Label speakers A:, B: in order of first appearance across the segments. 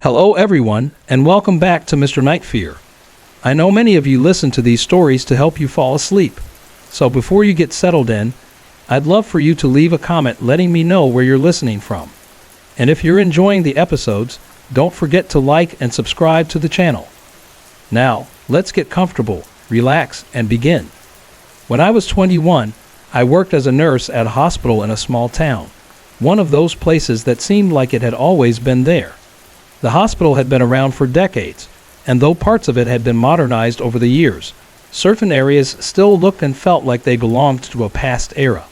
A: Hello everyone, and welcome back to Mr. Night Fear. I know many of you listen to these stories to help you fall asleep. So before you get settled in, I'd love for you to leave a comment letting me know where you're listening from. And if you're enjoying the episodes, don't forget to like and subscribe to the channel. Now, let's get comfortable, relax, and begin. When I was 21, I worked as a nurse at a hospital in a small town, one of those places that seemed like it had always been there. The hospital had been around for decades, and though parts of it had been modernized over the years, certain areas still looked and felt like they belonged to a past era.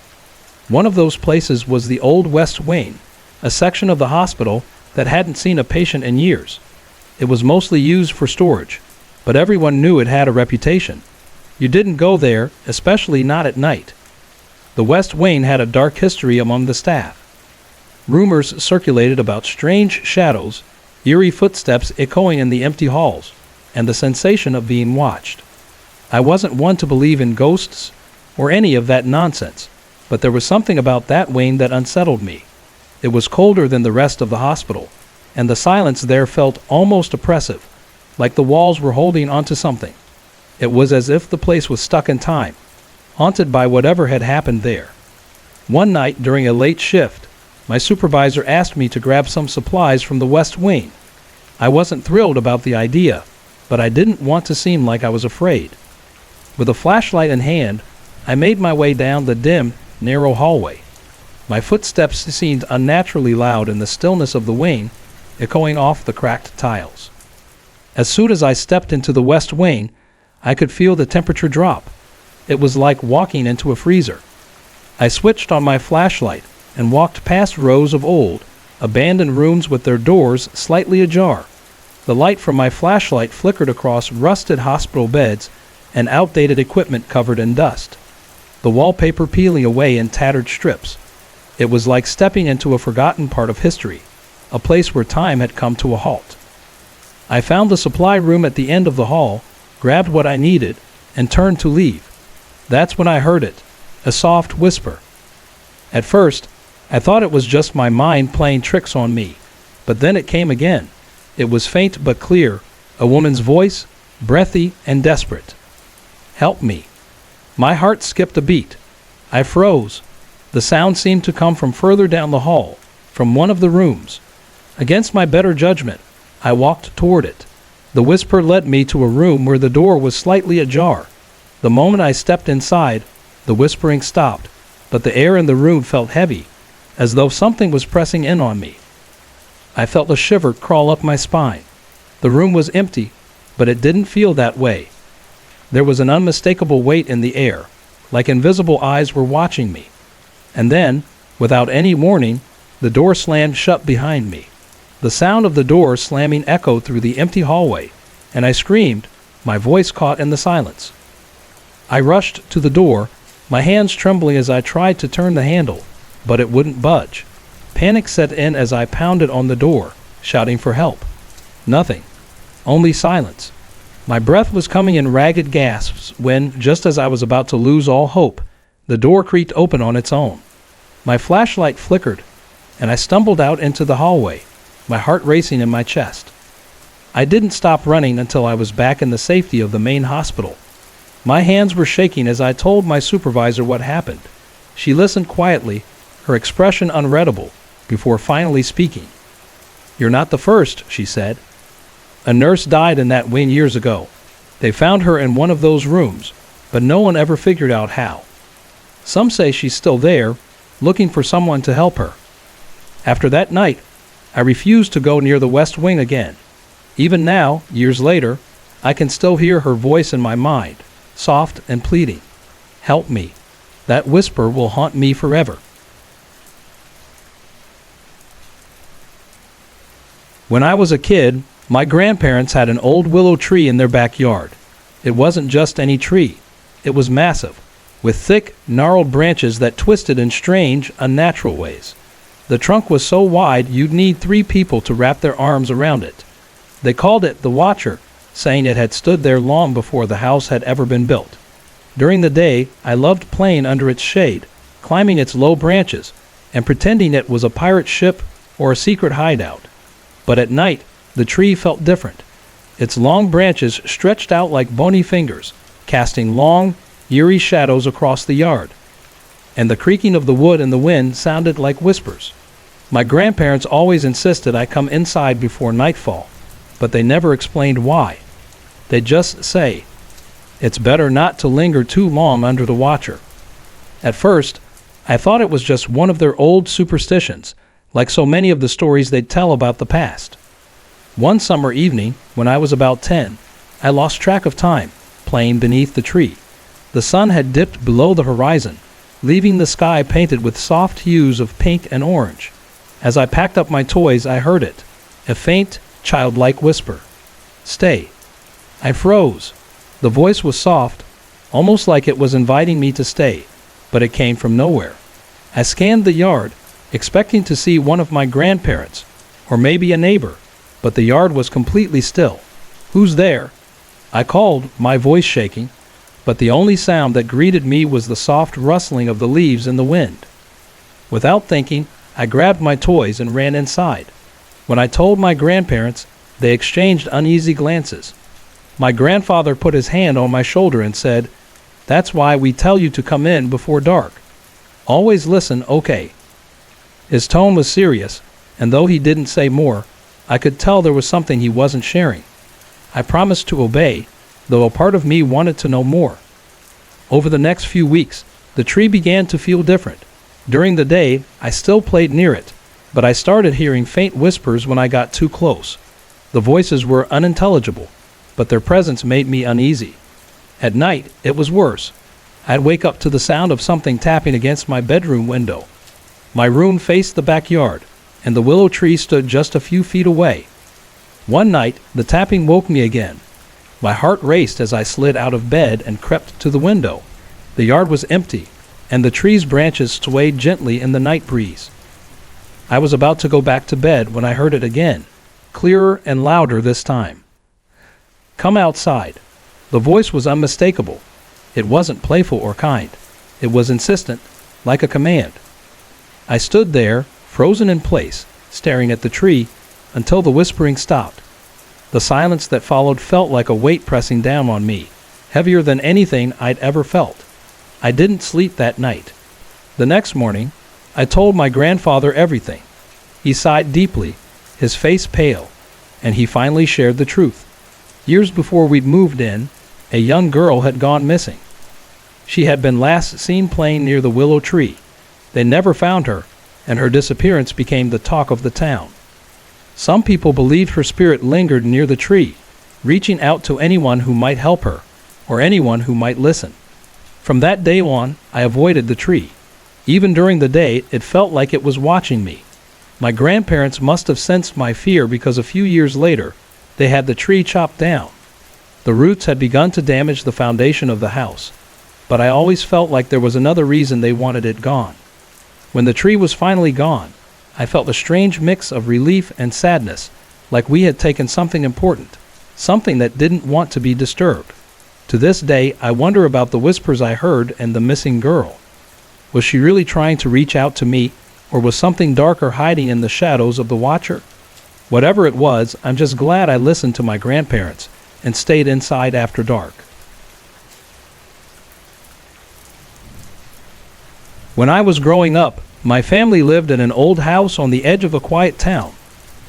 A: One of those places was the Old West Wing, a section of the hospital that hadn't seen a patient in years. It was mostly used for storage, but everyone knew it had a reputation. You didn't go there, especially not at night. The West Wing had a dark history among the staff. Rumors circulated about strange shadows, eerie footsteps echoing in the empty halls, and the sensation of being watched. I wasn't one to believe in ghosts or any of that nonsense, but there was something about that wing that unsettled me. It was colder than the rest of the hospital, and the silence there felt almost oppressive, like the walls were holding onto something. It was as if the place was stuck in time, haunted by whatever had happened there. One night during a late shift, my supervisor asked me to grab some supplies from the West Wing. I wasn't thrilled about the idea, but I didn't want to seem like I was afraid. With a flashlight in hand, I made my way down the dim, narrow hallway. My footsteps seemed unnaturally loud in the stillness of the wing, echoing off the cracked tiles. As soon as I stepped into the West Wing, I could feel the temperature drop. It was like walking into a freezer. I switched on my flashlight and walked past rows of old, abandoned rooms with their doors slightly ajar. The light from my flashlight flickered across rusted hospital beds and outdated equipment covered in dust, the wallpaper peeling away in tattered strips. It was like stepping into a forgotten part of history, a place where time had come to a halt. I found the supply room at the end of the hall, grabbed what I needed, and turned to leave. That's when I heard it, a soft whisper. At first, I thought it was just my mind playing tricks on me, but then it came again. It was faint but clear, a woman's voice, breathy and desperate. "Help me." My heart skipped a beat. I froze. The sound seemed to come from further down the hall, from one of the rooms. Against my better judgment, I walked toward it. The whisper led me to a room where the door was slightly ajar. The moment I stepped inside, the whispering stopped, but the air in the room felt heavy, as though something was pressing in on me. I felt a shiver crawl up my spine. The room was empty, but it didn't feel that way. There was an unmistakable weight in the air, like invisible eyes were watching me. And then, without any warning, the door slammed shut behind me. The sound of the door slamming echoed through the empty hallway, and I screamed, my voice caught in the silence. I rushed to the door, my hands trembling as I tried to turn the handle, but it wouldn't budge. Panic set in as I pounded on the door, shouting for help. Nothing. Only silence. My breath was coming in ragged gasps when, just as I was about to lose all hope, the door creaked open on its own. My flashlight flickered, and I stumbled out into the hallway, my heart racing in my chest. I didn't stop running until I was back in the safety of the main hospital. My hands were shaking as I told my supervisor what happened. She listened quietly, her expression unreadable, before finally speaking. "You're not the first," she said. "A nurse died in that wing years ago. They found her in one of those rooms, but no one ever figured out how. Some say she's still there, looking for someone to help her." After that night, I refused to go near the West Wing again. Even now, years later, I can still hear her voice in my mind, soft and pleading. "Help me." That whisper will haunt me forever. When I was a kid, my grandparents had an old willow tree in their backyard. It wasn't just any tree. It was massive, with thick, gnarled branches that twisted in strange, unnatural ways. The trunk was so wide you'd need 3 people to wrap their arms around it. They called it the Watcher, saying it had stood there long before the house had ever been built. During the day, I loved playing under its shade, climbing its low branches, and pretending it was a pirate ship or a secret hideout. But at night, the tree felt different. Its long branches stretched out like bony fingers, casting long, eerie shadows across the yard. And the creaking of the wood in the wind sounded like whispers. My grandparents always insisted I come inside before nightfall, but they never explained why. They'd just say, "It's better not to linger too long under the watcher." At first, I thought it was just one of their old superstitions, like so many of the stories they'd tell about the past. One summer evening, when I was about 10, I lost track of time, playing beneath the tree. The sun had dipped below the horizon, leaving the sky painted with soft hues of pink and orange. As I packed up my toys, I heard it, a faint, childlike whisper. "Stay." I froze. The voice was soft, almost like it was inviting me to stay, but it came from nowhere. I scanned the yard, expecting to see one of my grandparents, or maybe a neighbor, but the yard was completely still. "Who's there?" I called, my voice shaking, but the only sound that greeted me was the soft rustling of the leaves in the wind. Without thinking, I grabbed my toys and ran inside. When I told my grandparents, they exchanged uneasy glances. My grandfather put his hand on my shoulder and said, "That's why we tell you to come in before dark. Always listen, okay?" His tone was serious, and though he didn't say more, I could tell there was something he wasn't sharing. I promised to obey, though a part of me wanted to know more. Over the next few weeks, the tree began to feel different. During the day, I still played near it, but I started hearing faint whispers when I got too close. The voices were unintelligible, but their presence made me uneasy. At night, it was worse. I'd wake up to the sound of something tapping against my bedroom window. My room faced the backyard, and the willow tree stood just a few feet away. One night, the tapping woke me again. My heart raced as I slid out of bed and crept to the window. The yard was empty, and the tree's branches swayed gently in the night breeze. I was about to go back to bed when I heard it again, clearer and louder this time. "Come outside." The voice was unmistakable. It wasn't playful or kind. It was insistent, like a command. I stood there, frozen in place, staring at the tree, until the whispering stopped. The silence that followed felt like a weight pressing down on me, heavier than anything I'd ever felt. I didn't sleep that night. The next morning, I told my grandfather everything. He sighed deeply, his face pale, and he finally shared the truth. Years before we'd moved in, a young girl had gone missing. She had been last seen playing near the willow tree. They never found her, and her disappearance became the talk of the town. Some people believed her spirit lingered near the tree, reaching out to anyone who might help her, or anyone who might listen. From that day on, I avoided the tree. Even during the day, it felt like it was watching me. My grandparents must have sensed my fear because a few years later, they had the tree chopped down. The roots had begun to damage the foundation of the house, but I always felt like there was another reason they wanted it gone. When the tree was finally gone, I felt a strange mix of relief and sadness, like we had taken something important, something that didn't want to be disturbed. To this day, I wonder about the whispers I heard and the missing girl. Was she really trying to reach out to me, or was something darker hiding in the shadows of the watcher? Whatever it was, I'm just glad I listened to my grandparents and stayed inside after dark. When I was growing up, my family lived in an old house on the edge of a quiet town.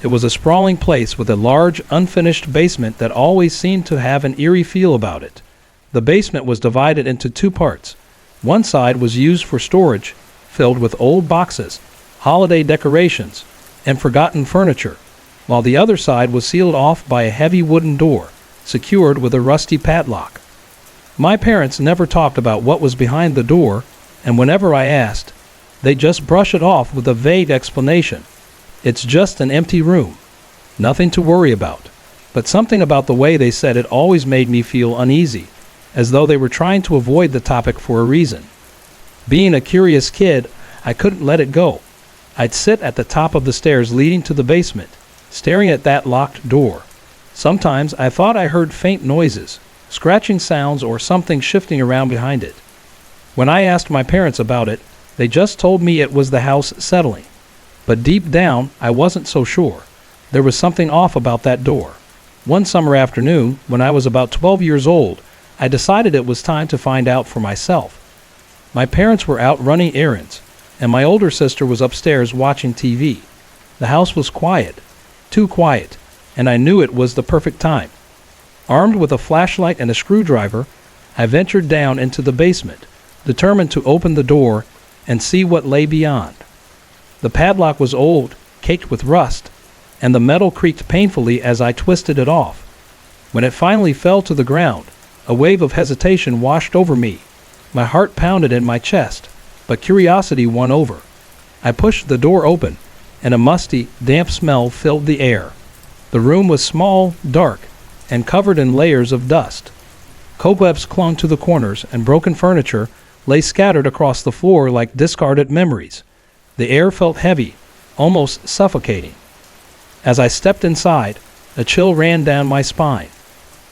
A: It was a sprawling place with a large, unfinished basement that always seemed to have an eerie feel about it. The basement was divided into two parts. One side was used for storage, filled with old boxes, holiday decorations, and forgotten furniture, while the other side was sealed off by a heavy wooden door, secured with a rusty padlock. My parents never talked about what was behind the door, and whenever I asked, they just brush it off with a vague explanation. It's just an empty room. Nothing to worry about. But something about the way they said it always made me feel uneasy, as though they were trying to avoid the topic for a reason. Being a curious kid, I couldn't let it go. I'd sit at the top of the stairs leading to the basement, staring at that locked door. Sometimes I thought I heard faint noises, scratching sounds or something shifting around behind it. When I asked my parents about it, they just told me it was the house settling. But deep down, I wasn't so sure. There was something off about that door. One summer afternoon, when I was about 12 years old, I decided it was time to find out for myself. My parents were out running errands, and my older sister was upstairs watching TV. The house was quiet, too quiet, and I knew it was the perfect time. Armed with a flashlight and a screwdriver, I ventured down into the basement, determined to open the door and see what lay beyond. The padlock was old, caked with rust, and the metal creaked painfully as I twisted it off. When it finally fell to the ground, a wave of hesitation washed over me. My heart pounded in my chest, but curiosity won over. I pushed the door open, and a musty, damp smell filled the air. The room was small, dark, and covered in layers of dust. Cobwebs clung to the corners, and broken furniture lay scattered across the floor like discarded memories. The air felt heavy, almost suffocating. As I stepped inside, a chill ran down my spine.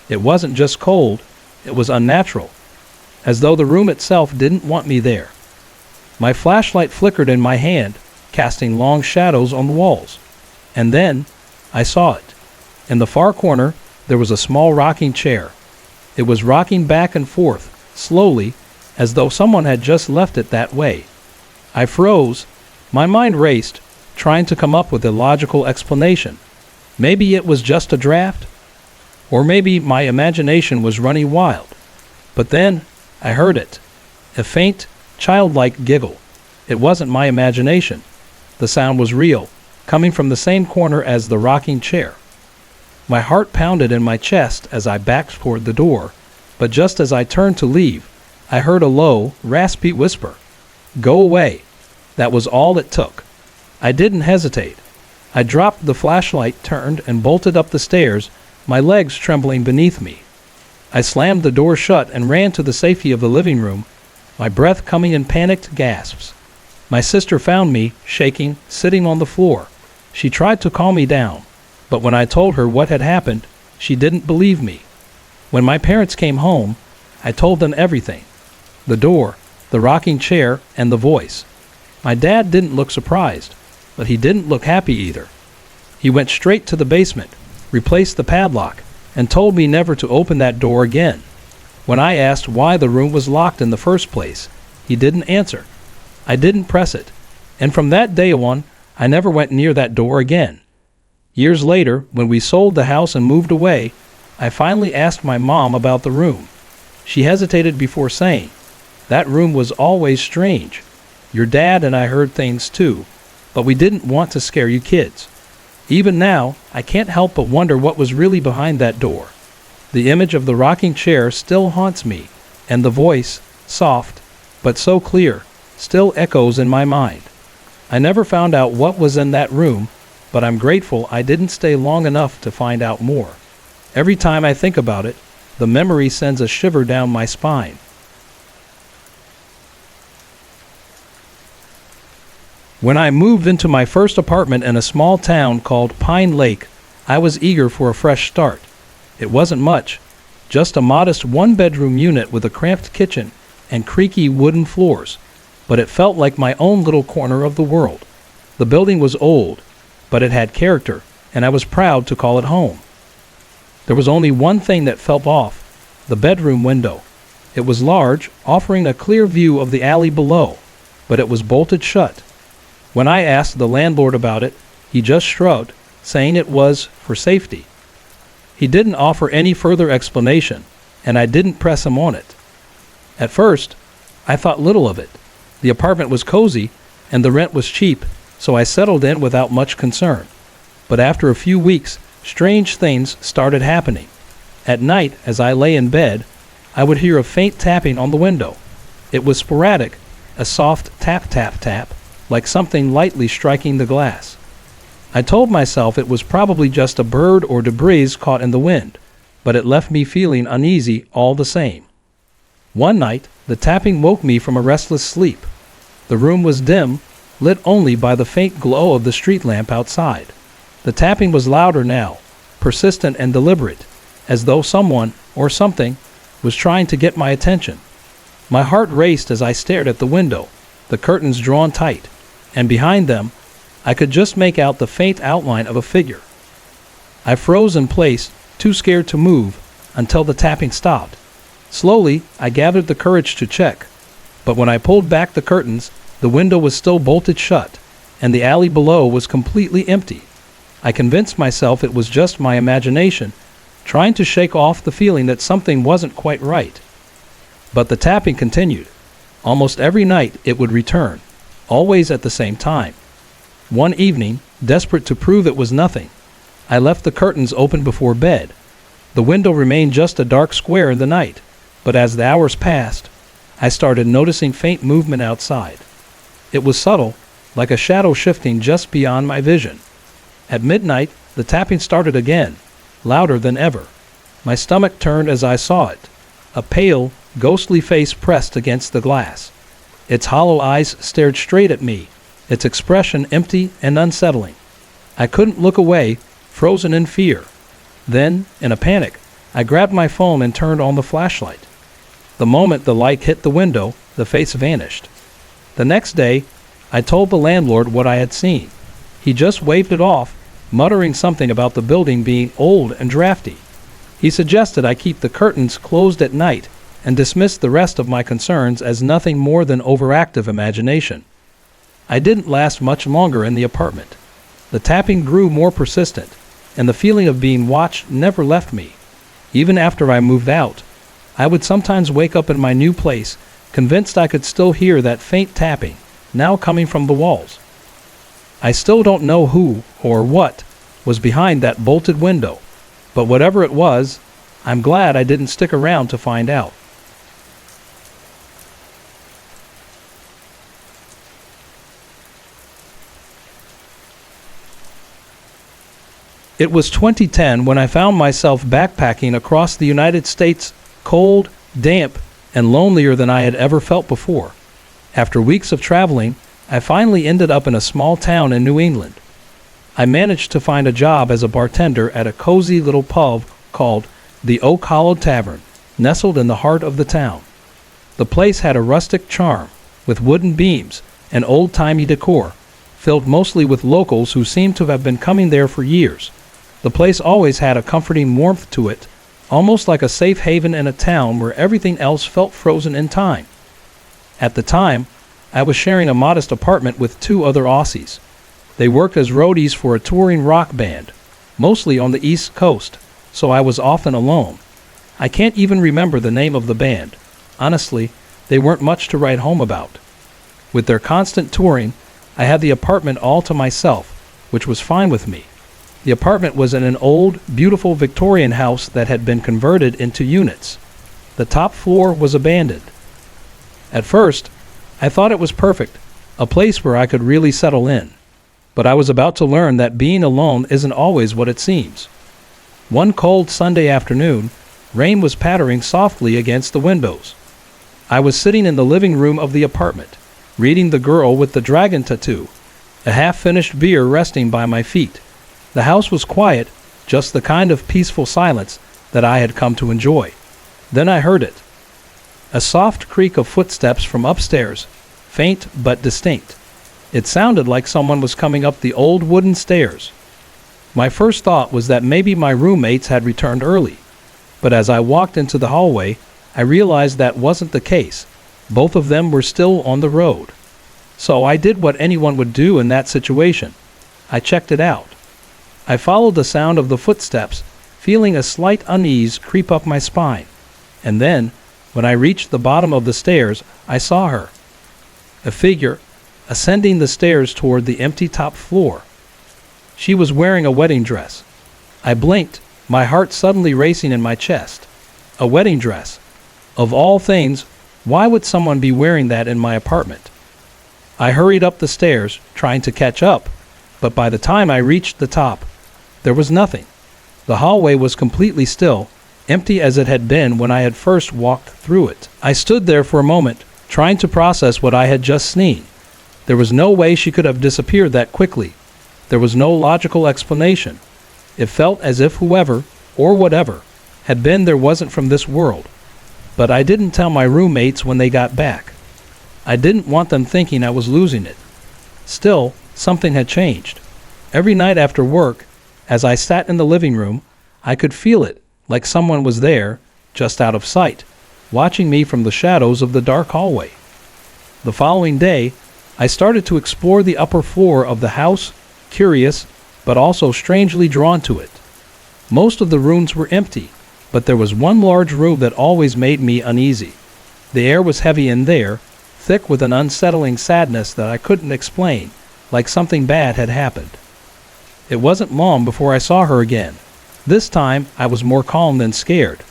A: It wasn't just cold, it was unnatural, as though the room itself didn't want me there. My flashlight flickered in my hand, casting long shadows on the walls. And then I saw it. In the far corner, there was a small rocking chair. It was rocking back and forth, slowly, as though someone had just left it that way. I froze. My mind raced, trying to come up with a logical explanation. Maybe it was just a draft, or maybe my imagination was running wild. But then I heard it, a faint, childlike giggle. It wasn't my imagination. The sound was real, coming from the same corner as the rocking chair. My heart pounded in my chest as I backed toward the door, but just as I turned to leave, I heard a low, raspy whisper. "Go away." That was all it took. I didn't hesitate. I dropped the flashlight, turned, and bolted up the stairs, my legs trembling beneath me. I slammed the door shut and ran to the safety of the living room, my breath coming in panicked gasps. My sister found me, shaking, sitting on the floor. She tried to calm me down, but when I told her what had happened, she didn't believe me. When my parents came home, I told them everything. The door, the rocking chair, and the voice. My dad didn't look surprised, but he didn't look happy either. He went straight to the basement, replaced the padlock, and told me never to open that door again. When I asked why the room was locked in the first place, he didn't answer. I didn't press it, and from that day on, I never went near that door again. Years later, when we sold the house and moved away, I finally asked my mom about the room. She hesitated before saying, "That room was always strange. Your dad and I heard things too, but we didn't want to scare you kids." Even now, I can't help but wonder what was really behind that door. The image of the rocking chair still haunts me, and the voice, soft, but so clear, still echoes in my mind. I never found out what was in that room, but I'm grateful I didn't stay long enough to find out more. Every time I think about it, the memory sends a shiver down my spine. When I moved into my first apartment in a small town called Pine Lake, I was eager for a fresh start. It wasn't much, just a modest one-bedroom unit with a cramped kitchen and creaky wooden floors, but it felt like my own little corner of the world. The building was old, but it had character, and I was proud to call it home. There was only one thing that felt off, the bedroom window. It was large, offering a clear view of the alley below, but it was bolted shut. When I asked the landlord about it, he just shrugged, saying it was for safety. He didn't offer any further explanation, and I didn't press him on it. At first, I thought little of it. The apartment was cozy, and the rent was cheap, so I settled in without much concern. But after a few weeks, strange things started happening. At night, as I lay in bed, I would hear a faint tapping on the window. It was sporadic, a soft tap, tap, tap, like something lightly striking the glass. I told myself it was probably just a bird or debris caught in the wind, but it left me feeling uneasy all the same. One night, the tapping woke me from a restless sleep. The room was dim, lit only by the faint glow of the street lamp outside. The tapping was louder now, persistent and deliberate, as though someone, or something, was trying to get my attention. My heart raced as I stared at the window, the curtains drawn tight, and behind them, I could just make out the faint outline of a figure. I froze in place, too scared to move, until the tapping stopped. Slowly, I gathered the courage to check. But when I pulled back the curtains, the window was still bolted shut, and the alley below was completely empty. I convinced myself it was just my imagination, trying to shake off the feeling that something wasn't quite right. But the tapping continued. Almost every night it would return, always at the same time. One evening, desperate to prove it was nothing, I left the curtains open before bed. The window remained just a dark square in the night, but as the hours passed, I started noticing faint movement outside. It was subtle, like a shadow shifting just beyond my vision. At midnight, the tapping started again, louder than ever. My stomach turned as I saw it, a pale, ghostly face pressed against the glass. Its hollow eyes stared straight at me, its expression empty and unsettling. I couldn't look away, frozen in fear. Then, in a panic, I grabbed my phone and turned on the flashlight. The moment the light hit the window, the face vanished. The next day, I told the landlord what I had seen. He just waved it off, muttering something about the building being old and drafty. He suggested I keep the curtains closed at night and dismissed the rest of my concerns as nothing more than overactive imagination. I didn't last much longer in the apartment. The tapping grew more persistent, and the feeling of being watched never left me. Even after I moved out, I would sometimes wake up in my new place, convinced I could still hear that faint tapping, now coming from the walls. I still don't know who or what was behind that bolted window, but whatever it was, I'm glad I didn't stick around to find out. It was 2010 when I found myself backpacking across the United States, cold, damp, and lonelier than I had ever felt before. After weeks of traveling, I finally ended up in a small town in New England. I managed to find a job as a bartender at a cozy little pub called the Oak Hollow Tavern, nestled in the heart of the town. The place had a rustic charm, with wooden beams and old-timey decor, filled mostly with locals who seemed to have been coming there for years. The place always had a comforting warmth to it, almost like a safe haven in a town where everything else felt frozen in time. At the time, I was sharing a modest apartment with two other Aussies. They worked as roadies for a touring rock band, mostly on the East Coast, so I was often alone. I can't even remember the name of the band. Honestly, they weren't much to write home about. With their constant touring, I had the apartment all to myself, which was fine with me. The apartment was in an old, beautiful Victorian house that had been converted into units. The top floor was abandoned. At first, I thought it was perfect, a place where I could really settle in. But I was about to learn that being alone isn't always what it seems. One cold Sunday afternoon, rain was pattering softly against the windows. I was sitting in the living room of the apartment, reading The Girl with the Dragon Tattoo, a half-finished beer resting by my feet. The house was quiet, just the kind of peaceful silence that I had come to enjoy. Then I heard it. A soft creak of footsteps from upstairs, faint but distinct. It sounded like someone was coming up the old wooden stairs. My first thought was that maybe my roommates had returned early, but as I walked into the hallway, I realized that wasn't the case. Both of them were still on the road. So I did what anyone would do in that situation. I checked it out. I followed the sound of the footsteps, feeling a slight unease creep up my spine. And then, when I reached the bottom of the stairs, I saw her. A figure, ascending the stairs toward the empty top floor. She was wearing a wedding dress. I blinked, my heart suddenly racing in my chest. A wedding dress. Of all things, why would someone be wearing that in my apartment? I hurried up the stairs, trying to catch up, but by the time I reached the top, there was nothing. The hallway was completely still, empty as it had been when I had first walked through it. I stood there for a moment, trying to process what I had just seen. There was no way she could have disappeared that quickly. There was no logical explanation. It felt as if whoever, or whatever, had been there wasn't from this world. But I didn't tell my roommates when they got back. I didn't want them thinking I was losing it. Still, something had changed. Every night after work, As I sat in the living room, I could feel it, like someone was there, just out of sight, watching me from the shadows of the dark hallway. The following day, I started to explore the upper floor of the house, curious, but also strangely drawn to it. Most of the rooms were empty, but there was one large room that always made me uneasy. The air was heavy in there, thick with an unsettling sadness that I couldn't explain, like something bad had happened. It wasn't long before I saw her again. This time, I was more calm than scared.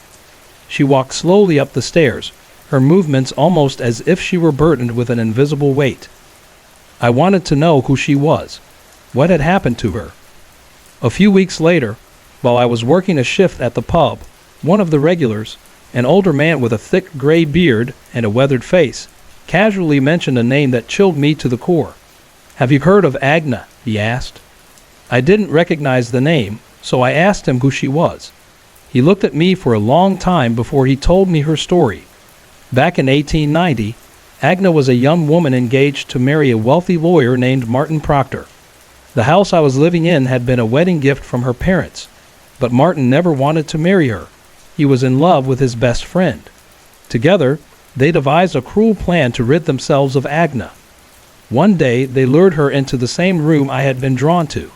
A: She walked slowly up the stairs, her movements almost as if she were burdened with an invisible weight. I wanted to know who she was. What had happened to her? A few weeks later, while I was working a shift at the pub, one of the regulars, an older man with a thick gray beard and a weathered face, casually mentioned a name that chilled me to the core. "Have you heard of Agna?" he asked. I didn't recognize the name, so I asked him who she was. He looked at me for a long time before he told me her story. Back in 1890, Agna was a young woman engaged to marry a wealthy lawyer named Martin Proctor. The house I was living in had been a wedding gift from her parents, but Martin never wanted to marry her. He was in love with his best friend. Together, they devised a cruel plan to rid themselves of Agna. One day, they lured her into the same room I had been drawn to.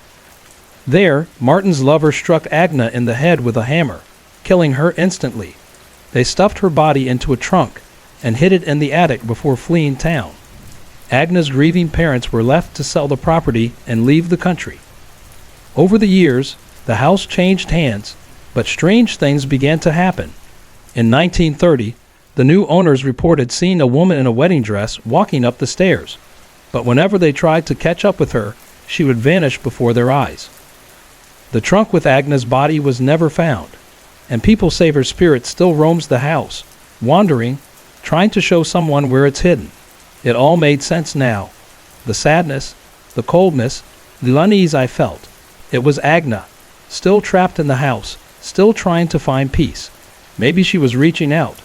A: There, Martin's lover struck Agna in the head with a hammer, killing her instantly. They stuffed her body into a trunk and hid it in the attic before fleeing town. Agna's grieving parents were left to sell the property and leave the country. Over the years, the house changed hands, but strange things began to happen. In 1930, the new owners reported seeing a woman in a wedding dress walking up the stairs, but whenever they tried to catch up with her, she would vanish before their eyes. The trunk with Agna's body was never found, and people say her spirit still roams the house, wandering, trying to show someone where it's hidden. It all made sense now. The sadness, the coldness, the unease I felt. It was Agna, still trapped in the house, still trying to find peace. Maybe she was reaching out,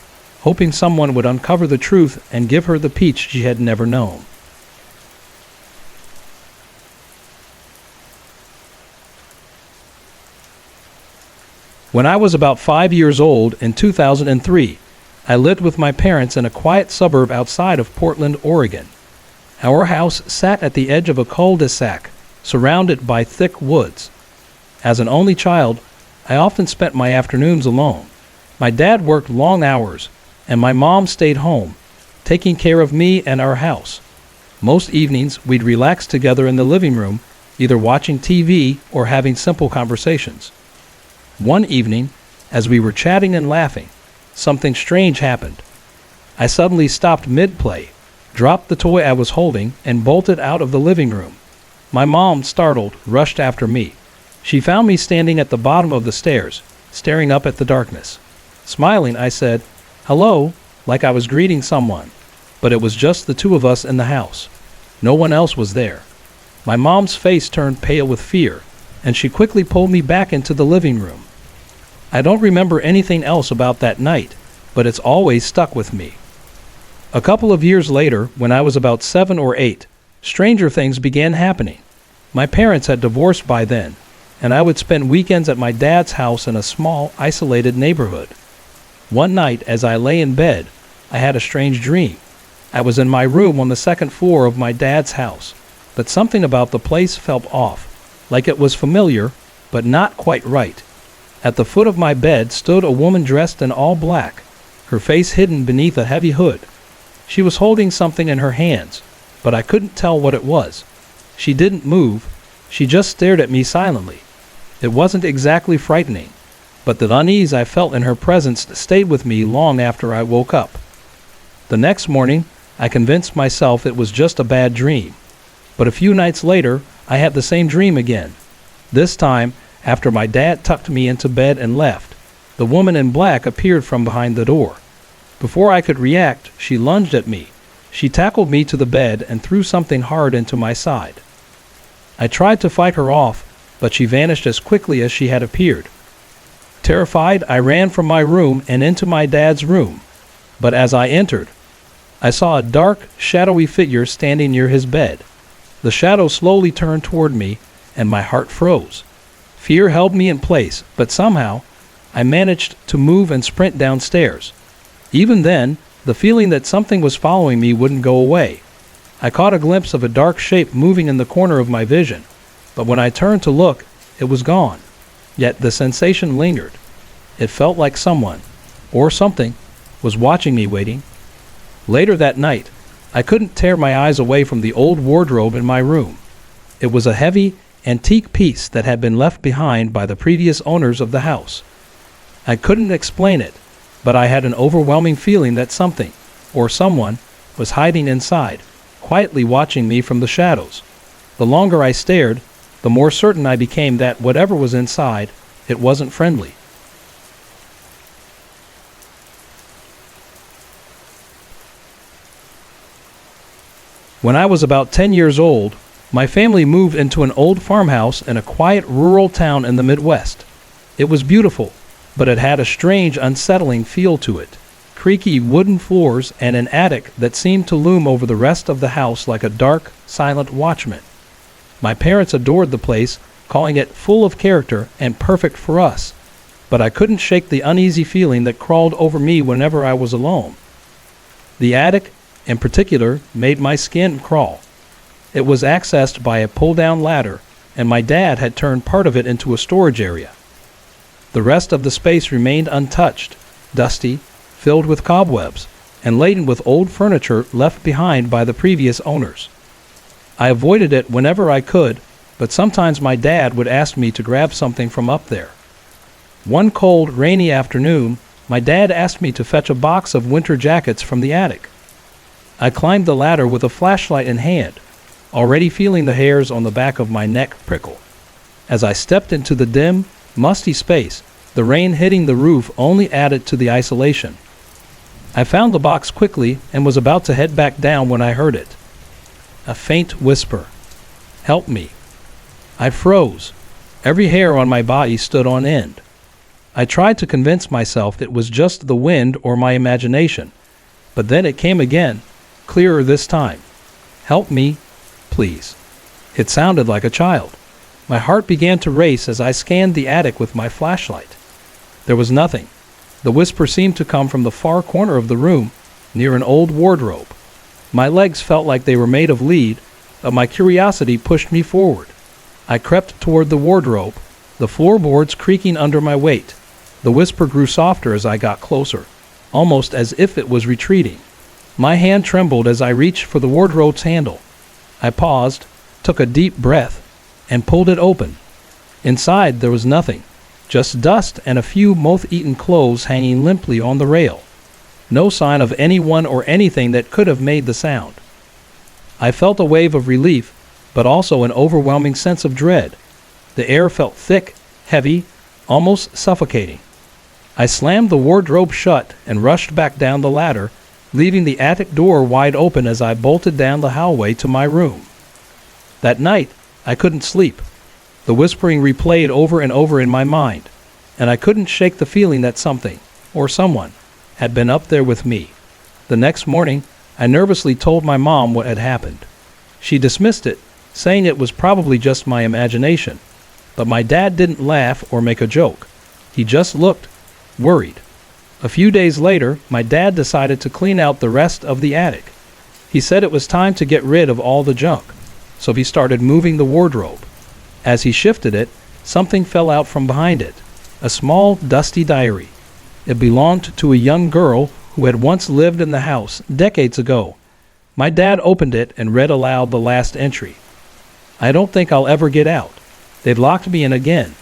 A: hoping someone would uncover the truth and give her the peace she had never known. When I was about 5 years old in 2003, I lived with my parents in a quiet suburb outside of Portland, Oregon. Our house sat at the edge of a cul-de-sac, surrounded by thick woods. As an only child, I often spent my afternoons alone. My dad worked long hours, and my mom stayed home, taking care of me and our house. Most evenings, we'd relax together in the living room, either watching TV or having simple conversations. One evening, as we were chatting and laughing, something strange happened. I suddenly stopped mid-play, dropped the toy I was holding, and bolted out of the living room. My mom, startled, rushed after me. She found me standing at the bottom of the stairs, staring up at the darkness. Smiling, I said, "Hello," like I was greeting someone, but it was just the two of us in the house. No one else was there. My mom's face turned pale with fear, and she quickly pulled me back into the living room. I don't remember anything else about that night, but it's always stuck with me. A couple of years later, when I was about 7 or 8, stranger things began happening. My parents had divorced by then, and I would spend weekends at my dad's house in a small, isolated neighborhood. One night, as I lay in bed, I had a strange dream. I was in my room on the second floor of my dad's house, but something about the place felt off, like it was familiar, but not quite right. At the foot of my bed stood a woman dressed in all black, her face hidden beneath a heavy hood. She was holding something in her hands, but I couldn't tell what it was. She didn't move, she just stared at me silently. It wasn't exactly frightening, but the unease I felt in her presence stayed with me long after I woke up. The next morning, I convinced myself it was just a bad dream. But a few nights later, I had the same dream again. This time, after my dad tucked me into bed and left, the woman in black appeared from behind the door. Before I could react, she lunged at me. She tackled me to the bed and threw something hard into my side. I tried to fight her off, but she vanished as quickly as she had appeared. Terrified, I ran from my room and into my dad's room. But as I entered, I saw a dark, shadowy figure standing near his bed. The shadow slowly turned toward me, and my heart froze. Fear held me in place, but somehow I managed to move and sprint downstairs. Even then, the feeling that something was following me wouldn't go away. I caught a glimpse of a dark shape moving in the corner of my vision, but when I turned to look, it was gone. Yet the sensation lingered. It felt like someone, or something, was watching me, waiting. Later that night, I couldn't tear my eyes away from the old wardrobe in my room. It was a heavy, antique piece that had been left behind by the previous owners of the house. I couldn't explain it, but I had an overwhelming feeling that something, or someone, was hiding inside, quietly watching me from the shadows. The longer I stared, the more certain I became that whatever was inside, it wasn't friendly. When I was about 10 years old, my family moved into an old farmhouse in a quiet rural town in the Midwest. It was beautiful, but it had a strange, unsettling feel to it. Creaky wooden floors and an attic that seemed to loom over the rest of the house like a dark, silent watchman. My parents adored the place, calling it full of character and perfect for us, but I couldn't shake the uneasy feeling that crawled over me whenever I was alone. The attic, in particular, made my skin crawl. It was accessed by a pull-down ladder, and my dad had turned part of it into a storage area. The rest of the space remained untouched, dusty, filled with cobwebs, and laden with old furniture left behind by the previous owners. I avoided it whenever I could, but sometimes my dad would ask me to grab something from up there. One cold, rainy afternoon, my dad asked me to fetch a box of winter jackets from the attic. I climbed the ladder with a flashlight in hand, already feeling the hairs on the back of my neck prickle. As I stepped into the dim, musty space, the rain hitting the roof only added to the isolation. I found the box quickly and was about to head back down when I heard it. A faint whisper. "Help me." I froze. Every hair on my body stood on end. I tried to convince myself it was just the wind or my imagination, but then it came again, clearer this time. "Help me, please." It sounded like a child. My heart began to race as I scanned the attic with my flashlight. There was nothing. The whisper seemed to come from the far corner of the room, near an old wardrobe. My legs felt like they were made of lead, but my curiosity pushed me forward. I crept toward the wardrobe, the floorboards creaking under my weight. The whisper grew softer as I got closer, almost as if it was retreating. My hand trembled as I reached for the wardrobe's handle. I paused, took a deep breath, and pulled it open. Inside there was nothing, just dust and a few moth-eaten clothes hanging limply on the rail. No sign of anyone or anything that could have made the sound. I felt a wave of relief, but also an overwhelming sense of dread. The air felt thick, heavy, almost suffocating. I slammed the wardrobe shut and rushed back down the ladder, leaving the attic door wide open as I bolted down the hallway to my room. That night, I couldn't sleep. The whispering replayed over and over in my mind, and I couldn't shake the feeling that something, or someone, had been up there with me. The next morning, I nervously told my mom what had happened. She dismissed it, saying it was probably just my imagination, but my dad didn't laugh or make a joke. He just looked worried. A few days later, my dad decided to clean out the rest of the attic. He said it was time to get rid of all the junk, so he started moving the wardrobe. As he shifted it, something fell out from behind it, a small, dusty diary. It belonged to a young girl who had once lived in the house decades ago. My dad opened it and read aloud the last entry. "I don't think I'll ever get out. They've locked me in again.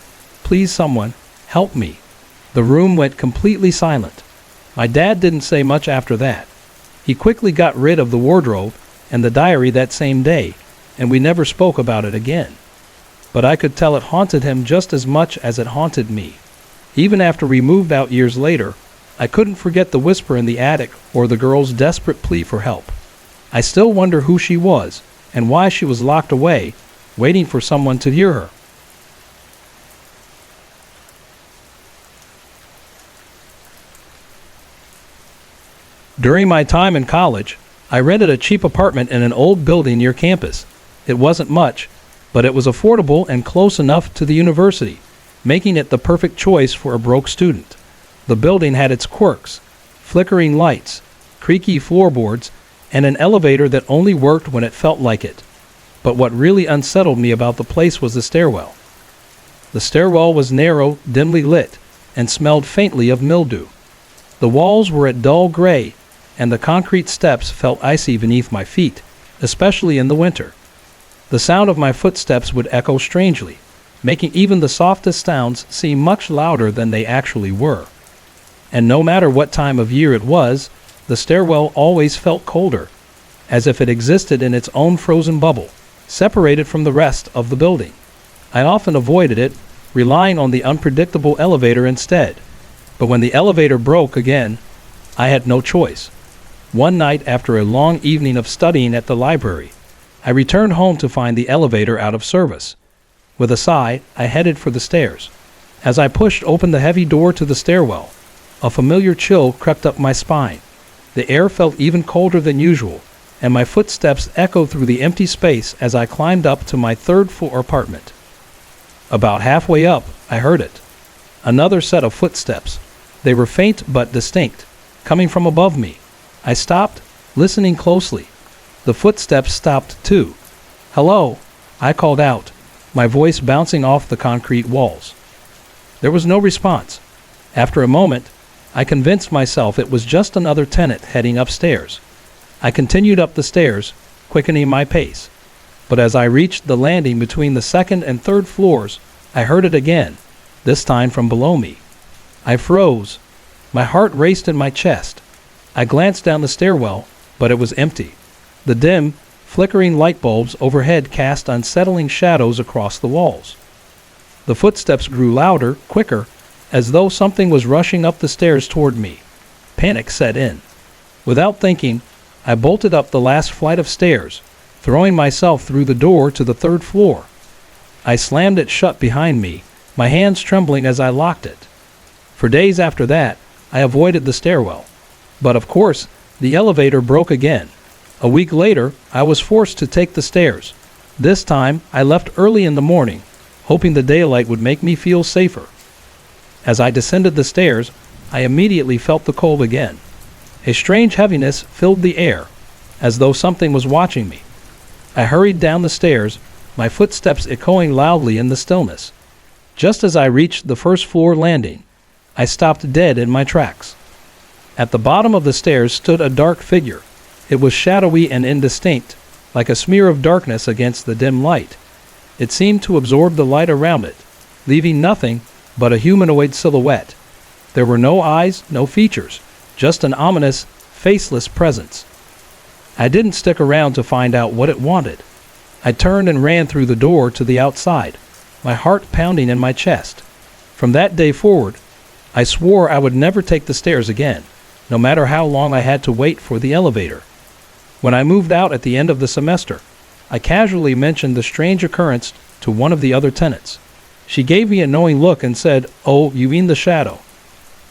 A: Please someone, help me." The room went completely silent. My dad didn't say much after that. He quickly got rid of the wardrobe and the diary that same day, and we never spoke about it again. But I could tell it haunted him just as much as it haunted me. Even after we moved out years later, I couldn't forget the whisper in the attic or the girl's desperate plea for help. I still wonder who she was and why she was locked away, waiting for someone to hear her. During my time in college, I rented a cheap apartment in an old building near campus. It wasn't much, but it was affordable and close enough to the university, making it the perfect choice for a broke student. The building had its quirks: flickering lights, creaky floorboards, and an elevator that only worked when it felt like it. But what really unsettled me about the place was the stairwell. The stairwell was narrow, dimly lit, and smelled faintly of mildew. The walls were a dull gray, and the concrete steps felt icy beneath my feet, especially in the winter. The sound of my footsteps would echo strangely, making even the softest sounds seem much louder than they actually were. And no matter what time of year it was, the stairwell always felt colder, as if it existed in its own frozen bubble, separated from the rest of the building. I often avoided it, relying on the unpredictable elevator instead. But when the elevator broke again, I had no choice. One night, after a long evening of studying at the library, I returned home to find the elevator out of service. With a sigh, I headed for the stairs. As I pushed open the heavy door to the stairwell, a familiar chill crept up my spine. The air felt even colder than usual, and my footsteps echoed through the empty space as I climbed up to my third-floor apartment. About halfway up, I heard it. Another set of footsteps. They were faint but distinct, coming from above me. I stopped, listening closely. The footsteps stopped too. "Hello," I called out, my voice bouncing off the concrete walls. There was no response. After a moment, I convinced myself it was just another tenant heading upstairs. I continued up the stairs, quickening my pace. But as I reached the landing between the second and third floors, I heard it again, this time from below me. I froze. My heart raced in my chest. I glanced down the stairwell, but it was empty. The dim, flickering light bulbs overhead cast unsettling shadows across the walls. The footsteps grew louder, quicker, as though something was rushing up the stairs toward me. Panic set in. Without thinking, I bolted up the last flight of stairs, throwing myself through the door to the third floor. I slammed it shut behind me, my hands trembling as I locked it. For days after that, I avoided the stairwell. But of course, the elevator broke again. A week later, I was forced to take the stairs. This time, I left early in the morning, hoping the daylight would make me feel safer. As I descended the stairs, I immediately felt the cold again. A strange heaviness filled the air, as though something was watching me. I hurried down the stairs, my footsteps echoing loudly in the stillness. Just as I reached the first floor landing, I stopped dead in my tracks. At the bottom of the stairs stood a dark figure. It was shadowy and indistinct, like a smear of darkness against the dim light. It seemed to absorb the light around it, leaving nothing but a humanoid silhouette. There were no eyes, no features, just an ominous, faceless presence. I didn't stick around to find out what it wanted. I turned and ran through the door to the outside, my heart pounding in my chest. From that day forward, I swore I would never take the stairs again, no matter how long I had to wait for the elevator. When I moved out at the end of the semester, I casually mentioned the strange occurrence to one of the other tenants. She gave me a knowing look and said, "Oh, you mean the shadow?"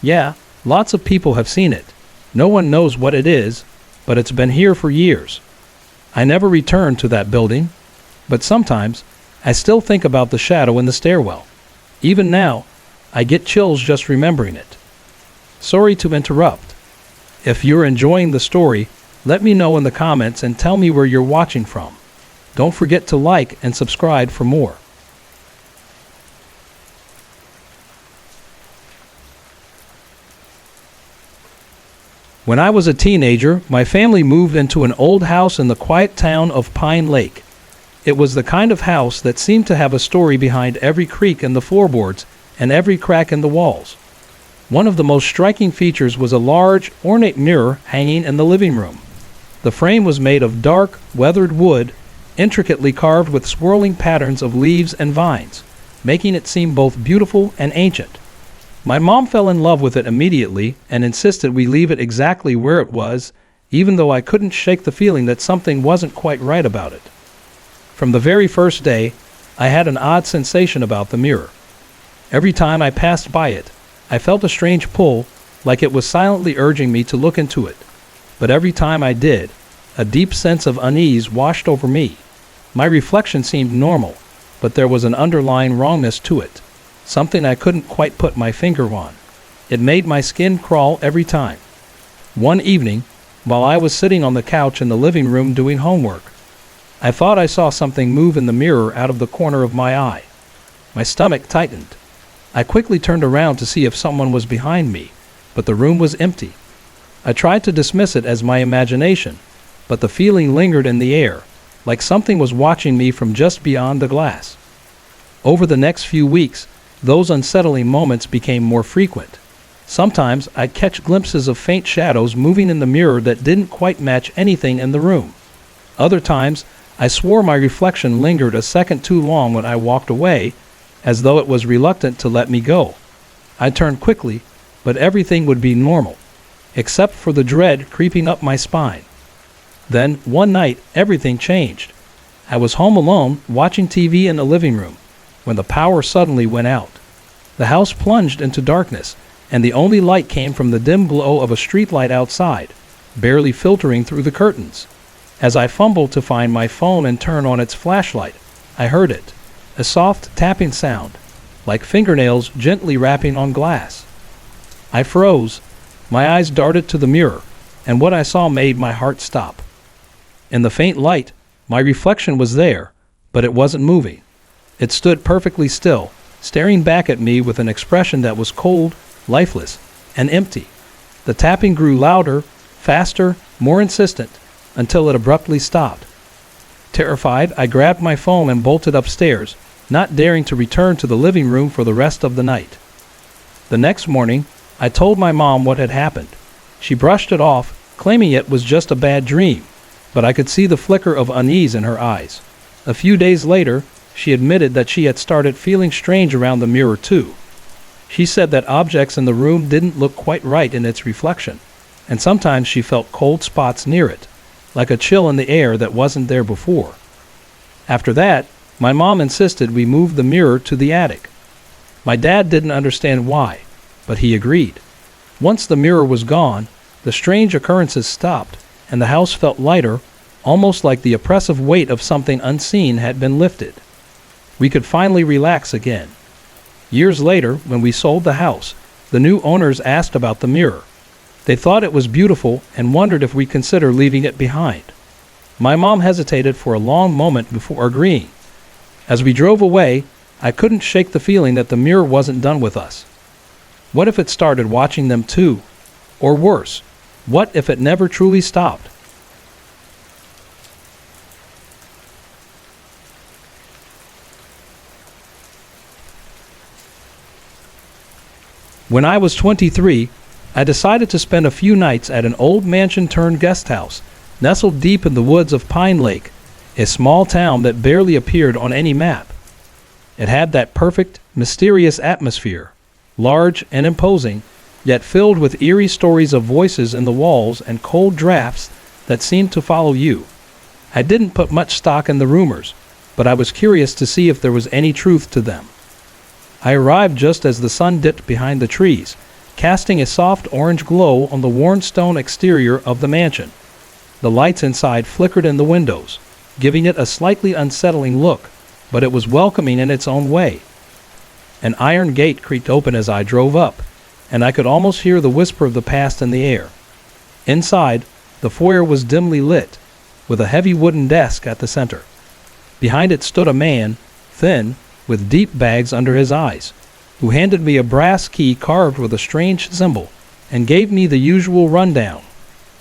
A: "Yeah, lots of people have seen it. No one knows what it is, but it's been here for years." I never returned to that building, but sometimes I still think about the shadow in the stairwell. Even now, I get chills just remembering it. Sorry to interrupt. If you're enjoying the story, let me know in the comments and tell me where you're watching from. Don't forget to like and subscribe for more. When I was a teenager, my family moved into an old house in the quiet town of Pine Lake. It was the kind of house that seemed to have a story behind every creak in the floorboards and every crack in the walls. One of the most striking features was a large, ornate mirror hanging in the living room. The frame was made of dark, weathered wood, intricately carved with swirling patterns of leaves and vines, making it seem both beautiful and ancient. My mom fell in love with it immediately and insisted we leave it exactly where it was, even though I couldn't shake the feeling that something wasn't quite right about it. From the very first day, I had an odd sensation about the mirror. Every time I passed by it, I felt a strange pull, like it was silently urging me to look into it. But every time I did, a deep sense of unease washed over me. My reflection seemed normal, but there was an underlying wrongness to it. something I couldn't quite put my finger on. It made my skin crawl every time. One evening, while I was sitting on the couch in the living room doing homework, I thought I saw something move in the mirror out of the corner of my eye. My stomach tightened. I quickly turned around to see if someone was behind me, but the room was empty. I tried to dismiss it as my imagination, but the feeling lingered in the air, like something was watching me from just beyond the glass. Over the next few weeks, those unsettling moments became more frequent. Sometimes I'd catch glimpses of faint shadows moving in the mirror that didn't quite match anything in the room. Other times, I swore my reflection lingered a second too long when I walked away, as though it was reluctant to let me go. I turned quickly, but everything would be normal, except for the dread creeping up my spine. Then, one night, everything changed. I was home alone, watching TV in the living room, when the power suddenly went out. The house plunged into darkness, and the only light came from the dim glow of a streetlight outside, barely filtering through the curtains. As I fumbled to find my phone and turn on its flashlight, I heard it, a soft tapping sound, like fingernails gently rapping on glass. I froze. My eyes darted to the mirror, and what I saw made my heart stop. In the faint light, my reflection was there, but it wasn't moving. It stood perfectly still, staring back at me with an expression that was cold, lifeless, and empty. The tapping grew louder, faster, more insistent, until it abruptly stopped. Terrified, I grabbed my phone and bolted upstairs, not daring to return to the living room for the rest of the night. The next morning, I told my mom what had happened. She brushed it off, claiming it was just a bad dream, but I could see the flicker of unease in her eyes. A few days later, she admitted that she had started feeling strange around the mirror too. She said that objects in the room didn't look quite right in its reflection, and sometimes she felt cold spots near it, like a chill in the air that wasn't there before. After that, my mom insisted we move the mirror to the attic. My dad didn't understand why, but he agreed. Once the mirror was gone, the strange occurrences stopped, and the house felt lighter, almost like the oppressive weight of something unseen had been lifted. We could finally relax again. Years later, when we sold the house, the new owners asked about the mirror. They thought it was beautiful and wondered if we'd consider leaving it behind. My mom hesitated for a long moment before agreeing. As we drove away, I couldn't shake the feeling that the mirror wasn't done with us. What if it started watching them too? Or worse, what if it never truly stopped? When I was 23, I decided to spend a few nights at an old mansion-turned-guest house nestled deep in the woods of Pine Lake, a small town that barely appeared on any map. It had that perfect, mysterious atmosphere, large and imposing, yet filled with eerie stories of voices in the walls and cold drafts that seemed to follow you. I didn't put much stock in the rumors, but I was curious to see if there was any truth to them. I arrived just as the sun dipped behind the trees, casting a soft orange glow on the worn stone exterior of the mansion. The lights inside flickered in the windows, giving it a slightly unsettling look, but it was welcoming in its own way. An iron gate creaked open as I drove up, and I could almost hear the whisper of the past in the air. Inside, the foyer was dimly lit, with a heavy wooden desk at the center. Behind it stood a man, thin, with deep bags under his eyes, who handed me a brass key carved with a strange symbol, and gave me the usual rundown.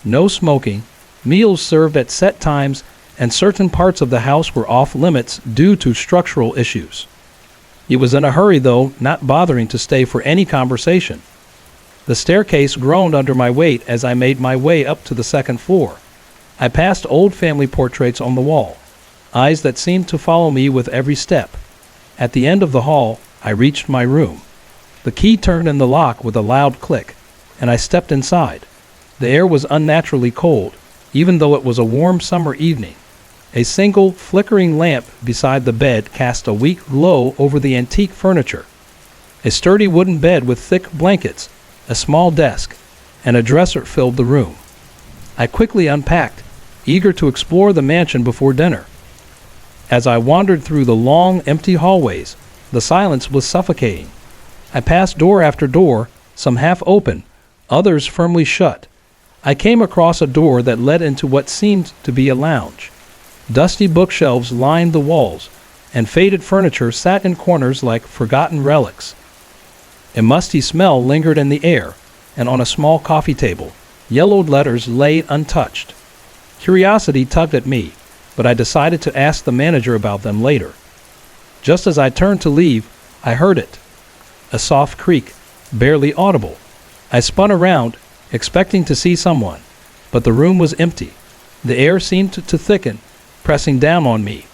A: No smoking, meals served at set times, and certain parts of the house were off limits due to structural issues. He was in a hurry, though, not bothering to stay for any conversation. The staircase groaned under my weight as I made my way up to the second floor. I passed old family portraits on the wall, eyes that seemed to follow me with every step. At the end of the hall, I reached my room. The key turned in the lock with a loud click, and I stepped inside. The air was unnaturally cold, even though it was a warm summer evening. A single, flickering lamp beside the bed cast a weak glow over the antique furniture. A sturdy wooden bed with thick blankets, a small desk, and a dresser filled the room. I quickly unpacked, eager to explore the mansion before dinner. As I wandered through the long, empty hallways, the silence was suffocating. I passed door after door, some half open, others firmly shut. I came across a door that led into what seemed to be a lounge. Dusty bookshelves lined the walls, and faded furniture sat in corners like forgotten relics. A musty smell lingered in the air, and on a small coffee table, yellowed letters lay untouched. Curiosity tugged at me, but I decided to ask the manager about them later. Just as I turned to leave, I heard it. A soft creak, barely audible. I spun around, expecting to see someone, but the room was empty. The air seemed to thicken, pressing down on me.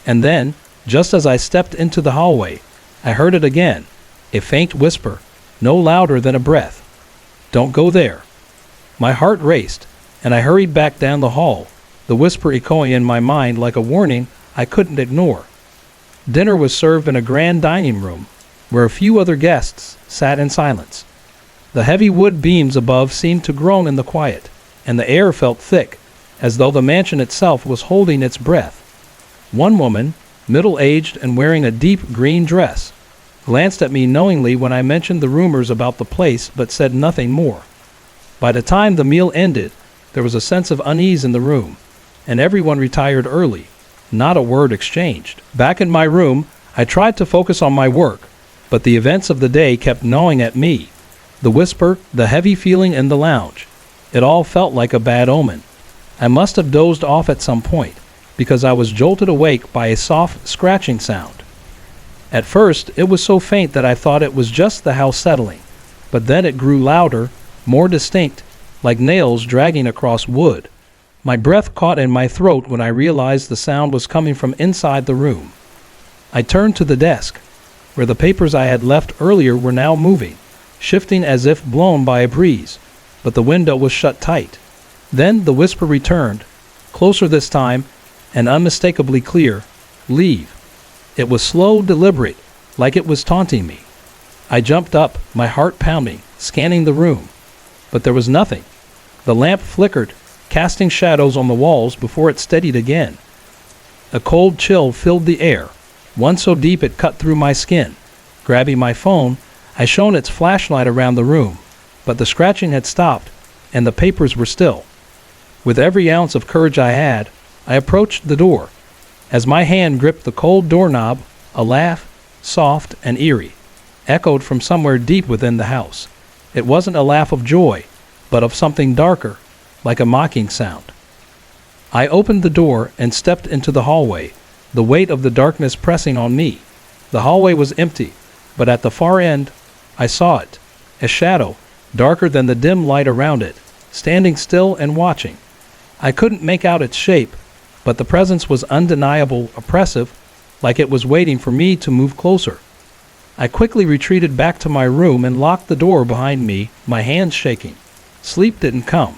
A: And then, just as I stepped into the hallway, I heard it again, a faint whisper, no louder than a breath. "Don't go there." My heart raced, and I hurried back down the hall, the whisper echoing in my mind like a warning I couldn't ignore. Dinner was served in a grand dining room, where a few other guests sat in silence. The heavy wood beams above seemed to groan in the quiet, and the air felt thick, as though the mansion itself was holding its breath. One woman, middle-aged and wearing a deep green dress, glanced at me knowingly when I mentioned the rumors about the place but said nothing more. By the time the meal ended, there was a sense of unease in the room, and everyone retired early. Not a word exchanged. Back in my room, I tried to focus on my work, but the events of the day kept gnawing at me. The whisper, the heavy feeling in the lounge. It all felt like a bad omen. I must have dozed off at some point, because I was jolted awake by a soft scratching sound. At first, it was so faint that I thought it was just the house settling, but then it grew louder, more distinct, like nails dragging across wood. My breath caught in my throat when I realized the sound was coming from inside the room. I turned to the desk, where the papers I had left earlier were now moving, shifting as if blown by a breeze, but the window was shut tight. Then the whisper returned, closer this time, and unmistakably clear, "Leave." It was slow, deliberate, like it was taunting me. I jumped up, my heart pounding, scanning the room. But there was nothing. The lamp flickered, casting shadows on the walls before it steadied again. A cold chill filled the air, one so deep it cut through my skin. Grabbing my phone, I shone its flashlight around the room, but the scratching had stopped, and the papers were still. With every ounce of courage I had, I approached the door. As my hand gripped the cold doorknob, a laugh, soft and eerie, echoed from somewhere deep within the house. It wasn't a laugh of joy, but of something darker, like a mocking sound. I opened the door and stepped into the hallway, the weight of the darkness pressing on me. The hallway was empty, but at the far end, I saw it, a shadow, darker than the dim light around it, standing still and watching. I couldn't make out its shape, but the presence was undeniable, oppressive, like it was waiting for me to move closer. I quickly retreated back to my room and locked the door behind me, my hands shaking. Sleep didn't come.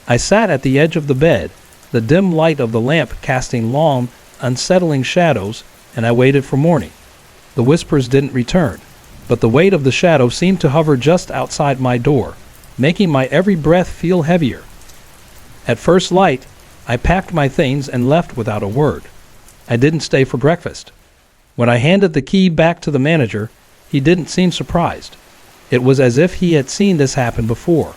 A: I sat at the edge of the bed, the dim light of the lamp casting long, unsettling shadows, and I waited for morning. The whispers didn't return, but the weight of the shadow seemed to hover just outside my door, making my every breath feel heavier. At first light, I packed my things and left without a word. I didn't stay for breakfast. When I handed the key back to the manager, he didn't seem surprised. It was as if he had seen this happen before.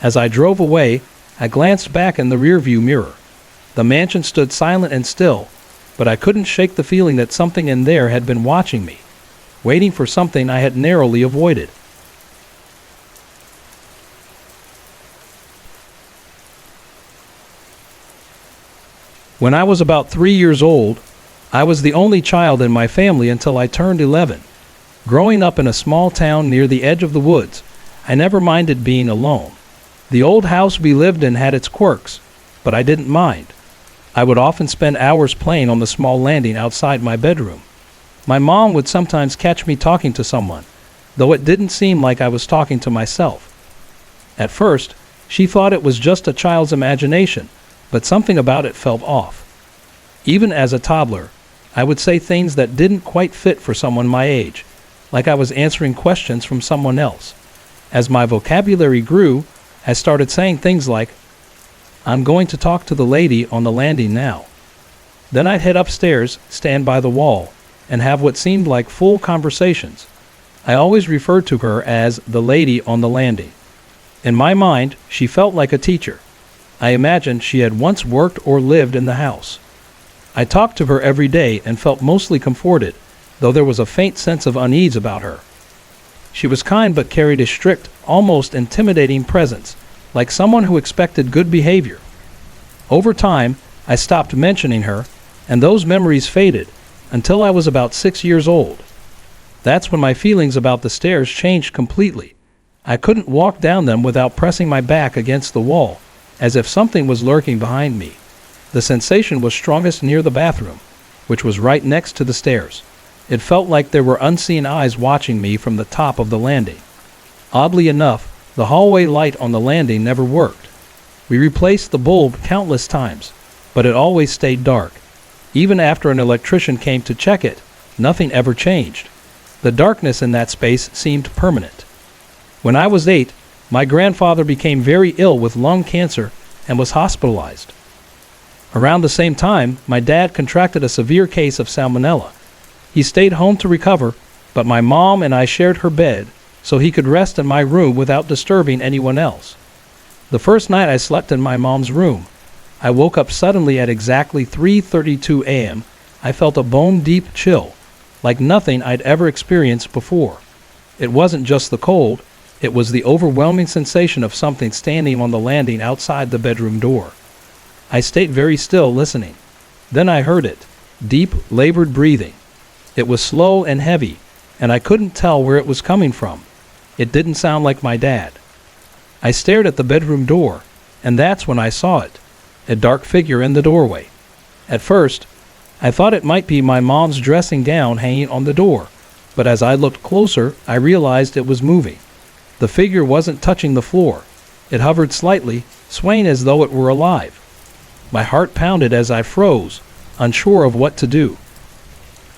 A: As I drove away, I glanced back in the rearview mirror. The mansion stood silent and still, but I couldn't shake the feeling that something in there had been watching me, waiting for something I had narrowly avoided. When I was about 3 years old, I was the only child in my family until I turned 11. Growing up in a small town near the edge of the woods, I never minded being alone. The old house we lived in had its quirks, but I didn't mind. I would often spend hours playing on the small landing outside my bedroom. My mom would sometimes catch me talking to someone, though it didn't seem like I was talking to myself. At first, she thought it was just a child's imagination, but something about it felt off. Even as a toddler, I would say things that didn't quite fit for someone my age, like I was answering questions from someone else. As my vocabulary grew, I started saying things like, "I'm going to talk to the lady on the landing now." Then I'd head upstairs, stand by the wall, and have what seemed like full conversations. I always referred to her as the lady on the landing. In my mind, she felt like a teacher. I imagined she had once worked or lived in the house. I talked to her every day and felt mostly comforted, though there was a faint sense of unease about her. She was kind but carried a strict, almost intimidating presence, like someone who expected good behavior. Over time, I stopped mentioning her, and those memories faded until I was about 6 years old. That's when my feelings about the stairs changed completely. I couldn't walk down them without pressing my back against the wall, as if something was lurking behind me. The sensation was strongest near the bathroom, which was right next to the stairs. It felt like there were unseen eyes watching me from the top of the landing. Oddly enough, the hallway light on the landing never worked. We replaced the bulb countless times, but it always stayed dark. Even after an electrician came to check it, nothing ever changed. The darkness in that space seemed permanent. When I was 8, my grandfather became very ill with lung cancer and was hospitalized. Around the same time, my dad contracted a severe case of salmonella. He stayed home to recover, but my mom and I shared her bed so he could rest in my room without disturbing anyone else. The first night I slept in my mom's room, I woke up suddenly at exactly 3:32 a.m. I felt a bone-deep chill, like nothing I'd ever experienced before. It wasn't just the cold, it was the overwhelming sensation of something standing on the landing outside the bedroom door. I stayed very still listening. Then I heard it, deep, labored breathing. It was slow and heavy, and I couldn't tell where it was coming from. It didn't sound like my dad. I stared at the bedroom door, and that's when I saw it, a dark figure in the doorway. At first, I thought it might be my mom's dressing gown hanging on the door, but as I looked closer, I realized it was moving. The figure wasn't touching the floor. It hovered slightly, swaying as though it were alive. My heart pounded as I froze, unsure of what to do.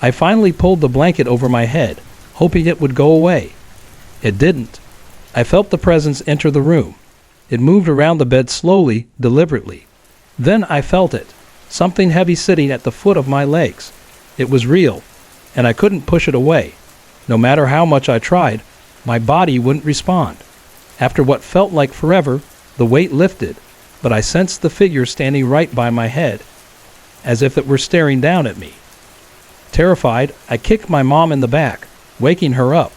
A: I finally pulled the blanket over my head, hoping it would go away. It didn't. I felt the presence enter the room. It moved around the bed slowly, deliberately. Then I felt it, something heavy sitting at the foot of my legs. It was real, and I couldn't push it away. No matter how much I tried, my body wouldn't respond. After what felt like forever, the weight lifted, but I sensed the figure standing right by my head, as if it were staring down at me. Terrified, I kicked my mom in the back, waking her up.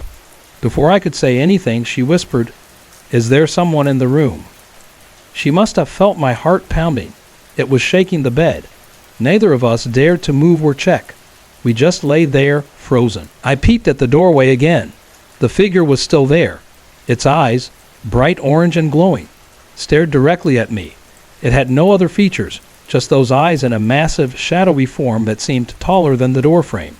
A: Before I could say anything, she whispered, "Is there someone in the room?" She must have felt my heart pounding. It was shaking the bed. Neither of us dared to move or check. We just lay there, frozen. I peeped at the doorway again. The figure was still there. Its eyes, bright orange and glowing, stared directly at me. It had no other features, just those eyes and a massive, shadowy form that seemed taller than the doorframe.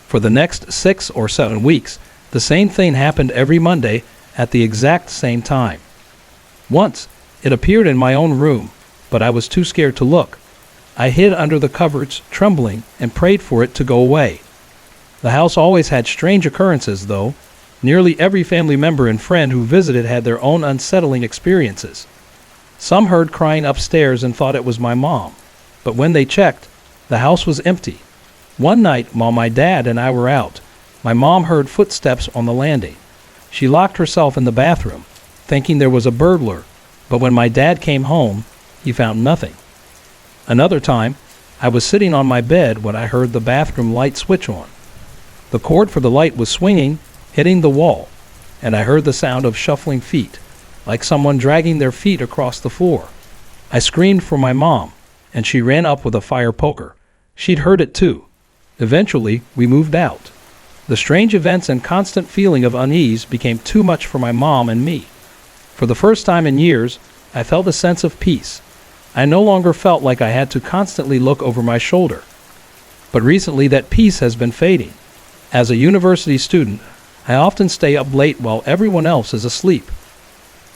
A: For the next 6 or 7 weeks, the same thing happened every Monday at the exact same time. Once, it appeared in my own room, but I was too scared to look. I hid under the cupboards, trembling, and prayed for it to go away. The house always had strange occurrences, though. Nearly every family member and friend who visited had their own unsettling experiences. Some heard crying upstairs and thought it was my mom, but when they checked, the house was empty. One night, while my dad and I were out, my mom heard footsteps on the landing. She locked herself in the bathroom, thinking there was a burglar, but when my dad came home, he found nothing. Another time, I was sitting on my bed when I heard the bathroom light switch on. The cord for the light was swinging, hitting the wall, and I heard the sound of shuffling feet, like someone dragging their feet across the floor. I screamed for my mom, and she ran up with a fire poker. She'd heard it too. Eventually, we moved out. The strange events and constant feeling of unease became too much for my mom and me. For the first time in years, I felt a sense of peace. I no longer felt like I had to constantly look over my shoulder. But recently that peace has been fading. As a university student, I often stay up late while everyone else is asleep.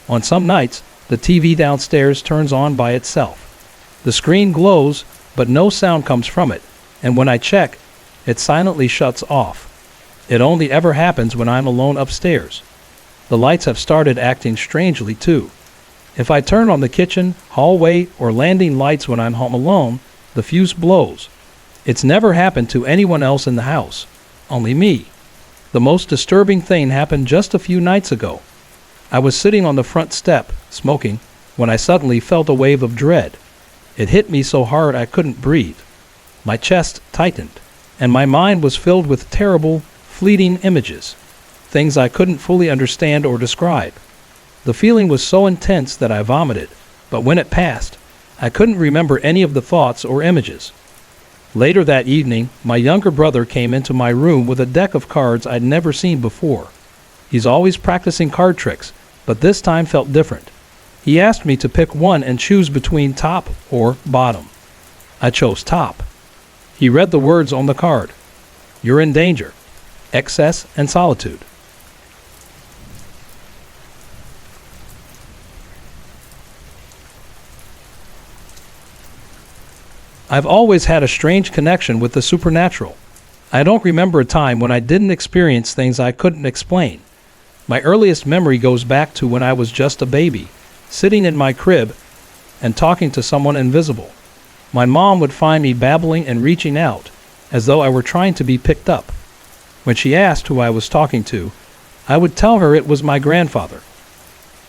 A: On some nights, the TV downstairs turns on by itself. The screen glows, but no sound comes from it, and when I check, it silently shuts off. It only ever happens when I'm alone upstairs. The lights have started acting strangely too. If I turn on the kitchen, hallway, or landing lights when I'm home alone, the fuse blows. It's never happened to anyone else in the house, only me. The most disturbing thing happened just a few nights ago. I was sitting on the front step, smoking, when I suddenly felt a wave of dread. It hit me so hard I couldn't breathe. My chest tightened, and my mind was filled with terrible, fleeting images, things I couldn't fully understand or describe. The feeling was so intense that I vomited, but when it passed, I couldn't remember any of the thoughts or images. Later that evening, my younger brother came into my room with a deck of cards I'd never seen before. He's always practicing card tricks, but this time felt different. He asked me to pick one and choose between top or bottom. I chose top. He read the words on the card: "You're in danger, excess and solitude." I've always had a strange connection with the supernatural. I don't remember a time when I didn't experience things I couldn't explain. My earliest memory goes back to when I was just a baby, sitting in my crib and talking to someone invisible. My mom would find me babbling and reaching out, as though I were trying to be picked up. When she asked who I was talking to, I would tell her it was my grandfather.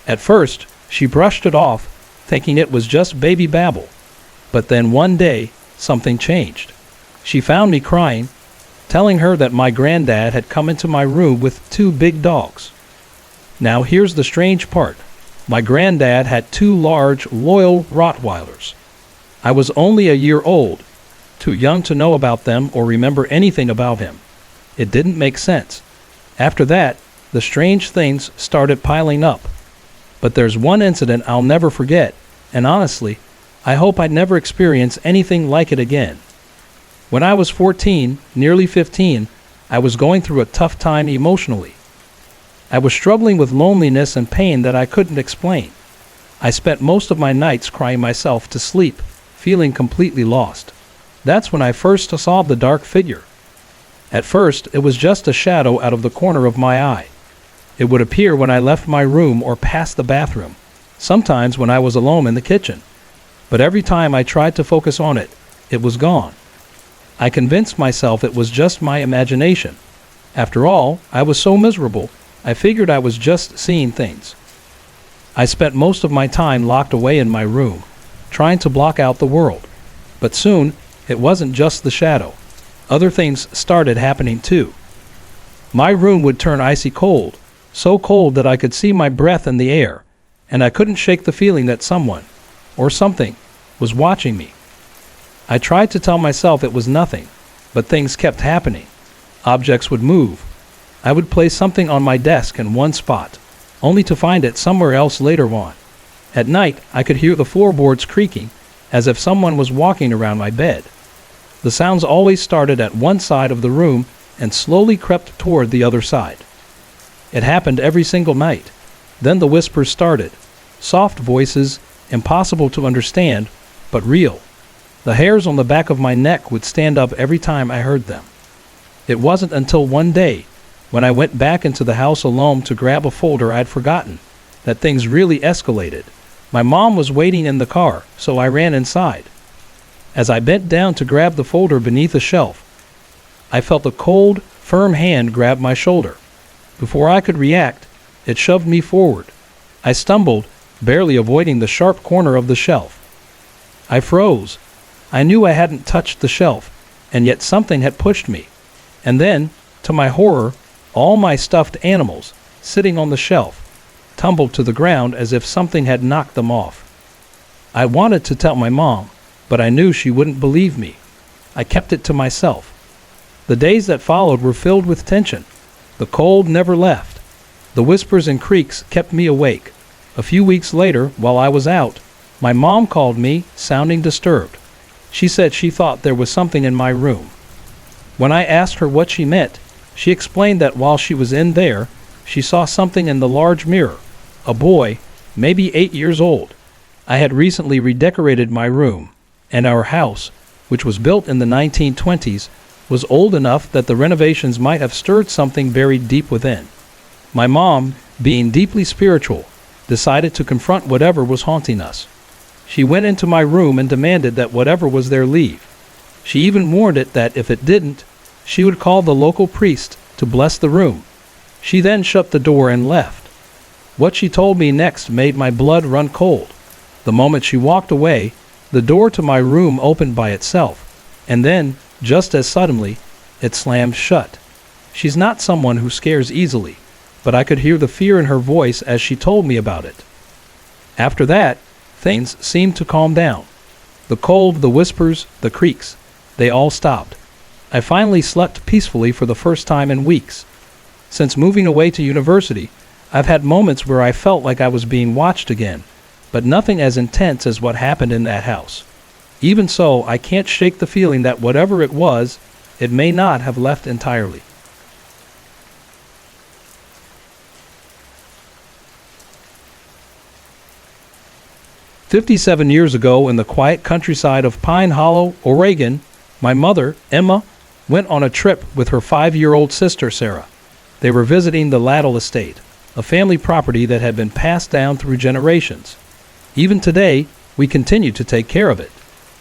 A: At first, she brushed it off, thinking it was just baby babble. But then one day, something changed. She found me crying, telling her that my granddad had come into my room with 2 big dogs. Now here's the strange part. My granddad had 2 large, loyal Rottweilers. I was only a year old, too young to know about them or remember anything about him. It didn't make sense. After that, the strange things started piling up. But there's one incident I'll never forget, and honestly, I hope I'd never experience anything like it again. When I was 14, nearly 15, I was going through a tough time emotionally. I was struggling with loneliness and pain that I couldn't explain. I spent most of my nights crying myself to sleep, feeling completely lost. That's when I first saw the dark figure. At first, it was just a shadow out of the corner of my eye. It would appear when I left my room or passed the bathroom, sometimes when I was alone in the kitchen. But every time I tried to focus on it, it was gone. I convinced myself it was just my imagination. After all, I was so miserable, I figured I was just seeing things. I spent most of my time locked away in my room, trying to block out the world. But soon, it wasn't just the shadow. Other things started happening too. My room would turn icy cold, so cold that I could see my breath in the air, and I couldn't shake the feeling that someone, or something, was watching me. I tried to tell myself it was nothing, but things kept happening. Objects would move. I would place something on my desk in one spot, only to find it somewhere else later on. At night, I could hear the floorboards creaking, as if someone was walking around my bed. The sounds always started at one side of the room and slowly crept toward the other side. It happened every single night. Then the whispers started, soft voices, impossible to understand, but real. The hairs on the back of my neck would stand up every time I heard them. It wasn't until one day, when I went back into the house alone to grab a folder I'd forgotten, that things really escalated. My mom was waiting in the car, so I ran inside. As I bent down to grab the folder beneath a shelf, I felt a cold, firm hand grab my shoulder. Before I could react, it shoved me forward. I stumbled, barely avoiding the sharp corner of the shelf. I froze. I knew I hadn't touched the shelf, and yet something had pushed me. And then, to my horror, all my stuffed animals, sitting on the shelf, tumbled to the ground as if something had knocked them off. I wanted to tell my mom, but I knew she wouldn't believe me. I kept it to myself. The days that followed were filled with tension. The cold never left. The whispers and creaks kept me awake. A few weeks later, while I was out, my mom called me, sounding disturbed. She said she thought there was something in my room. When I asked her what she meant, she explained that while she was in there, she saw something in the large mirror. A boy, maybe 8 years old. I had recently redecorated my room, and our house, which was built in the 1920s, was old enough that the renovations might have stirred something buried deep within. My mom, being deeply spiritual, decided to confront whatever was haunting us. She went into my room and demanded that whatever was there leave. She even warned it that if it didn't, she would call the local priest to bless the room. She then shut the door and left. What she told me next made my blood run cold. The moment she walked away, the door to my room opened by itself, and then, just as suddenly, it slammed shut. She's not someone who scares easily, but I could hear the fear in her voice as she told me about it. After that, things seemed to calm down. The cold, the whispers, the creaks, they all stopped. I finally slept peacefully for the first time in weeks. Since moving away to university, I've had moments where I felt like I was being watched again, but nothing as intense as what happened in that house. Even so, I can't shake the feeling that whatever it was, it may not have left entirely. "57 years ago, in the quiet countryside of Pine Hollow, Oregon, my mother, Emma, went on a trip with her 5-year-old sister, Sarah. They were visiting the Laddle Estate, a family property that had been passed down through generations. Even today, we continue to take care of it.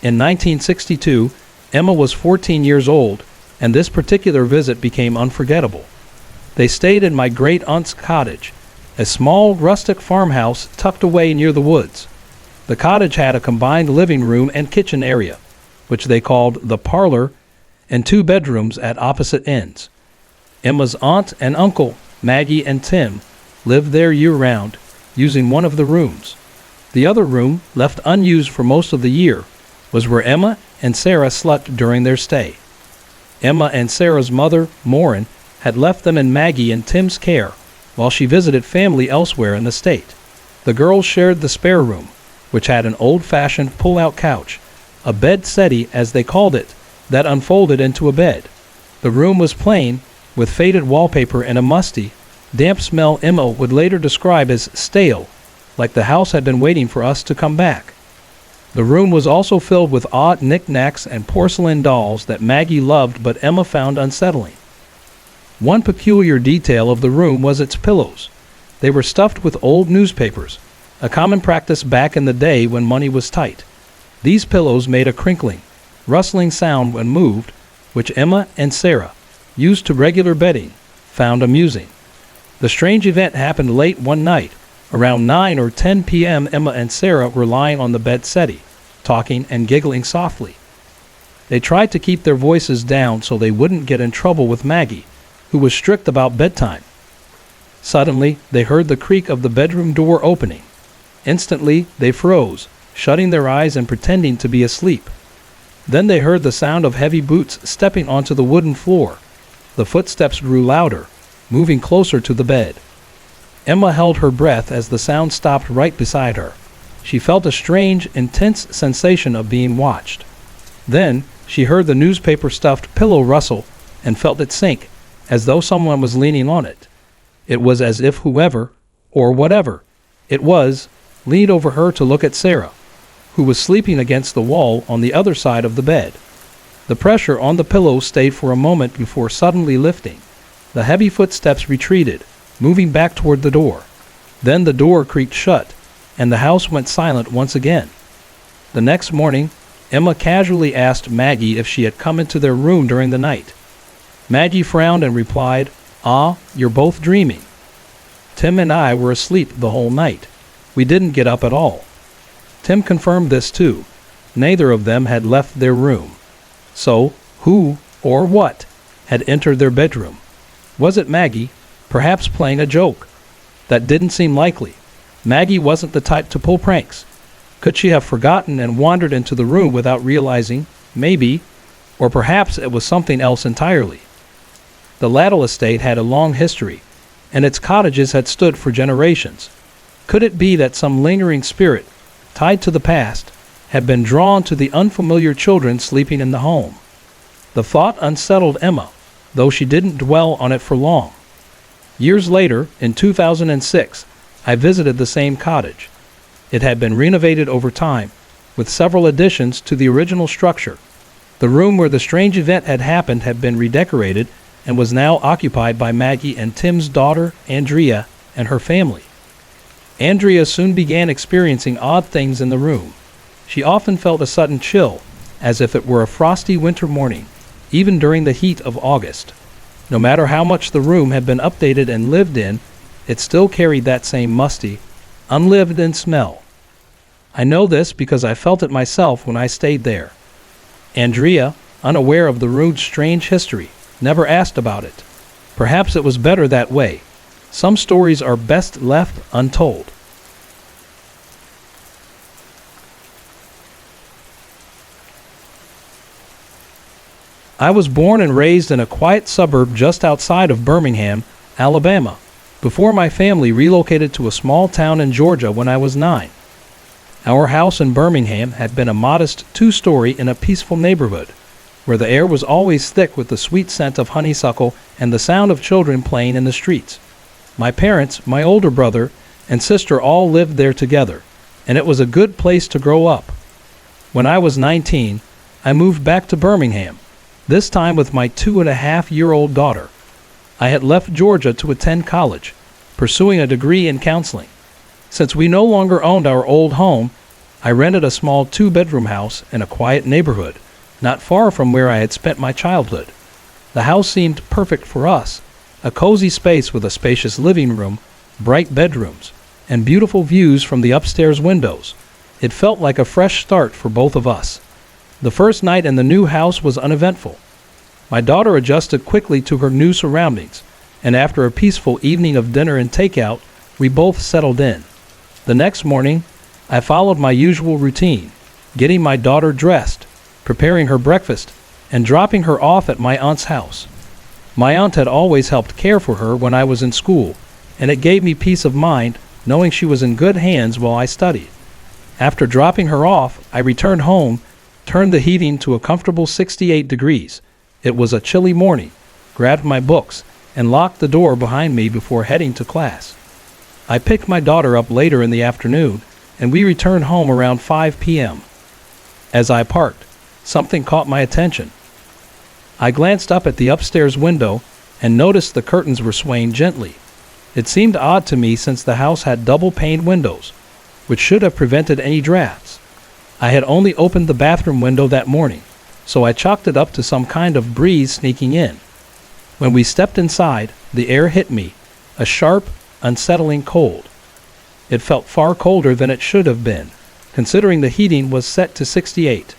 A: In 1962, Emma was 14 years old, and this particular visit became unforgettable. They stayed in my great-aunt's cottage, a small rustic farmhouse tucked away near the woods. The cottage had a combined living room and kitchen area, which they called the parlor, and 2 bedrooms at opposite ends. Emma's aunt and uncle, Maggie and Tim, lived there year-round, using one of the rooms. The other room, left unused for most of the year, was where Emma and Sarah slept during their stay. Emma and Sarah's mother, Maureen, had left them in Maggie and Tim's care while she visited family elsewhere in the state. The girls shared the spare room, which had an old-fashioned pull-out couch, a bed settee as they called it, that unfolded into a bed. The room was plain, with faded wallpaper and a musty, damp smell Emma would later describe as stale, like the house had been waiting for us to come back. The room was also filled with odd knickknacks and porcelain dolls that Maggie loved but Emma found unsettling. One peculiar detail of the room was its pillows. They were stuffed with old newspapers, a common practice back in the day when money was tight. These pillows made a crinkling, rustling sound when moved, which Emma and Sarah, used to regular bedding, found amusing. The strange event happened late one night. Around 9 or 10 p.m. Emma and Sarah were lying on the bed settee, talking and giggling softly. They tried to keep their voices down so they wouldn't get in trouble with Maggie, who was strict about bedtime. Suddenly, they heard the creak of the bedroom door opening. Instantly, they froze, shutting their eyes and pretending to be asleep. Then they heard the sound of heavy boots stepping onto the wooden floor. The footsteps grew louder, moving closer to the bed. Emma held her breath as the sound stopped right beside her. She felt a strange, intense sensation of being watched. Then, she heard the newspaper-stuffed pillow rustle and felt it sink, as though someone was leaning on it. It was as if whoever, or whatever it was, leaned over her to look at Sarah, who was sleeping against the wall on the other side of the bed. The pressure on the pillow stayed for a moment before suddenly lifting. The heavy footsteps retreated, moving back toward the door. Then the door creaked shut, and the house went silent once again. The next morning, Emma casually asked Maggie if she had come into their room during the night. Maggie frowned and replied, "Ah, you're both dreaming." Tim and I were asleep the whole night. We didn't get up at all. Tim confirmed this too. Neither of them had left their room. So, who, or what, had entered their bedroom? Was it Maggie, perhaps playing a joke? That didn't seem likely. Maggie wasn't the type to pull pranks. Could she have forgotten and wandered into the room without realizing? Maybe. Or perhaps it was something else entirely. The Laddle Estate had a long history, and its cottages had stood for generations. Could it be that some lingering spirit, tied to the past, had been drawn to the unfamiliar children sleeping in the home? The thought unsettled Emma, though she didn't dwell on it for long. Years later, in 2006, I visited the same cottage. It had been renovated over time, with several additions to the original structure. The room where the strange event had happened had been redecorated and was now occupied by Maggie and Tim's daughter, Andrea, and her family. Andrea soon began experiencing odd things in the room. She often felt a sudden chill, as if it were a frosty winter morning, even during the heat of August. No matter how much the room had been updated and lived in, it still carried that same musty, unlived in smell. I know this because I felt it myself when I stayed there. Andrea, unaware of the room's strange history, never asked about it. Perhaps it was better that way. Some stories are best left untold. I was born and raised in a quiet suburb just outside of Birmingham, Alabama, before my family relocated to a small town in Georgia when I was 9. Our house in Birmingham had been a modest 2-story in a peaceful neighborhood, where the air was always thick with the sweet scent of honeysuckle and the sound of children playing in the streets. My parents, my older brother, and sister all lived there together, and it was a good place to grow up. When I was 19, I moved back to Birmingham, this time with my 2.5-year-old daughter. I had left Georgia to attend college, pursuing a degree in counseling. Since we no longer owned our old home, I rented a small 2-bedroom house in a quiet neighborhood, not far from where I had spent my childhood. The house seemed perfect for us, a cozy space with a spacious living room, bright bedrooms, and beautiful views from the upstairs windows. It felt like a fresh start for both of us. The first night in the new house was uneventful. My daughter adjusted quickly to her new surroundings, and after a peaceful evening of dinner and takeout, we both settled in. The next morning, I followed my usual routine, getting my daughter dressed, preparing her breakfast, and dropping her off at my aunt's house. My aunt had always helped care for her when I was in school, and it gave me peace of mind knowing she was in good hands while I studied. After dropping her off, I returned home, turned the heating to a comfortable 68 degrees. It was a chilly morning, grabbed my books, and locked the door behind me before heading to class. I picked my daughter up later in the afternoon, and we returned home around 5 p.m. As I parked, something caught my attention. I glanced up at the upstairs window and noticed the curtains were swaying gently. It seemed odd to me since the house had double-paned windows, which should have prevented any drafts. I had only opened the bathroom window that morning, so I chalked it up to some kind of breeze sneaking in. When we stepped inside, the air hit me, a sharp, unsettling cold. It felt far colder than it should have been, considering the heating was set to 68.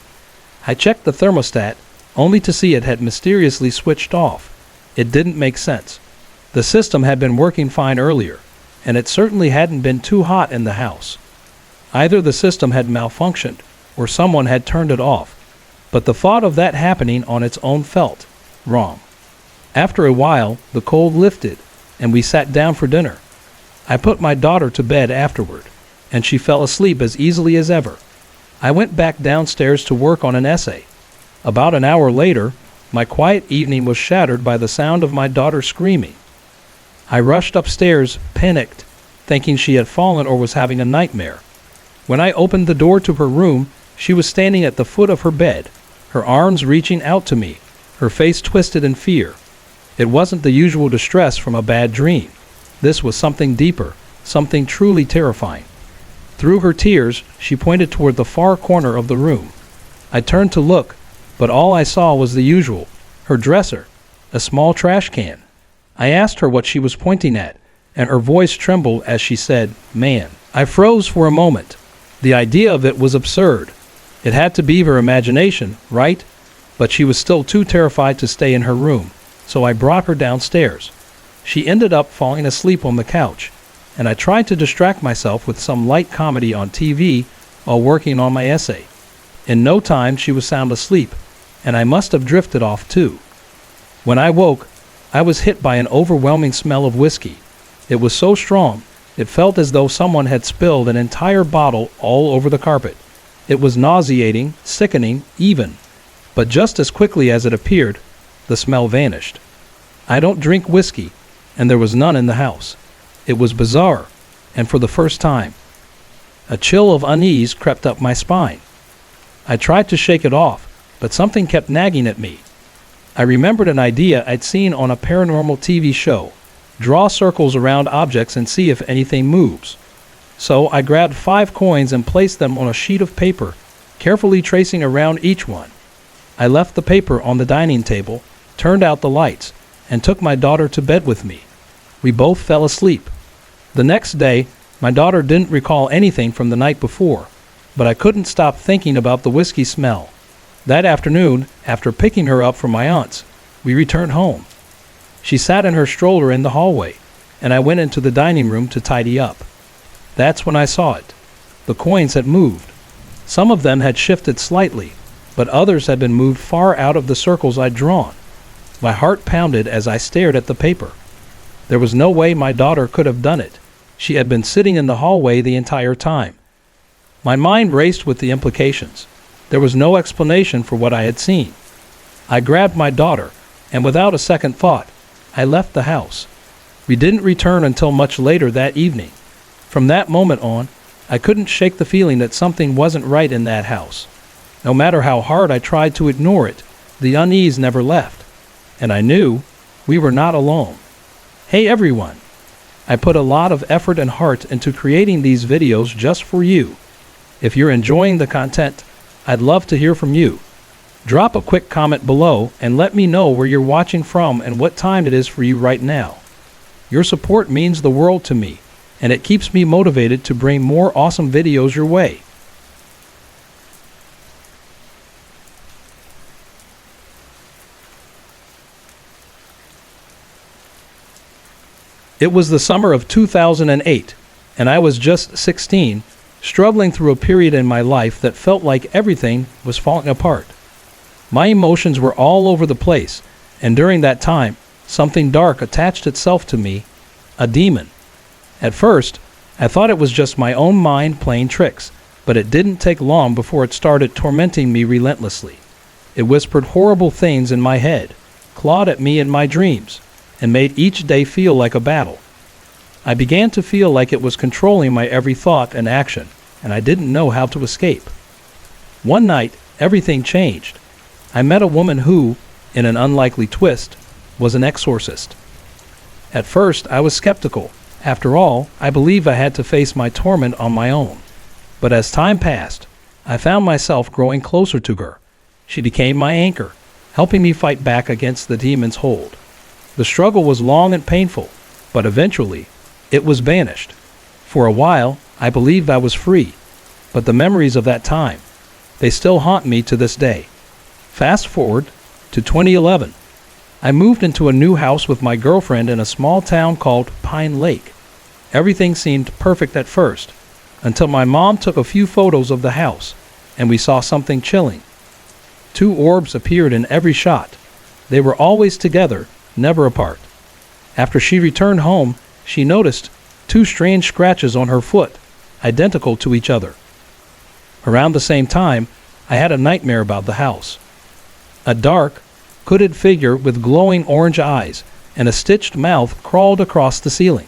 A: I checked the thermostat, only to see it had mysteriously switched off. It didn't make sense. The system had been working fine earlier, and it certainly hadn't been too hot in the house. Either the system had malfunctioned, or someone had turned it off, but the thought of that happening on its own felt wrong. After a while, the cold lifted, and we sat down for dinner. I put my daughter to bed afterward, and she fell asleep as easily as ever. I went back downstairs to work on an essay. About an hour later, my quiet evening was shattered by the sound of my daughter screaming. I rushed upstairs, panicked, thinking she had fallen or was having a nightmare. When I opened the door to her room, she was standing at the foot of her bed, her arms reaching out to me, her face twisted in fear. It wasn't the usual distress from a bad dream. This was something deeper, something truly terrifying. Through her tears, she pointed toward the far corner of the room. I turned to look, but all I saw was the usual, her dresser, a small trash can. I asked her what she was pointing at, and her voice trembled as she said, "Man." I froze for a moment. The idea of it was absurd. It had to be her imagination, right? But she was still too terrified to stay in her room, so I brought her downstairs. She ended up falling asleep on the couch, and I tried to distract myself with some light comedy on TV while working on my essay. In no time, she was sound asleep, and I must have drifted off too. When I woke, I was hit by an overwhelming smell of whiskey. It was so strong, it felt as though someone had spilled an entire bottle all over the carpet. It was nauseating, sickening, even. But just as quickly as it appeared, the smell vanished. I don't drink whiskey, and there was none in the house. It was bizarre, and for the first time, a chill of unease crept up my spine. I tried to shake it off, but something kept nagging at me. I remembered an idea I'd seen on a paranormal TV show: draw circles around objects and see if anything moves. So I grabbed 5 coins and placed them on a sheet of paper, carefully tracing around each one. I left the paper on the dining table, turned out the lights, and took my daughter to bed with me. We both fell asleep. The next day, my daughter didn't recall anything from the night before, but I couldn't stop thinking about the whiskey smell. That afternoon, after picking her up from my aunt's, we returned home. She sat in her stroller in the hallway, and I went into the dining room to tidy up. That's when I saw it. The coins had moved. Some of them had shifted slightly, but others had been moved far out of the circles I'd drawn. My heart pounded as I stared at the paper. There was no way my daughter could have done it. She had been sitting in the hallway the entire time. My mind raced with the implications. There was no explanation for what I had seen. I grabbed my daughter, and without a second thought, I left the house. We didn't return until much later that evening. From that moment on, I couldn't shake the feeling that something wasn't right in that house. No matter how hard I tried to ignore it, the unease never left. And I knew we were not alone. Hey everyone! I put a lot of effort and heart into creating these videos just for you. If you're enjoying the content, I'd love to hear from you. Drop a quick comment below and let me know where you're watching from and what time it is for you right now. Your support means the world to me, and it keeps me motivated to bring more awesome videos your way. It was the summer of 2008, and I was just 16, struggling through a period in my life that felt like everything was falling apart. My emotions were all over the place, and during that time, something dark attached itself to me, a demon. At first, I thought it was just my own mind playing tricks, but it didn't take long before it started tormenting me relentlessly. It whispered horrible things in my head, clawed at me in my dreams, and made each day feel like a battle. I began to feel like it was controlling my every thought and action, and I didn't know how to escape. One night, everything changed. I met a woman who, in an unlikely twist, was an exorcist. At first, I was skeptical. After all, I believed I had to face my torment on my own. But as time passed, I found myself growing closer to her. She became my anchor, helping me fight back against the demon's hold. The struggle was long and painful, but eventually, it was banished. For a while, I believed I was free, but the memories of that time, they still haunt me to this day. Fast forward to 2011. I moved into a new house with my girlfriend in a small town called Pine Lake. Everything seemed perfect at first, until my mom took a few photos of the house, and we saw something chilling. Two orbs appeared in every shot. They were always together, never apart. After she returned home, she noticed two strange scratches on her foot, identical to each other. Around the same time, I had a nightmare about the house. A dark, hooded figure with glowing orange eyes and a stitched mouth crawled across the ceiling.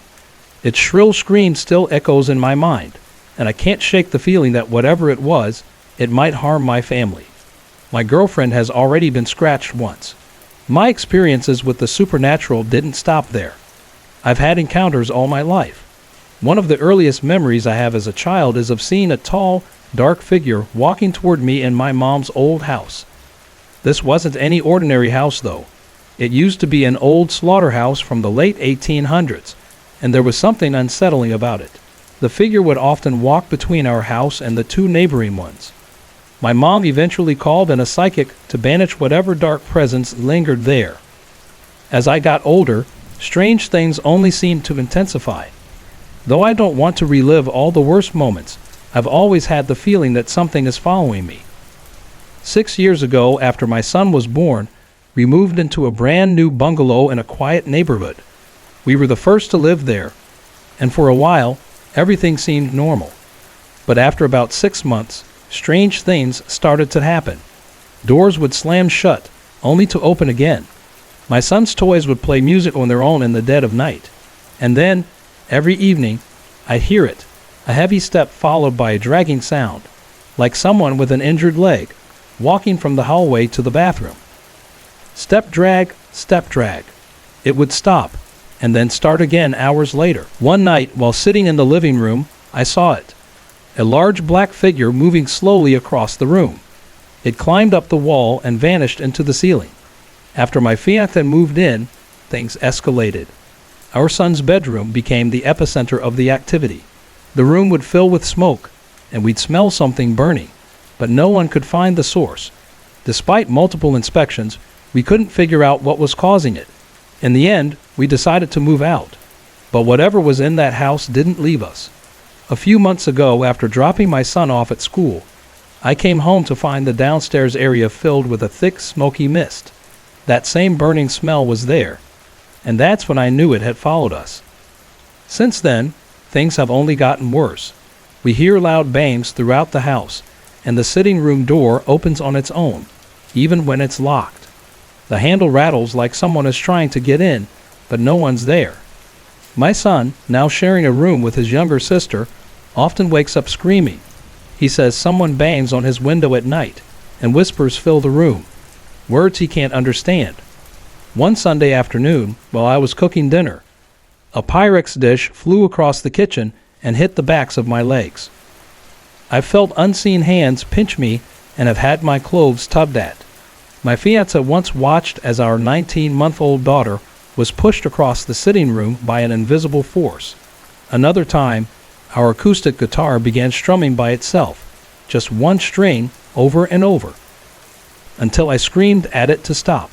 A: Its shrill scream still echoes in my mind, and I can't shake the feeling that whatever it was, it might harm my family. My girlfriend has already been scratched once. My experiences with the supernatural didn't stop there. I've had encounters all my life. One of the earliest memories I have as a child is of seeing a tall, dark figure walking toward me in my mom's old house. This wasn't any ordinary house, though. It used to be an old slaughterhouse from the late 1800s, and there was something unsettling about it. The figure would often walk between our house and the two neighboring ones. My mom eventually called in a psychic to banish whatever dark presence lingered there. As I got older, strange things only seemed to intensify. Though I don't want to relive all the worst moments, I've always had the feeling that something is following me. 6 years ago, after my son was born, we moved into a brand new bungalow in a quiet neighborhood. We were the first to live there, and for a while, everything seemed normal. But after about 6 months, strange things started to happen. Doors would slam shut, only to open again. My son's toys would play music on their own in the dead of night. And then, every evening, I'd hear it, a heavy step followed by a dragging sound, like someone with an injured leg, walking from the hallway to the bathroom. Step drag, step drag. It would stop, and then start again hours later. One night, while sitting in the living room, I saw it. A large black figure moving slowly across the room. It climbed up the wall and vanished into the ceiling. After my fiancé moved in, things escalated. Our son's bedroom became the epicenter of the activity. The room would fill with smoke, and we'd smell something burning, but no one could find the source. Despite multiple inspections, we couldn't figure out what was causing it. In the end, we decided to move out. But whatever was in that house didn't leave us. A few months ago, after dropping my son off at school, I came home to find the downstairs area filled with a thick, smoky mist. That same burning smell was there, and that's when I knew it had followed us. Since then, things have only gotten worse. We hear loud bangs throughout the house, and the sitting room door opens on its own, even when it's locked. The handle rattles like someone is trying to get in, but no one's there. My son, now sharing a room with his younger sister, often wakes up screaming. He says someone bangs on his window at night, and whispers fill the room, words he can't understand. One Sunday afternoon, while I was cooking dinner, a Pyrex dish flew across the kitchen and hit the backs of my legs. I felt unseen hands pinch me and have had my clothes tugged at. My fiancé once watched as our 19-month-old daughter was pushed across the sitting room by an invisible force. Another time, our acoustic guitar began strumming by itself, just one string over and over, until I screamed at it to stop.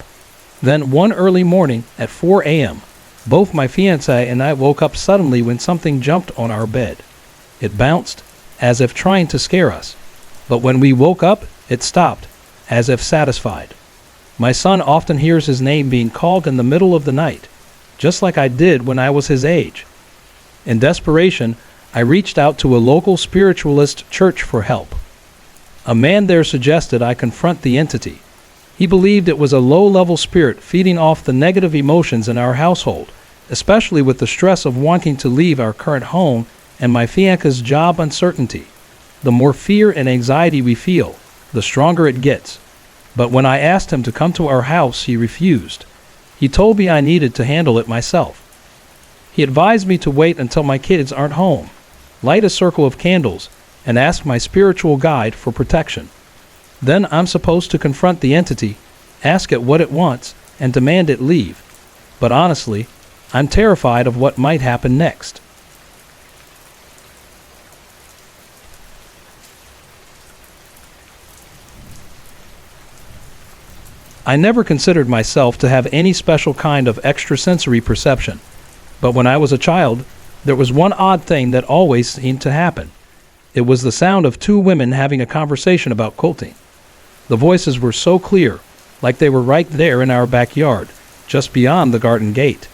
A: Then one early morning at 4 a.m., both my fiancé and I woke up suddenly when something jumped on our bed. It bounced, as if trying to scare us. But when we woke up, it stopped, as if satisfied. My son often hears his name being called in the middle of the night, just like I did when I was his age. In desperation, I reached out to a local spiritualist church for help. A man there suggested I confront the entity. He believed it was a low-level spirit feeding off the negative emotions in our household, especially with the stress of wanting to leave our current home and my fiancé's job uncertainty. The more fear and anxiety we feel, the stronger it gets. But when I asked him to come to our house, he refused. He told me I needed to handle it myself. He advised me to wait until my kids aren't home, light a circle of candles, and ask my spiritual guide for protection. Then I'm supposed to confront the entity, ask it what it wants, and demand it leave. But honestly, I'm terrified of what might happen next. I never considered myself to have any special kind of extrasensory perception, but when I was a child, there was one odd thing that always seemed to happen. It was the sound of two women having a conversation about quilting. The voices were so clear, like they were right there in our backyard, just beyond the garden gate.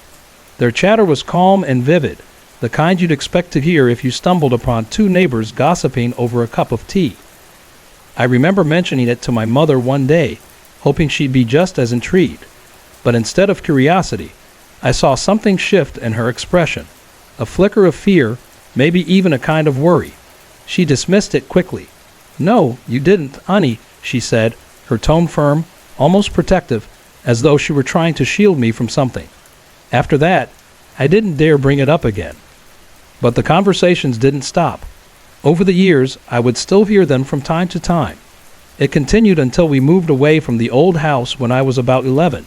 A: Their chatter was calm and vivid, the kind you'd expect to hear if you stumbled upon two neighbors gossiping over a cup of tea. I remember mentioning it to my mother one day, hoping she'd be just as intrigued. But instead of curiosity, I saw something shift in her expression, a flicker of fear, maybe even a kind of worry. She dismissed it quickly. "No, you didn't, honey," she said, her tone firm, almost protective, as though she were trying to shield me from something. After that, I didn't dare bring it up again. But the conversations didn't stop. Over the years, I would still hear them from time to time. It continued until we moved away from the old house when I was about 11.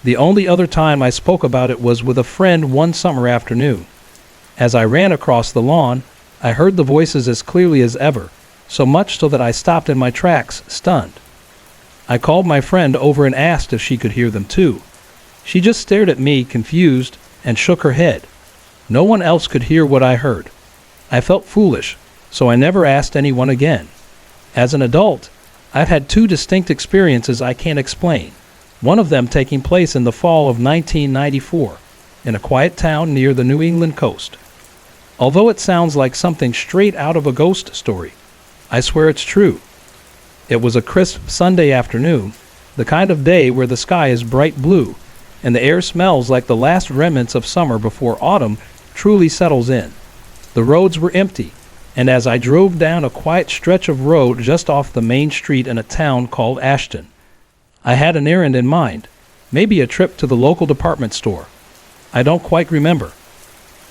A: The only other time I spoke about it was with a friend one summer afternoon. As I ran across the lawn, I heard the voices as clearly as ever, so much so that I stopped in my tracks, stunned. I called my friend over and asked if she could hear them too. She just stared at me, confused, and shook her head. No one else could hear what I heard. I felt foolish, so I never asked anyone again. As an adult, I've had two distinct experiences I can't explain, one of them taking place in the fall of 1994, in a quiet town near the New England coast. Although it sounds like something straight out of a ghost story, I swear it's true. It was a crisp Sunday afternoon, the kind of day where the sky is bright blue, and the air smells like the last remnants of summer before autumn truly settles in. The roads were empty, and as I drove down a quiet stretch of road just off the main street in a town called Ashton, I had an errand in mind, maybe a trip to the local department store. I don't quite remember.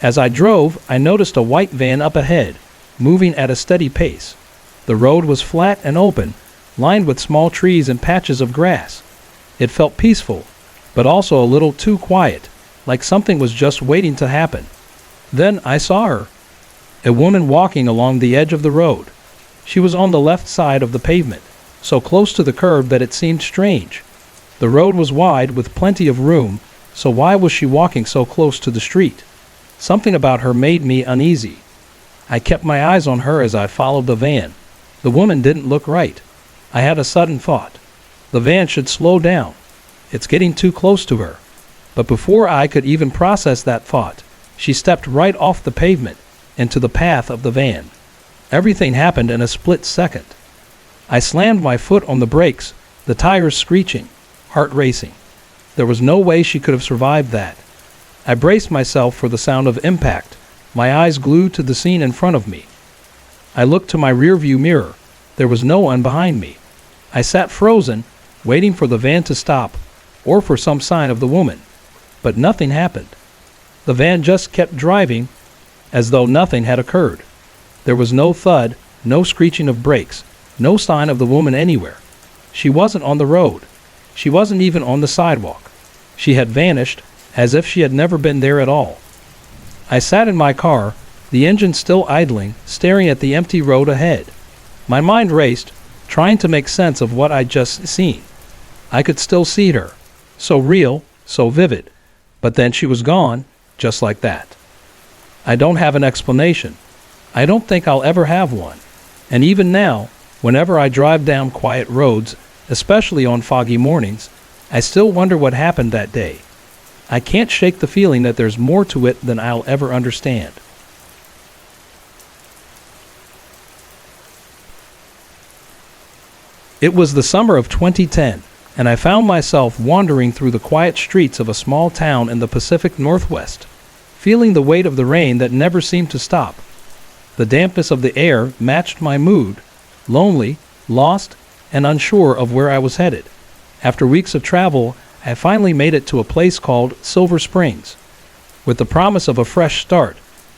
A: As I drove, I noticed a white van up ahead, moving at a steady pace. The road was flat and open, lined with small trees and patches of grass. It felt peaceful, but also a little too quiet, like something was just waiting to happen. Then I saw her. A woman walking along the edge of the road. She was on the left side of the pavement, so close to the curb that it seemed strange. The road was wide with plenty of room, so why was she walking so close to the street? Something about her made me uneasy. I kept my eyes on her as I followed the van. The woman didn't look right. I had a sudden thought. The van should slow down. It's getting too close to her. But before I could even process that thought, she stepped right off the pavement into the path of the van. Everything happened in a split second. I slammed my foot on the brakes, the tires screeching, heart racing. There was no way she could have survived that. I braced myself for the sound of impact, my eyes glued to the scene in front of me. I looked to my rearview mirror. There was no one behind me. I sat frozen, waiting for the van to stop, or for some sign of the woman. But nothing happened. The van just kept driving, as though nothing had occurred. There was no thud, no screeching of brakes, no sign of the woman anywhere. She wasn't on the road. She wasn't even on the sidewalk. She had vanished, as if she had never been there at all. I sat in my car, the engine still idling, staring at the empty road ahead. My mind raced, trying to make sense of what I'd just seen. I could still see her, so real, so vivid, but then she was gone, just like that. I don't have an explanation. I don't think I'll ever have one. And even now, whenever I drive down quiet roads, especially on foggy mornings, I still wonder what happened that day. I can't shake the feeling that there's more to it than I'll ever understand. It was the summer of 2010, and I found myself wandering through the quiet streets of a small town in the Pacific Northwest, feeling the weight of the rain that never seemed to stop. The dampness of the air matched my mood, lonely, lost, and unsure of where I was headed. After weeks of travel, I finally made it to a place called Silver Springs. With the promise of a fresh start,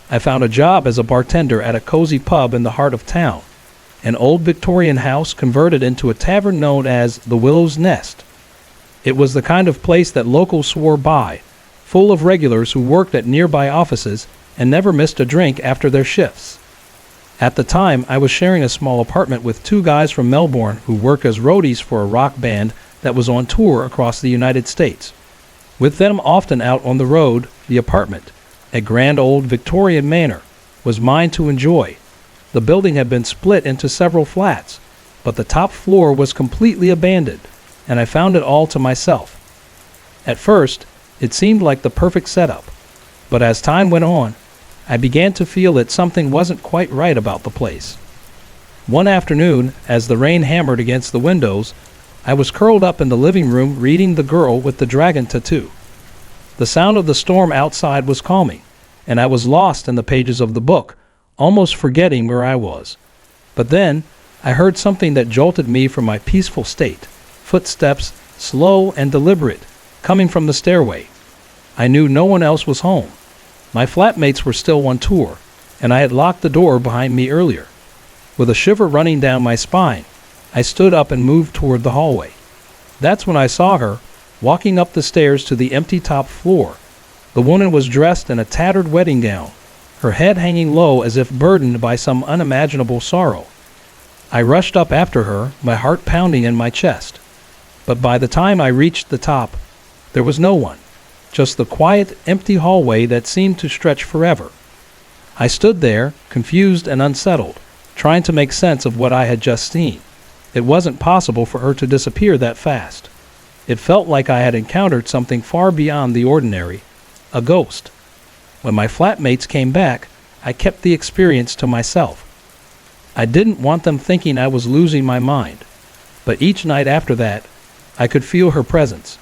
A: I found a job as a bartender at a cozy pub in the heart of town, an old Victorian house converted into a tavern known as the Willow's Nest. It was the kind of place that locals swore by, full of regulars who worked at nearby offices and never missed a drink after their shifts. At the time, I was sharing a small apartment with two guys from Melbourne who work as roadies for a rock band that was on tour across the United States. With them often out on the road, the apartment, a grand old Victorian manor, was mine to enjoy. The building had been split into several flats, but the top floor was completely abandoned, and I found it all to myself. At first, it seemed like the perfect setup, but as time went on, I began to feel that something wasn't quite right about the place. One afternoon, as the rain hammered against the windows, I was curled up in the living room reading The Girl with the Dragon Tattoo. The sound of the storm outside was calming, and I was lost in the pages of the book, almost forgetting where I was. But then, I heard something that jolted me from my peaceful state. Footsteps, slow and deliberate, coming from the stairway. I knew no one else was home. My flatmates were still on tour, and I had locked the door behind me earlier. With a shiver running down my spine, I stood up and moved toward the hallway. That's when I saw her, walking up the stairs to the empty top floor. The woman was dressed in a tattered wedding gown, her head hanging low as if burdened by some unimaginable sorrow. I rushed up after her, my heart pounding in my chest. But by the time I reached the top, there was no one, just the quiet, empty hallway that seemed to stretch forever. I stood there, confused and unsettled, trying to make sense of what I had just seen. It wasn't possible for her to disappear that fast. It felt like I had encountered something far beyond the ordinary, a ghost. When my flatmates came back, I kept the experience to myself. I didn't want them thinking I was losing my mind, but each night after that, I could feel her presence.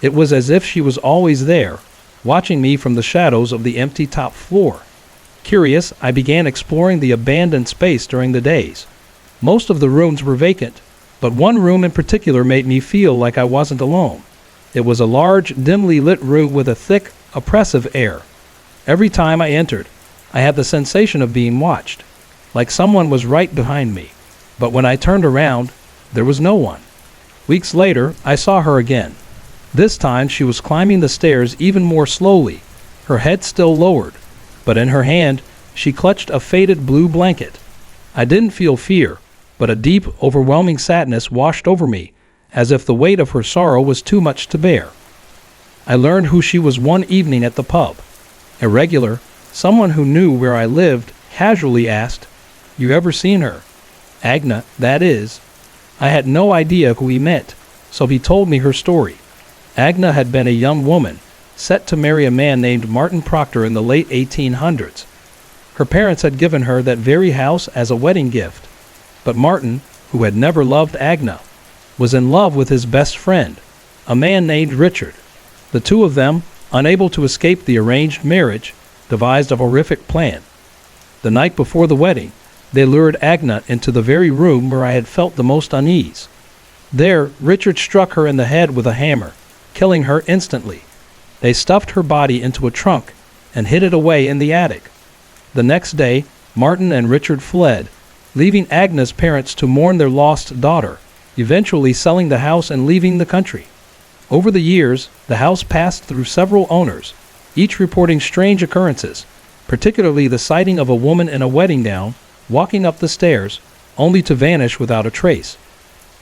A: It was as if she was always there, watching me from the shadows of the empty top floor. Curious, I began exploring the abandoned space during the days. Most of the rooms were vacant, but one room in particular made me feel like I wasn't alone. It was a large, dimly lit room with a thick, oppressive air. Every time I entered, I had the sensation of being watched, like someone was right behind me. But when I turned around, there was no one. Weeks later, I saw her again. This time she was climbing the stairs even more slowly, her head still lowered, but in her hand she clutched a faded blue blanket. I didn't feel fear, but a deep, overwhelming sadness washed over me, as if the weight of her sorrow was too much to bear. I learned who she was one evening at the pub. A regular, someone who knew where I lived, casually asked, "You ever seen her?" Agna, that is. I had no idea who he meant, so he told me her story. Agna had been a young woman, set to marry a man named Martin Proctor in the late 1800s. Her parents had given her that very house as a wedding gift. But Martin, who had never loved Agna, was in love with his best friend, a man named Richard. The two of them, unable to escape the arranged marriage, devised a horrific plan. The night before the wedding, they lured Agna into the very room where I had felt the most unease. There, Richard struck her in the head with a hammer, killing her instantly. They stuffed her body into a trunk and hid it away in the attic. The next day, Martin and Richard fled, leaving Agna's parents to mourn their lost daughter, eventually selling the house and leaving the country. Over the years, the house passed through several owners, each reporting strange occurrences, particularly the sighting of a woman in a wedding gown walking up the stairs, only to vanish without a trace.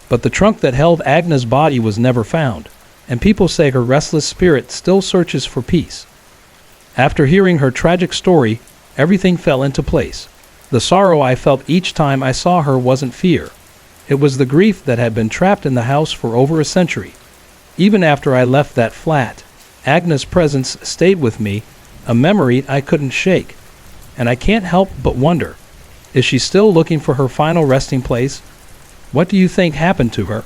A: But the trunk that held Agna's body was never found, and people say her restless spirit still searches for peace. After hearing her tragic story, everything fell into place. The sorrow I felt each time I saw her wasn't fear. It was the grief that had been trapped in the house for over a century. Even after I left that flat, Agna's presence stayed with me, a memory I couldn't shake. And I can't help but wonder, is she still looking for her final resting place? What do you think happened to her?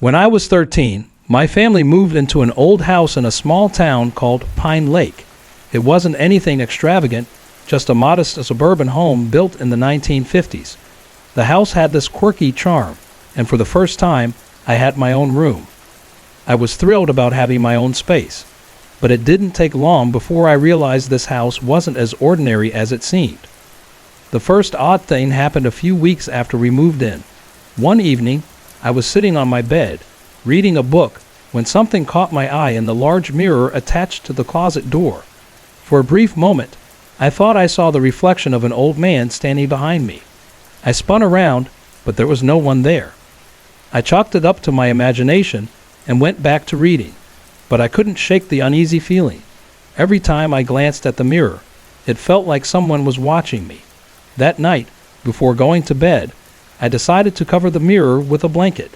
A: When I was 13, my family moved into an old house in a small town called Pine Lake. It wasn't anything extravagant, just a modest suburban home built in the 1950s. The house had this quirky charm, and for the first time, I had my own room. I was thrilled about having my own space, but it didn't take long before I realized this house wasn't as ordinary as it seemed. The first odd thing happened a few weeks after we moved in. One evening, I was sitting on my bed, reading a book, when something caught my eye in the large mirror attached to the closet door. For a brief moment, I thought I saw the reflection of an old man standing behind me. I spun around, but there was no one there. I chalked it up to my imagination and went back to reading, but I couldn't shake the uneasy feeling. Every time I glanced at the mirror, it felt like someone was watching me. That night, before going to bed, I decided to cover the mirror with a blanket.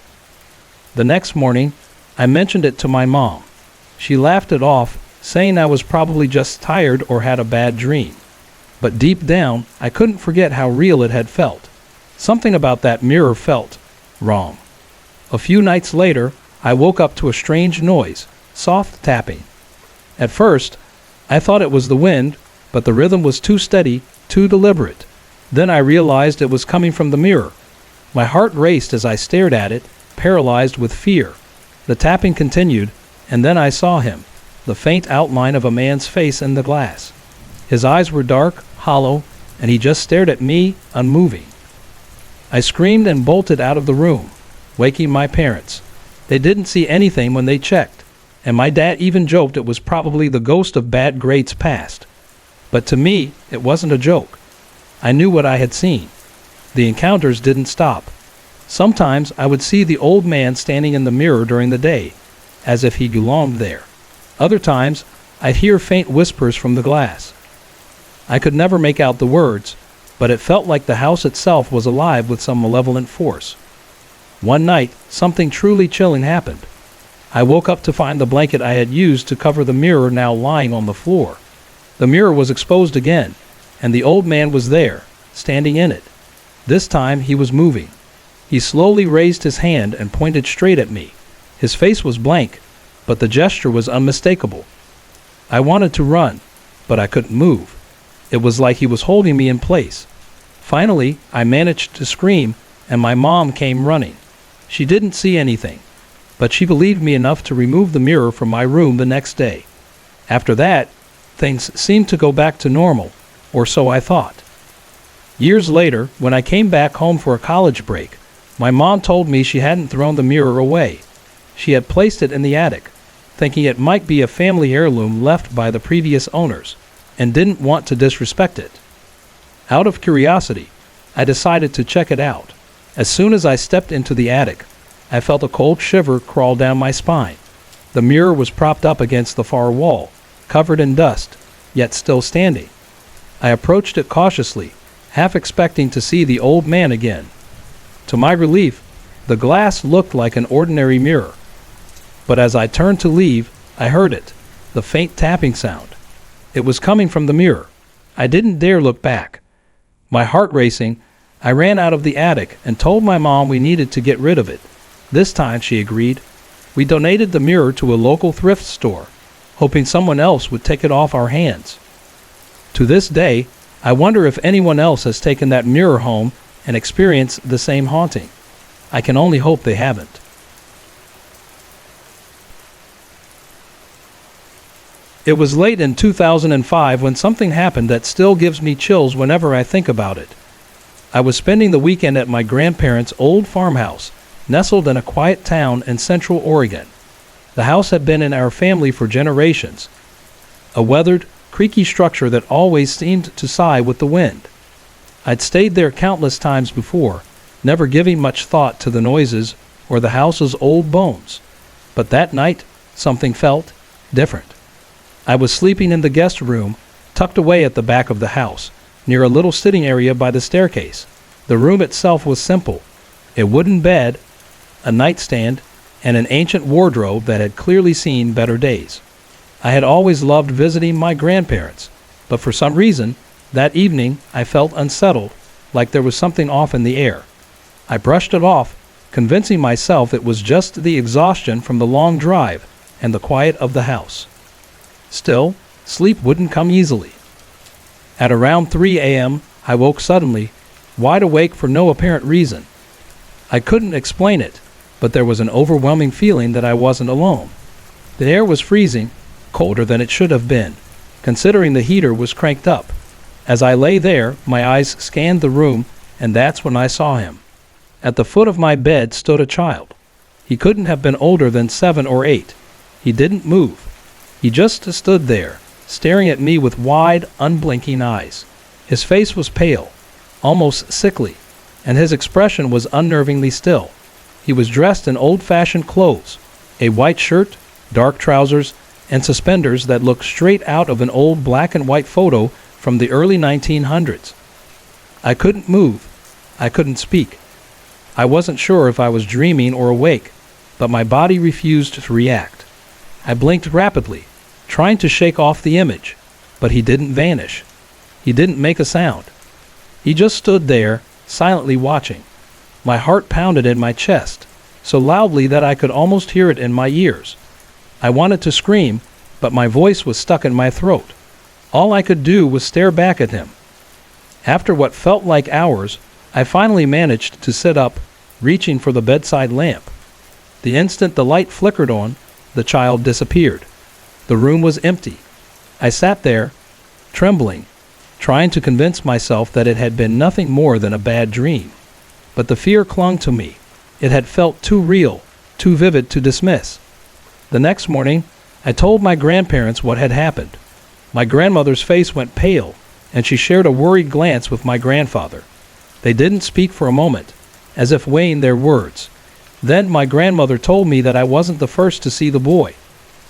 A: The next morning, I mentioned it to my mom. She laughed it off, saying I was probably just tired or had a bad dream. But deep down, I couldn't forget how real it had felt. Something about that mirror felt wrong. A few nights later, I woke up to a strange noise, soft tapping. At first, I thought it was the wind, but the rhythm was too steady, too deliberate. Then I realized it was coming from the mirror. My heart raced as I stared at it, paralyzed with fear. The tapping continued, and then I saw him, the faint outline of a man's face in the glass. His eyes were dark, hollow, and he just stared at me, unmoving. I screamed and bolted out of the room, waking my parents. They didn't see anything when they checked, and my dad even joked it was probably the ghost of bad grades past. But to me, it wasn't a joke. I knew what I had seen. The encounters didn't stop. Sometimes I would see the old man standing in the mirror during the day, as if he belonged there. Other times, I'd hear faint whispers from the glass. I could never make out the words, but it felt like the house itself was alive with some malevolent force. One night, something truly chilling happened. I woke up to find the blanket I had used to cover the mirror now lying on the floor. The mirror was exposed again, and the old man was there, standing in it. This time he was moving. He slowly raised his hand and pointed straight at me. His face was blank, but the gesture was unmistakable. I wanted to run, but I couldn't move. It was like he was holding me in place. Finally, I managed to scream, and my mom came running. She didn't see anything, but she believed me enough to remove the mirror from my room the next day. After that, things seemed to go back to normal, or so I thought. Years later, when I came back home for a college break, My mom told me she hadn't thrown the mirror away. She had placed it in the attic, thinking it might be a family heirloom left by the previous owners, and didn't want to disrespect it. Out of curiosity, I decided to check it out. As soon as I stepped into the attic, I felt a cold shiver crawl down my spine. The mirror was propped up against the far wall, covered in dust, yet still standing. I approached it cautiously, half expecting to see the old man again. To my relief, the glass looked like an ordinary mirror. But as I turned to leave, I heard it, the faint tapping sound. It was coming from the mirror. I didn't dare look back. My heart racing, I ran out of the attic and told my mom we needed to get rid of it. This time, she agreed. We donated the mirror to a local thrift store, hoping someone else would take it off our hands. To this day, I wonder if anyone else has taken that mirror home and experienced the same haunting. I can only hope they haven't. It was late in 2005 when something happened that still gives me chills whenever I think about it. I was spending the weekend at my grandparents' old farmhouse, nestled in a quiet town in central Oregon. The house had been in our family for generations, a weathered, creaky structure that always seemed to sigh with the wind. I'd stayed there countless times before, never giving much thought to the noises or the house's old bones. But that night, something felt different. I was sleeping in the guest room, tucked away at the back of the house, near a little sitting area by the staircase. The room itself was simple: a wooden bed, a nightstand, and an ancient wardrobe that had clearly seen better days. I had always loved visiting my grandparents, but for some reason, that evening I felt unsettled, like there was something off in the air. I brushed it off, convincing myself it was just the exhaustion from the long drive and the quiet of the house. Still, sleep wouldn't come easily. At around 3 a.m., I woke suddenly, wide awake for no apparent reason. I couldn't explain it, but there was an overwhelming feeling that I wasn't alone. The air was freezing, colder than it should have been, considering the heater was cranked up. As I lay there, my eyes scanned the room, and that's when I saw him. At the foot of my bed stood a child. He couldn't have been older than 7 or 8. He didn't move. He just stood there, staring at me with wide, unblinking eyes. His face was pale, almost sickly, and his expression was unnervingly still. He was dressed in old-fashioned clothes, a white shirt, dark trousers, and suspenders that looked straight out of an old black and white photo from the early 1900s. I couldn't move. I couldn't speak. I wasn't sure if I was dreaming or awake, but my body refused to react. I blinked rapidly, trying to shake off the image, but he didn't vanish. He didn't make a sound. He just stood there, silently watching. My heart pounded in my chest, so loudly that I could almost hear it in my ears. I wanted to scream, but my voice was stuck in my throat. All I could do was stare back at him. After what felt like hours, I finally managed to sit up, reaching for the bedside lamp. The instant the light flickered on, the child disappeared. The room was empty. I sat there, trembling, trying to convince myself that it had been nothing more than a bad dream. But the fear clung to me. It had felt too real, too vivid to dismiss. The next morning, I told my grandparents what had happened. My grandmother's face went pale, and she shared a worried glance with my grandfather. They didn't speak for a moment, as if weighing their words. Then my grandmother told me that I wasn't the first to see the boy.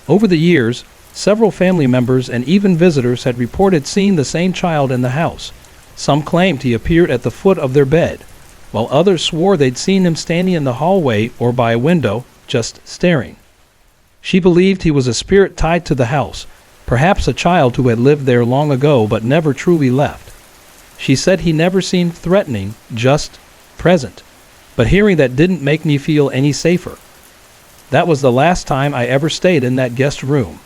A: Over the years, several family members and even visitors had reported seeing the same child in the house. Some claimed he appeared at the foot of their bed, while others swore they'd seen him standing in the hallway or by a window, just staring. She believed he was a spirit tied to the house, perhaps a child who had lived there long ago but never truly left. She said he never seemed threatening, just present. But hearing that didn't make me feel any safer. That was the last time I ever stayed in that guest room.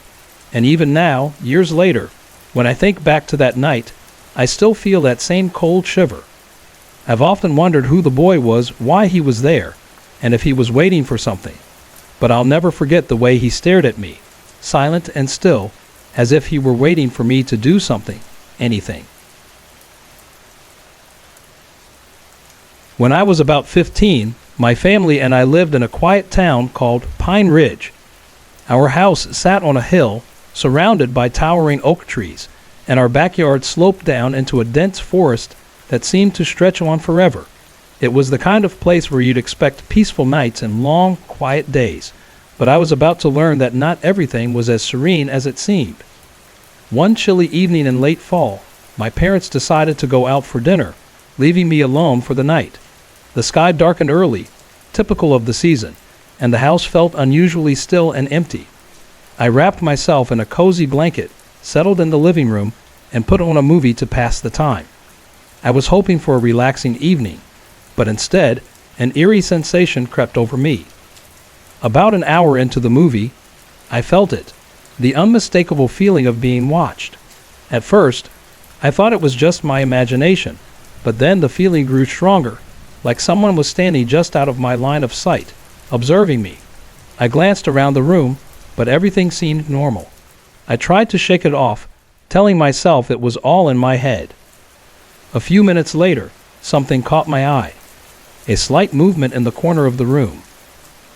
A: And even now, years later, when I think back to that night, I still feel that same cold shiver. I've often wondered who the boy was, why he was there, and if he was waiting for something. But I'll never forget the way he stared at me, silent and still, as if he were waiting for me to do something, anything. When I was about 15, My family and I lived in a quiet town called Pine Ridge. Our house sat on a hill, surrounded by towering oak trees, and our backyard sloped down into a dense forest that seemed to stretch on forever. It was the kind of place where you'd expect peaceful nights and long, quiet days, but I was about to learn that not everything was as serene as it seemed. One chilly evening in late fall, my parents decided to go out for dinner, leaving me alone for the night. The sky darkened early, typical of the season, and the house felt unusually still and empty. I wrapped myself in a cozy blanket, settled in the living room, and put on a movie to pass the time. I was hoping for a relaxing evening, but instead, an eerie sensation crept over me. About an hour into the movie, I felt it, the unmistakable feeling of being watched. At first, I thought it was just my imagination, but then the feeling grew stronger, like someone was standing just out of my line of sight, observing me. I glanced around the room, but everything seemed normal. I tried to shake it off, telling myself it was all in my head. A few minutes later, something caught my eye. A slight movement in the corner of the room.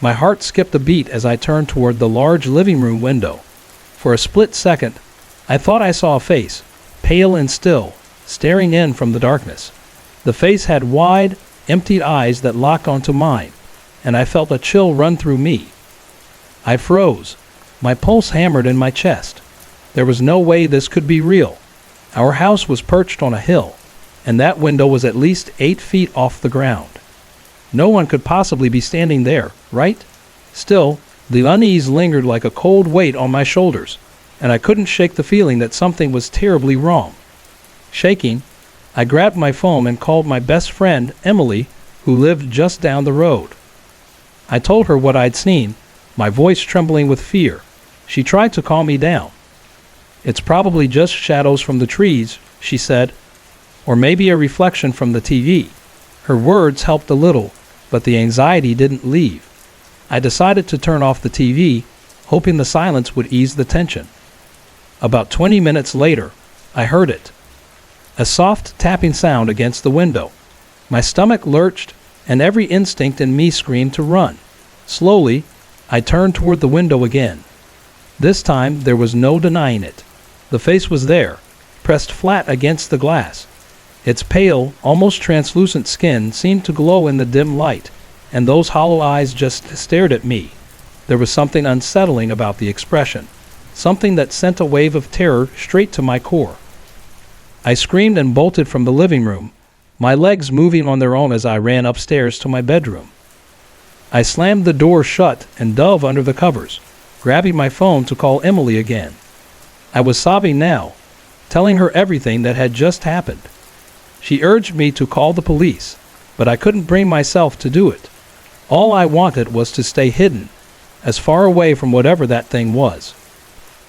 A: My heart skipped a beat as I turned toward the large living room window. For a split second, I thought I saw a face, pale and still, staring in from the darkness. The face had wide, empty eyes that locked onto mine, and I felt a chill run through me. I froze. My pulse hammered in my chest. There was no way this could be real. Our house was perched on a hill, and that window was at least 8 feet off the ground. No one could possibly be standing there, right? Still, the unease lingered like a cold weight on my shoulders, and I couldn't shake the feeling that something was terribly wrong. Shaking, I grabbed my phone and called my best friend, Emily, who lived just down the road. I told her what I'd seen, my voice trembling with fear. She tried to calm me down. "It's probably just shadows from the trees," she said, "or maybe a reflection from the TV." Her words helped a little, but the anxiety didn't leave. I decided to turn off the TV, hoping the silence would ease the tension. About 20 minutes later, I heard it. A soft tapping sound against the window. My stomach lurched, and every instinct in me screamed to run. Slowly, I turned toward the window again. This time, there was no denying it. The face was there, pressed flat against the glass. Its pale, almost translucent skin seemed to glow in the dim light, and those hollow eyes just stared at me. There was something unsettling about the expression, something that sent a wave of terror straight to my core. I screamed and bolted from the living room, my legs moving on their own as I ran upstairs to my bedroom. I slammed the door shut and dove under the covers, grabbing my phone to call Emily again. I was sobbing now, telling her everything that had just happened. She urged me to call the police, but I couldn't bring myself to do it. All I wanted was to stay hidden, as far away from whatever that thing was.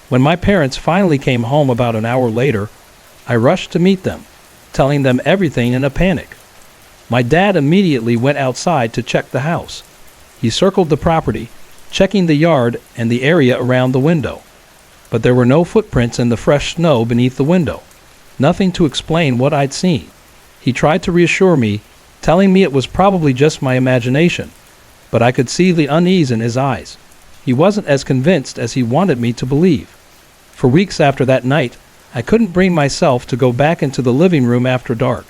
A: When my parents finally came home about an hour later, I rushed to meet them, telling them everything in a panic. My dad immediately went outside to check the house. He circled the property, checking the yard and the area around the window. But there were no footprints in the fresh snow beneath the window. Nothing to explain what I'd seen. He tried to reassure me, telling me it was probably just my imagination, but I could see the unease in his eyes. He wasn't as convinced as he wanted me to believe. For weeks after that night, I couldn't bring myself to go back into the living room after dark.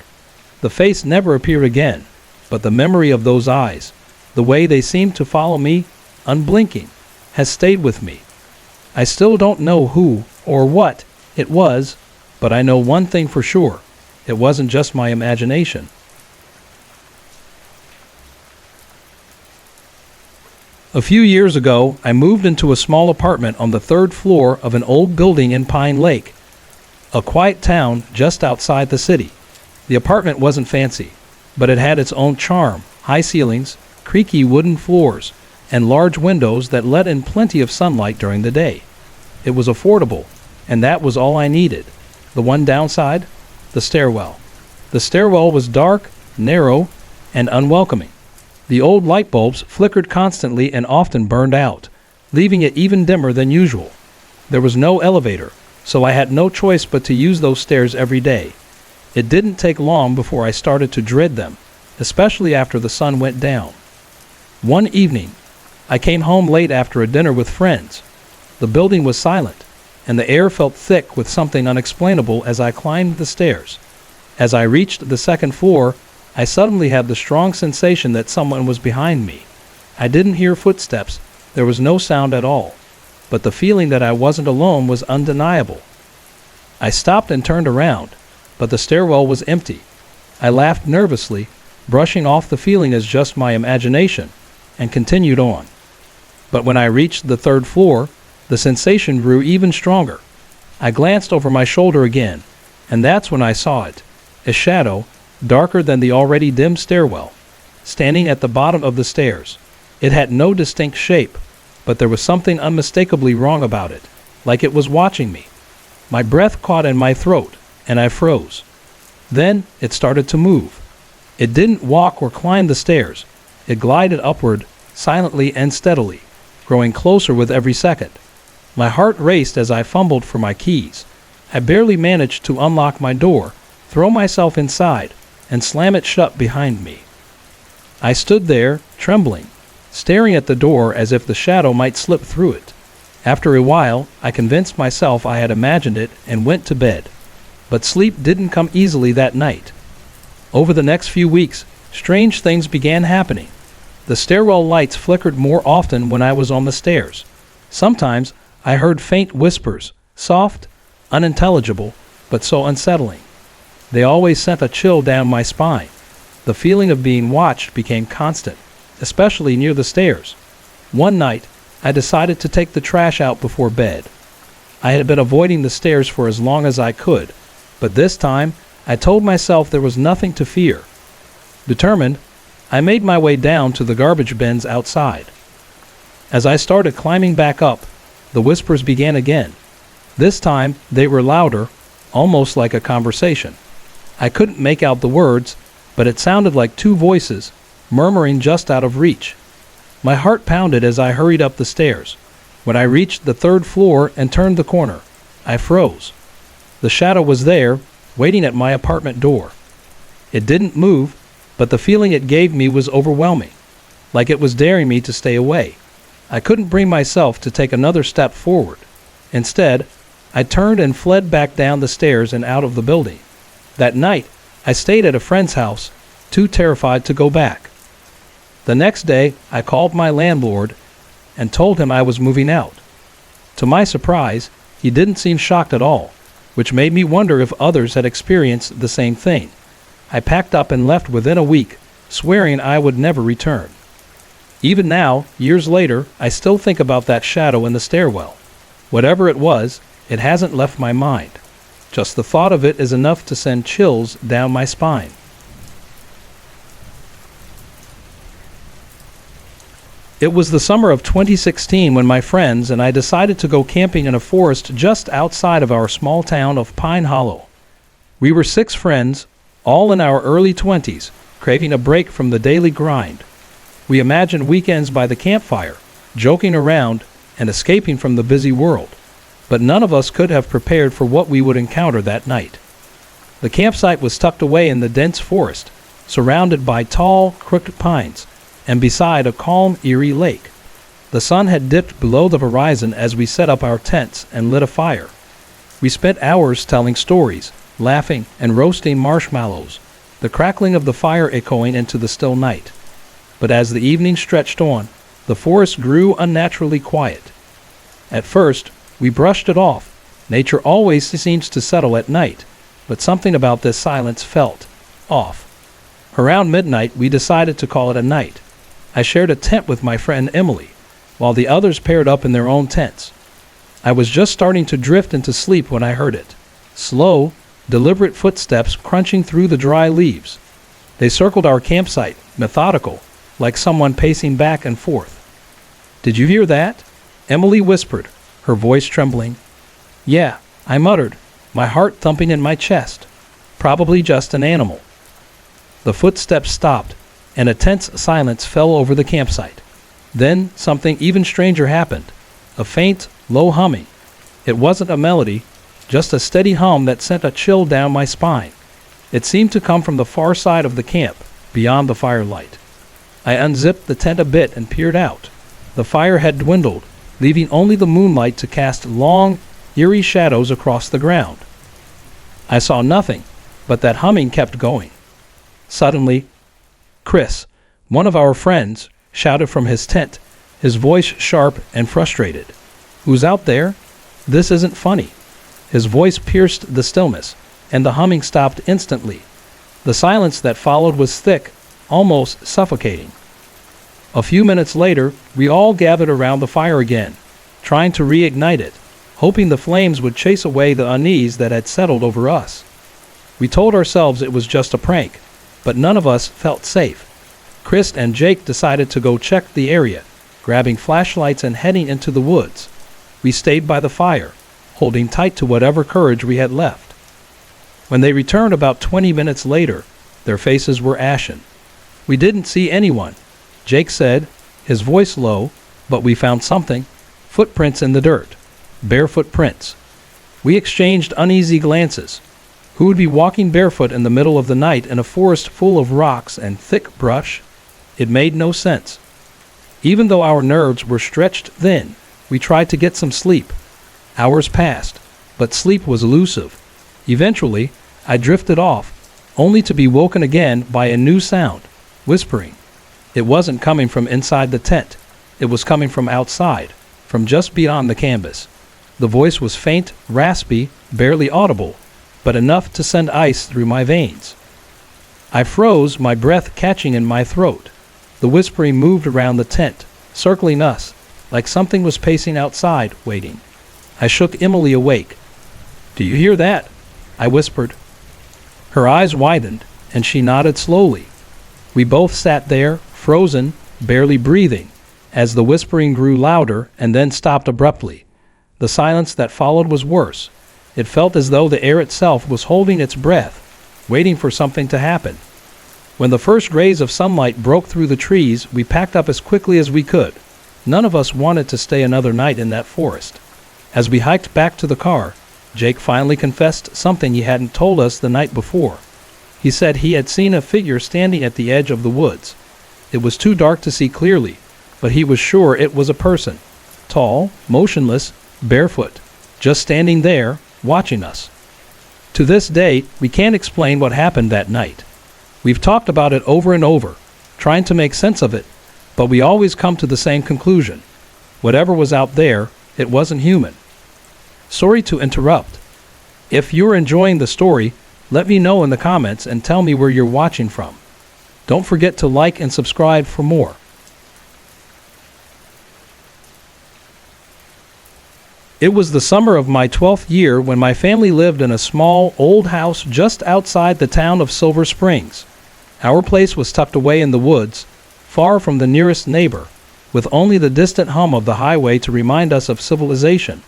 A: The face never appeared again, but the memory of those eyes, the way they seemed to follow me, unblinking, has stayed with me. I still don't know who or what it was, but I know one thing for sure. It wasn't just my imagination. A few years ago, I moved into a small apartment on the 3rd floor of an old building in Pine Lake, a quiet town just outside the city. The apartment wasn't fancy, but it had its own charm: high ceilings, creaky wooden floors, and large windows that let in plenty of sunlight during the day. It was affordable, and that was all I needed. The one downside? The stairwell. The stairwell was dark, narrow, and unwelcoming. The old light bulbs flickered constantly and often burned out, leaving it even dimmer than usual. There was no elevator, so I had no choice but to use those stairs every day. It didn't take long before I started to dread them, especially after the sun went down. One evening, I came home late after a dinner with friends. The building was silent, and the air felt thick with something unexplainable as I climbed the stairs. As I reached the second floor, I suddenly had the strong sensation that someone was behind me. I didn't hear footsteps, there was no sound at all, but the feeling that I wasn't alone was undeniable. I stopped and turned around, but the stairwell was empty. I laughed nervously, brushing off the feeling as just my imagination, and continued on. But when I reached the third floor, the sensation grew even stronger. I glanced over my shoulder again, and that's when I saw it, a shadow, darker than the already dim stairwell, standing at the bottom of the stairs. It had no distinct shape, but there was something unmistakably wrong about it, like it was watching me. My breath caught in my throat, and I froze. Then it started to move. It didn't walk or climb the stairs. It glided upward, silently and steadily, growing closer with every second. My heart raced as I fumbled for my keys. I barely managed to unlock my door, throw myself inside, and slam it shut behind me. I stood there, trembling, staring at the door as if the shadow might slip through it. After a while, I convinced myself I had imagined it and went to bed. But sleep didn't come easily that night. Over the next few weeks, strange things began happening. The stairwell lights flickered more often when I was on the stairs. Sometimes I heard faint whispers, soft, unintelligible, but so unsettling. They always sent a chill down my spine. The feeling of being watched became constant, especially near the stairs. One night, I decided to take the trash out before bed. I had been avoiding the stairs for as long as I could, but this time I told myself there was nothing to fear. Determined, I made my way down to the garbage bins outside. As I started climbing back up, the whispers began again. This time they were louder, almost like a conversation. I couldn't make out the words, but it sounded like two voices, murmuring just out of reach. My heart pounded as I hurried up the stairs. When I reached the third floor and turned the corner, I froze. The shadow was there, waiting at my apartment door. It didn't move, but the feeling it gave me was overwhelming, like it was daring me to stay away. I couldn't bring myself to take another step forward. Instead, I turned and fled back down the stairs and out of the building. That night, I stayed at a friend's house, too terrified to go back. The next day, I called my landlord and told him I was moving out. To my surprise, he didn't seem shocked at all, which made me wonder if others had experienced the same thing. I packed up and left within a week, swearing I would never return. Even now, years later, I still think about that shadow in the stairwell. Whatever it was, it hasn't left my mind. Just the thought of it is enough to send chills down my spine. It was the summer of 2016 when my friends and I decided to go camping in a forest just outside of our small town of Pine Hollow. We were 6 friends, all in our early 20s, craving a break from the daily grind. We imagined weekends by the campfire, joking around and escaping from the busy world. But none of us could have prepared for what we would encounter that night. The campsite was tucked away in the dense forest, surrounded by tall, crooked pines, and beside a calm, eerie lake. The sun had dipped below the horizon as we set up our tents and lit a fire. We spent hours telling stories, laughing, and roasting marshmallows, the crackling of the fire echoing into the still night. But as the evening stretched on, the forest grew unnaturally quiet. At first, we brushed it off. Nature always seems to settle at night, but something about this silence felt off. Around midnight, we decided to call it a night. I shared a tent with my friend Emily, while the others paired up in their own tents. I was just starting to drift into sleep when I heard it. Slow, deliberate footsteps crunching through the dry leaves. They circled our campsite, methodical, like someone pacing back and forth. "Did you hear that?" Emily whispered, her voice trembling. "Yeah," I muttered, my heart thumping in my chest. "Probably just an animal." The footsteps stopped, and a tense silence fell over the campsite. Then something even stranger happened. A faint, low humming. It wasn't a melody, just a steady hum that sent a chill down my spine. It seemed to come from the far side of the camp, beyond the firelight. I unzipped the tent a bit and peered out. The fire had dwindled, leaving only the moonlight to cast long, eerie shadows across the ground. I saw nothing, but that humming kept going. Suddenly, Chris, one of our friends, shouted from his tent, his voice sharp and frustrated. "Who's out there? This isn't funny." His voice pierced the stillness, and the humming stopped instantly. The silence that followed was thick, almost suffocating. A few minutes later, we all gathered around the fire again, trying to reignite it, hoping the flames would chase away the unease that had settled over us. We told ourselves it was just a prank, but none of us felt safe. Chris and Jake decided to go check the area, grabbing flashlights and heading into the woods. We stayed by the fire, holding tight to whatever courage we had left. When they returned about 20 minutes later, their faces were ashen. "We didn't see anyone," Jake said, his voice low, "but we found something. Footprints in the dirt. Barefoot prints." We exchanged uneasy glances. Who would be walking barefoot in the middle of the night in a forest full of rocks and thick brush? It made no sense. Even though our nerves were stretched thin, we tried to get some sleep. Hours passed, but sleep was elusive. Eventually, I drifted off, only to be woken again by a new sound, whispering. It wasn't coming from inside the tent. It was coming from outside, from just beyond the canvas. The voice was faint, raspy, barely audible, but enough to send ice through my veins. I froze, my breath catching in my throat. The whispering moved around the tent, circling us, like something was pacing outside, waiting. I shook Emily awake. "Do you hear that?" I whispered. Her eyes widened, and she nodded slowly. We both sat there, frozen, barely breathing, as the whispering grew louder and then stopped abruptly. The silence that followed was worse. It felt as though the air itself was holding its breath, waiting for something to happen. When the first rays of sunlight broke through the trees, we packed up as quickly as we could. None of us wanted to stay another night in that forest. As we hiked back to the car, Jake finally confessed something he hadn't told us the night before. He said he had seen a figure standing at the edge of the woods. It was too dark to see clearly, but he was sure it was a person. Tall, motionless, barefoot, just standing there, watching us. To this day, we can't explain what happened that night. We've talked about it over and over, trying to make sense of it, but we always come to the same conclusion. Whatever was out there, it wasn't human. Sorry to interrupt. If you're enjoying the story, let me know in the comments and tell me where you're watching from. Don't forget to like and subscribe for more. It was the summer of my 12th year when my family lived in a small, old house just outside the town of Silver Springs. Our place was tucked away in the woods, far from the nearest neighbor, with only the distant hum of the highway to remind us of civilization.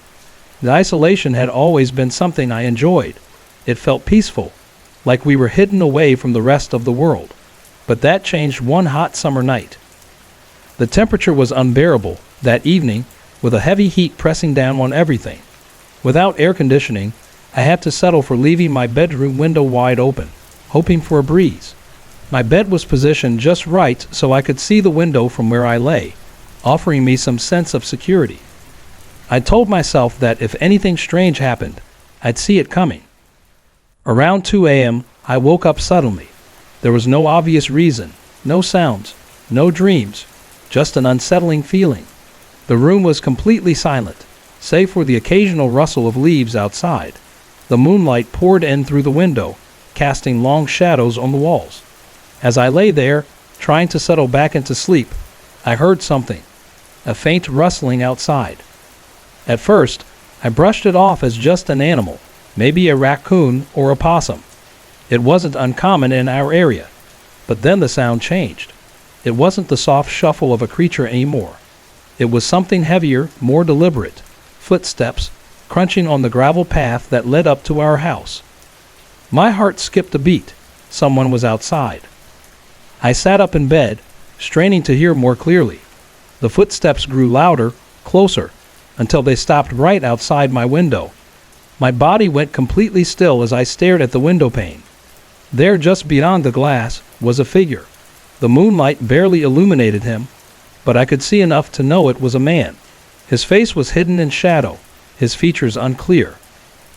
A: The isolation had always been something I enjoyed. It felt peaceful, like we were hidden away from the rest of the world. But that changed one hot summer night. The temperature was unbearable that evening, with a heavy heat pressing down on everything. Without air conditioning, I had to settle for leaving my bedroom window wide open, hoping for a breeze. My bed was positioned just right so I could see the window from where I lay, offering me some sense of security. I told myself that if anything strange happened, I'd see it coming. Around 2 a.m., I woke up suddenly. There was no obvious reason, no sounds, no dreams, just an unsettling feeling. The room was completely silent, save for the occasional rustle of leaves outside. The moonlight poured in through the window, casting long shadows on the walls. As I lay there, trying to settle back into sleep, I heard something, a faint rustling outside. At first, I brushed it off as just an animal, maybe a raccoon or a possum. It wasn't uncommon in our area, but then the sound changed. It wasn't the soft shuffle of a creature anymore. It was something heavier, more deliberate, footsteps crunching on the gravel path that led up to our house. My heart skipped a beat. Someone was outside. I sat up in bed, straining to hear more clearly. The footsteps grew louder, closer, until they stopped right outside my window. My body went completely still as I stared at the window pane. There, just beyond the glass, was a figure. The moonlight barely illuminated him, but I could see enough to know it was a man. His face was hidden in shadow, his features unclear.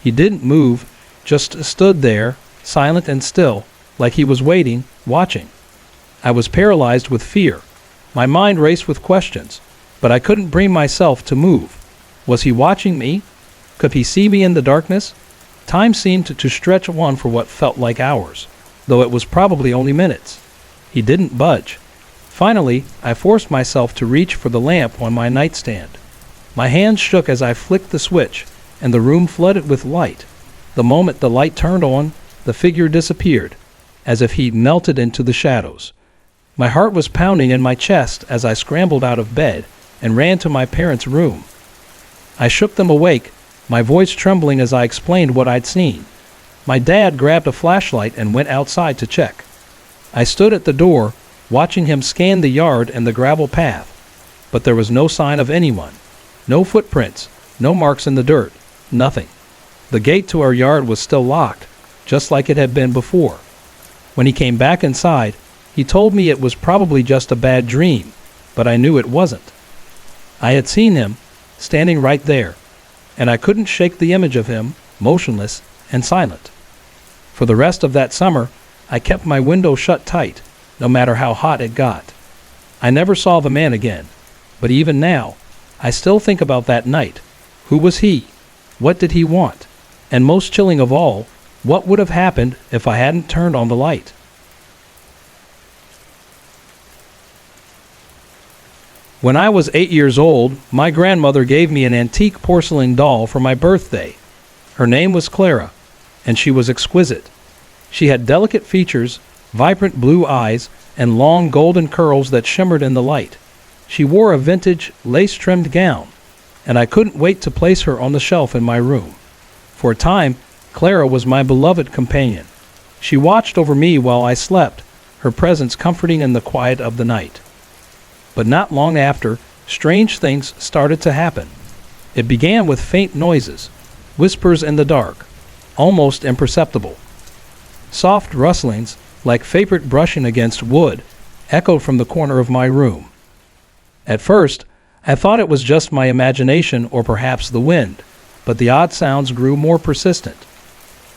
A: He didn't move, just stood there, silent and still, like he was waiting, watching. I was paralyzed with fear. My mind raced with questions, but I couldn't bring myself to move. Was he watching me? Could he see me in the darkness? Time seemed to stretch on for what felt like hours, though it was probably only minutes. He didn't budge. Finally, I forced myself to reach for the lamp on my nightstand. My hands shook as I flicked the switch, and the room flooded with light. The moment the light turned on, the figure disappeared, as if he'd melted into the shadows. My heart was pounding in my chest as I scrambled out of bed and ran to my parents' room. I shook them awake, my voice trembling as I explained what I'd seen. My dad grabbed a flashlight and went outside to check. I stood at the door, watching him scan the yard and the gravel path, but there was no sign of anyone. No footprints, no marks in the dirt, nothing. The gate to our yard was still locked, just like it had been before. When he came back inside, he told me it was probably just a bad dream, but I knew it wasn't. I had seen him, standing right there, and I couldn't shake the image of him, motionless and silent. For the rest of that summer, I kept my window shut tight, no matter how hot it got. I never saw the man again, but even now, I still think about that night. Who was he? What did he want? And most chilling of all, what would have happened if I hadn't turned on the light? When I was 8 years old, my grandmother gave me an antique porcelain doll for my birthday. Her name was Clara, and she was exquisite. She had delicate features, vibrant blue eyes, and long golden curls that shimmered in the light. She wore a vintage, lace-trimmed gown, and I couldn't wait to place her on the shelf in my room. For a time, Clara was my beloved companion. She watched over me while I slept, her presence comforting in the quiet of the night. But not long after, strange things started to happen. It began with faint noises, whispers in the dark, almost imperceptible. Soft rustlings, like favorite brushing against wood, echoed from the corner of my room. At first, I thought it was just my imagination or perhaps the wind, but the odd sounds grew more persistent.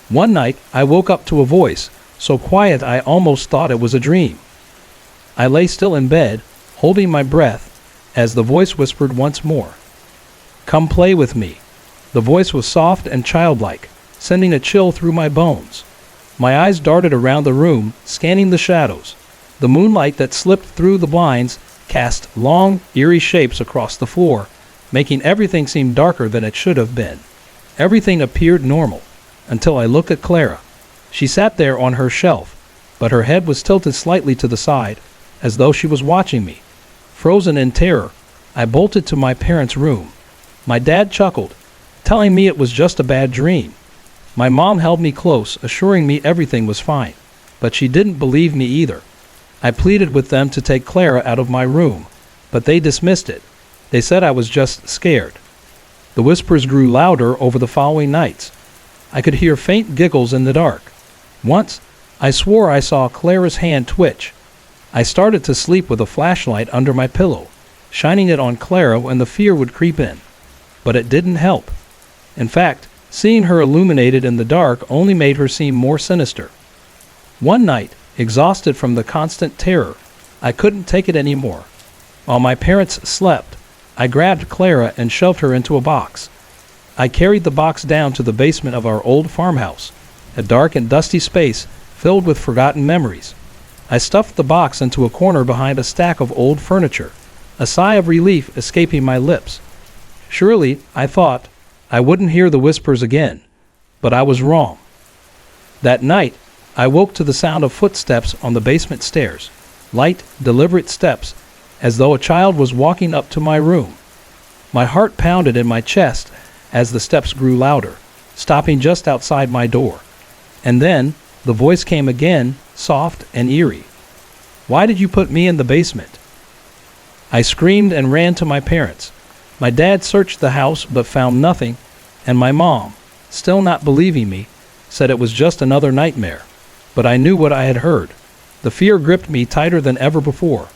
A: One night, I woke up to a voice, so quiet I almost thought it was a dream. I lay still in bed, holding my breath, as the voice whispered once more. "Come play with me." The voice was soft and childlike, sending a chill through my bones. My eyes darted around the room, scanning the shadows. The moonlight that slipped through the blinds cast long, eerie shapes across the floor, making everything seem darker than it should have been. Everything appeared normal, until I looked at Clara. She sat there on her shelf, but her head was tilted slightly to the side, as though she was watching me. Frozen in terror, I bolted to my parents' room. My dad chuckled, telling me it was just a bad dream. My mom held me close, assuring me everything was fine, but she didn't believe me either. I pleaded with them to take Clara out of my room, but they dismissed it. They said I was just scared. The whispers grew louder over the following nights. I could hear faint giggles in the dark. Once, I swore I saw Clara's hand twitch. I started to sleep with a flashlight under my pillow, shining it on Clara when the fear would creep in. But it didn't help. In fact, seeing her illuminated in the dark only made her seem more sinister. One night, exhausted from the constant terror, I couldn't take it anymore. While my parents slept, I grabbed Clara and shoved her into a box. I carried the box down to the basement of our old farmhouse, a dark and dusty space filled with forgotten memories. I stuffed the box into a corner behind a stack of old furniture, a sigh of relief escaping my lips. Surely, I thought, I wouldn't hear the whispers again, but I was wrong. That night, I woke to the sound of footsteps on the basement stairs, light, deliberate steps, as though a child was walking up to my room. My heart pounded in my chest as the steps grew louder, stopping just outside my door. And then, the voice came again, soft and eerie. "Why did you put me in the basement?" I screamed and ran to my parents. My dad searched the house but found nothing, and my mom, still not believing me, said it was just another nightmare. But I knew what I had heard. The fear gripped me tighter than ever before.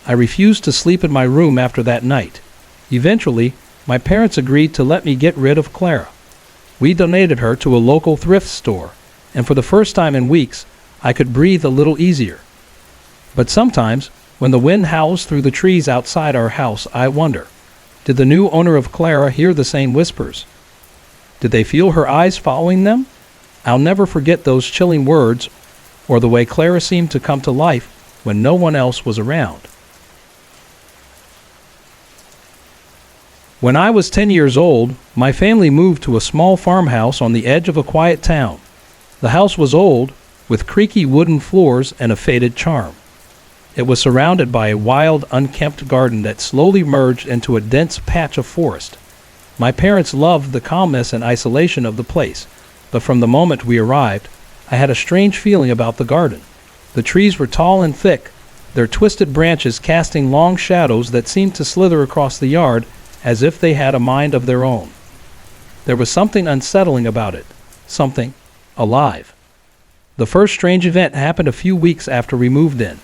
A: I refused to sleep in my room after that night. Eventually, my parents agreed to let me get rid of Clara. We donated her to a local thrift store, and for the first time in weeks, I could breathe a little easier. But sometimes, when the wind howls through the trees outside our house, I wonder, did the new owner of Clara hear the same whispers? Did they feel her eyes following them? I'll never forget those chilling words, or the way Clara seemed to come to life when no one else was around. When I was 10 years old, my family moved to a small farmhouse on the edge of a quiet town. The house was old, with creaky wooden floors and a faded charm. It was surrounded by a wild, unkempt garden that slowly merged into a dense patch of forest. My parents loved the calmness and isolation of the place, but from the moment we arrived, I had a strange feeling about the garden. The trees were tall and thick, their twisted branches casting long shadows that seemed to slither across the yard as if they had a mind of their own. There was something unsettling about it, something alive. The first strange event happened a few weeks after we moved in.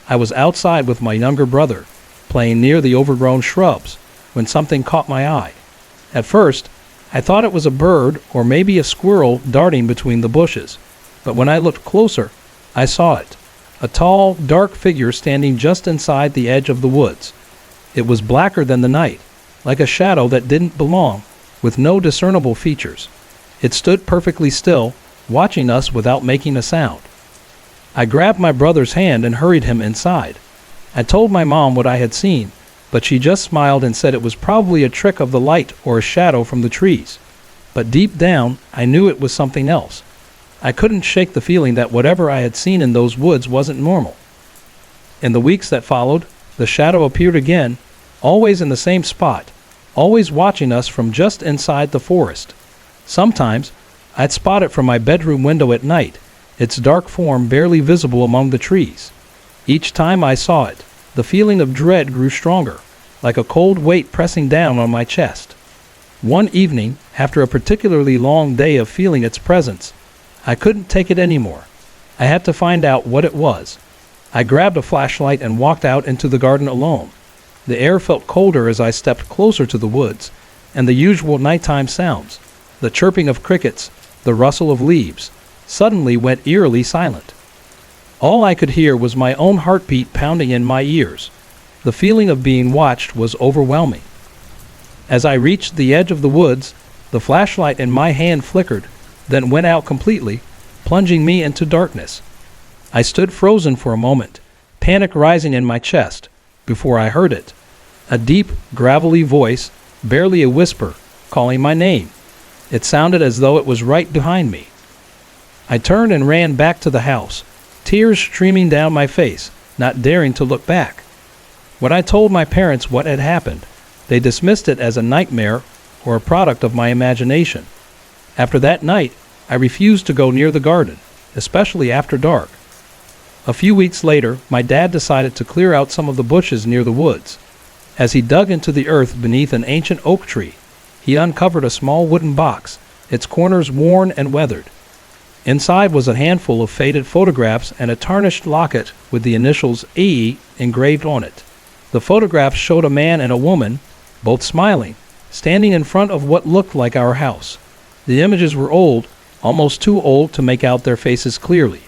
A: I was outside with my younger brother, playing near the overgrown shrubs, when something caught my eye. At first, I thought it was a bird or maybe a squirrel darting between the bushes, but when I looked closer, I saw it, a tall, dark figure standing just inside the edge of the woods. It was blacker than the night, like a shadow that didn't belong, with no discernible features. It stood perfectly still, watching us without making a sound. I grabbed my brother's hand and hurried him inside. I told my mom what I had seen, but she just smiled and said it was probably a trick of the light or a shadow from the trees. But deep down, I knew it was something else. I couldn't shake the feeling that whatever I had seen in those woods wasn't normal. In the weeks that followed, the shadow appeared again, always in the same spot, always watching us from just inside the forest. Sometimes, I'd spot it from my bedroom window at night, its dark form barely visible among the trees. Each time I saw it, the feeling of dread grew stronger, like a cold weight pressing down on my chest. One evening, after a particularly long day of feeling its presence, I couldn't take it anymore. I had to find out what it was. I grabbed a flashlight and walked out into the garden alone. The air felt colder as I stepped closer to the woods, and the usual nighttime sounds, the chirping of crickets, the rustle of leaves, suddenly went eerily silent. All I could hear was my own heartbeat pounding in my ears. The feeling of being watched was overwhelming. As I reached the edge of the woods, the flashlight in my hand flickered, then went out completely, plunging me into darkness. I stood frozen for a moment, panic rising in my chest, before I heard it. A deep, gravelly voice, barely a whisper, calling my name. It sounded as though it was right behind me. I turned and ran back to the house, tears streaming down my face, not daring to look back. When I told my parents what had happened, they dismissed it as a nightmare or a product of my imagination. After that night, I refused to go near the garden, especially after dark. A few weeks later, my dad decided to clear out some of the bushes near the woods. As he dug into the earth beneath an ancient oak tree, he uncovered a small wooden box, its corners worn and weathered. Inside was a handful of faded photographs and a tarnished locket with the initials E engraved on it. The photographs showed a man and a woman, both smiling, standing in front of what looked like our house. The images were old, almost too old to make out their faces clearly.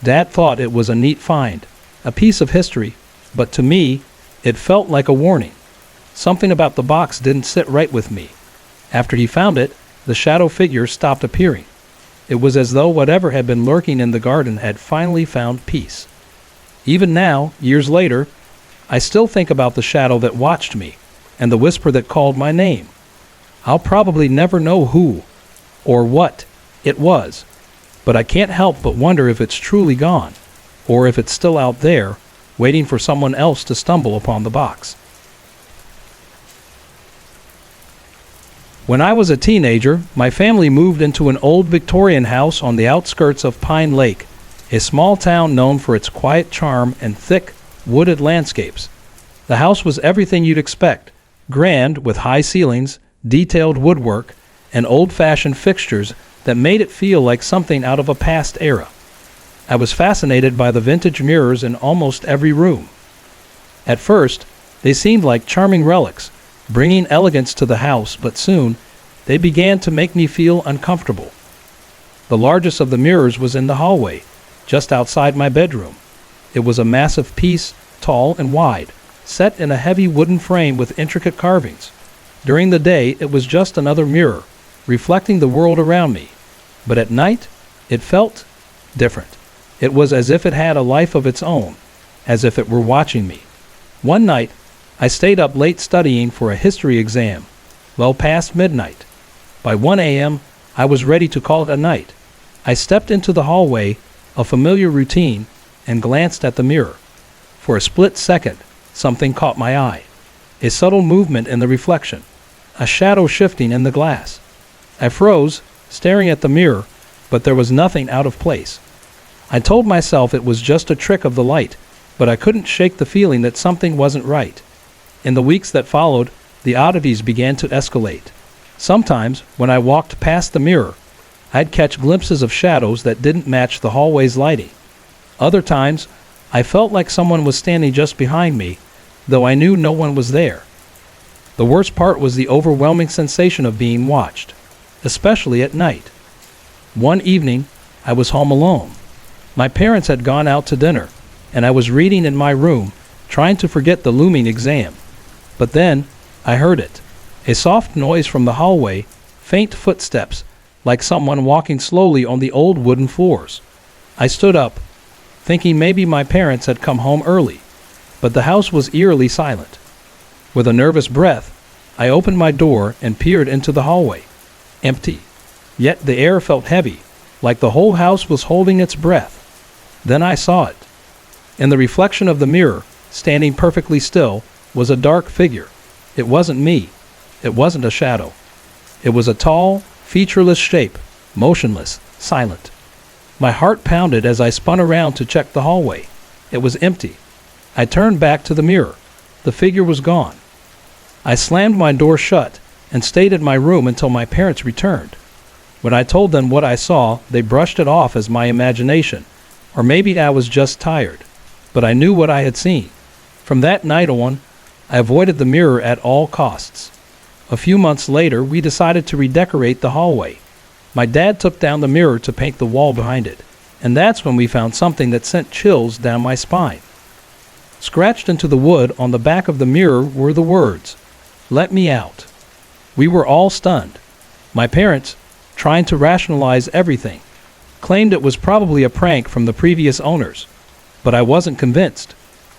A: Dad thought it was a neat find, a piece of history, but to me, it felt like a warning. Something about the box didn't sit right with me. After he found it, the shadow figure stopped appearing. It was as though whatever had been lurking in the garden had finally found peace. Even now, years later, I still think about the shadow that watched me, and the whisper that called my name. I'll probably never know who or what it was, but I can't help but wonder if it's truly gone, or if it's still out there, waiting for someone else to stumble upon the box. When I was a teenager, my family moved into an old Victorian house on the outskirts of Pine Lake, a small town known for its quiet charm and thick, wooded landscapes. The house was everything you'd expect, grand with high ceilings, detailed woodwork, and old-fashioned fixtures that made it feel like something out of a past era. I was fascinated by the vintage mirrors in almost every room. At first, they seemed like charming relics, bringing elegance to the house, but soon, they began to make me feel uncomfortable. The largest of the mirrors was in the hallway, just outside my bedroom. It was a massive piece, tall and wide, set in a heavy wooden frame with intricate carvings. During the day, it was just another mirror, reflecting the world around me. But at night, it felt different. It was as if it had a life of its own, as if it were watching me. One night, I stayed up late studying for a history exam, well past midnight. By 1 a.m., I was ready to call it a night. I stepped into the hallway, a familiar routine, and glanced at the mirror. For a split second, something caught my eye. A subtle movement in the reflection, a shadow shifting in the glass. I froze, staring at the mirror, but there was nothing out of place. I told myself it was just a trick of the light, but I couldn't shake the feeling that something wasn't right. In the weeks that followed, the oddities began to escalate. Sometimes, when I walked past the mirror, I'd catch glimpses of shadows that didn't match the hallway's lighting. Other times, I felt like someone was standing just behind me, though I knew no one was there. The worst part was the overwhelming sensation of being watched, especially at night. One evening, I was home alone. My parents had gone out to dinner, and I was reading in my room, trying to forget the looming exam. But then, I heard it. A soft noise from the hallway, faint footsteps, like someone walking slowly on the old wooden floors. I stood up, thinking maybe my parents had come home early, but the house was eerily silent. With a nervous breath, I opened my door and peered into the hallway. Empty. Yet the air felt heavy, like the whole house was holding its breath. Then I saw it. In the reflection of the mirror, standing perfectly still, was a dark figure. It wasn't me. It wasn't a shadow. It was a tall, featureless shape, motionless, silent. My heart pounded as I spun around to check the hallway. It was empty. I turned back to the mirror. The figure was gone. I slammed my door shut and stayed in my room until my parents returned. When I told them what I saw, they brushed it off as my imagination, or maybe I was just tired. But I knew what I had seen. From that night on, I avoided the mirror at all costs. A few months later, we decided to redecorate the hallway. My dad took down the mirror to paint the wall behind it, and that's when we found something that sent chills down my spine. Scratched into the wood on the back of the mirror were the words, "Let me out." We were all stunned. My parents, trying to rationalize everything, claimed it was probably a prank from the previous owners, but I wasn't convinced.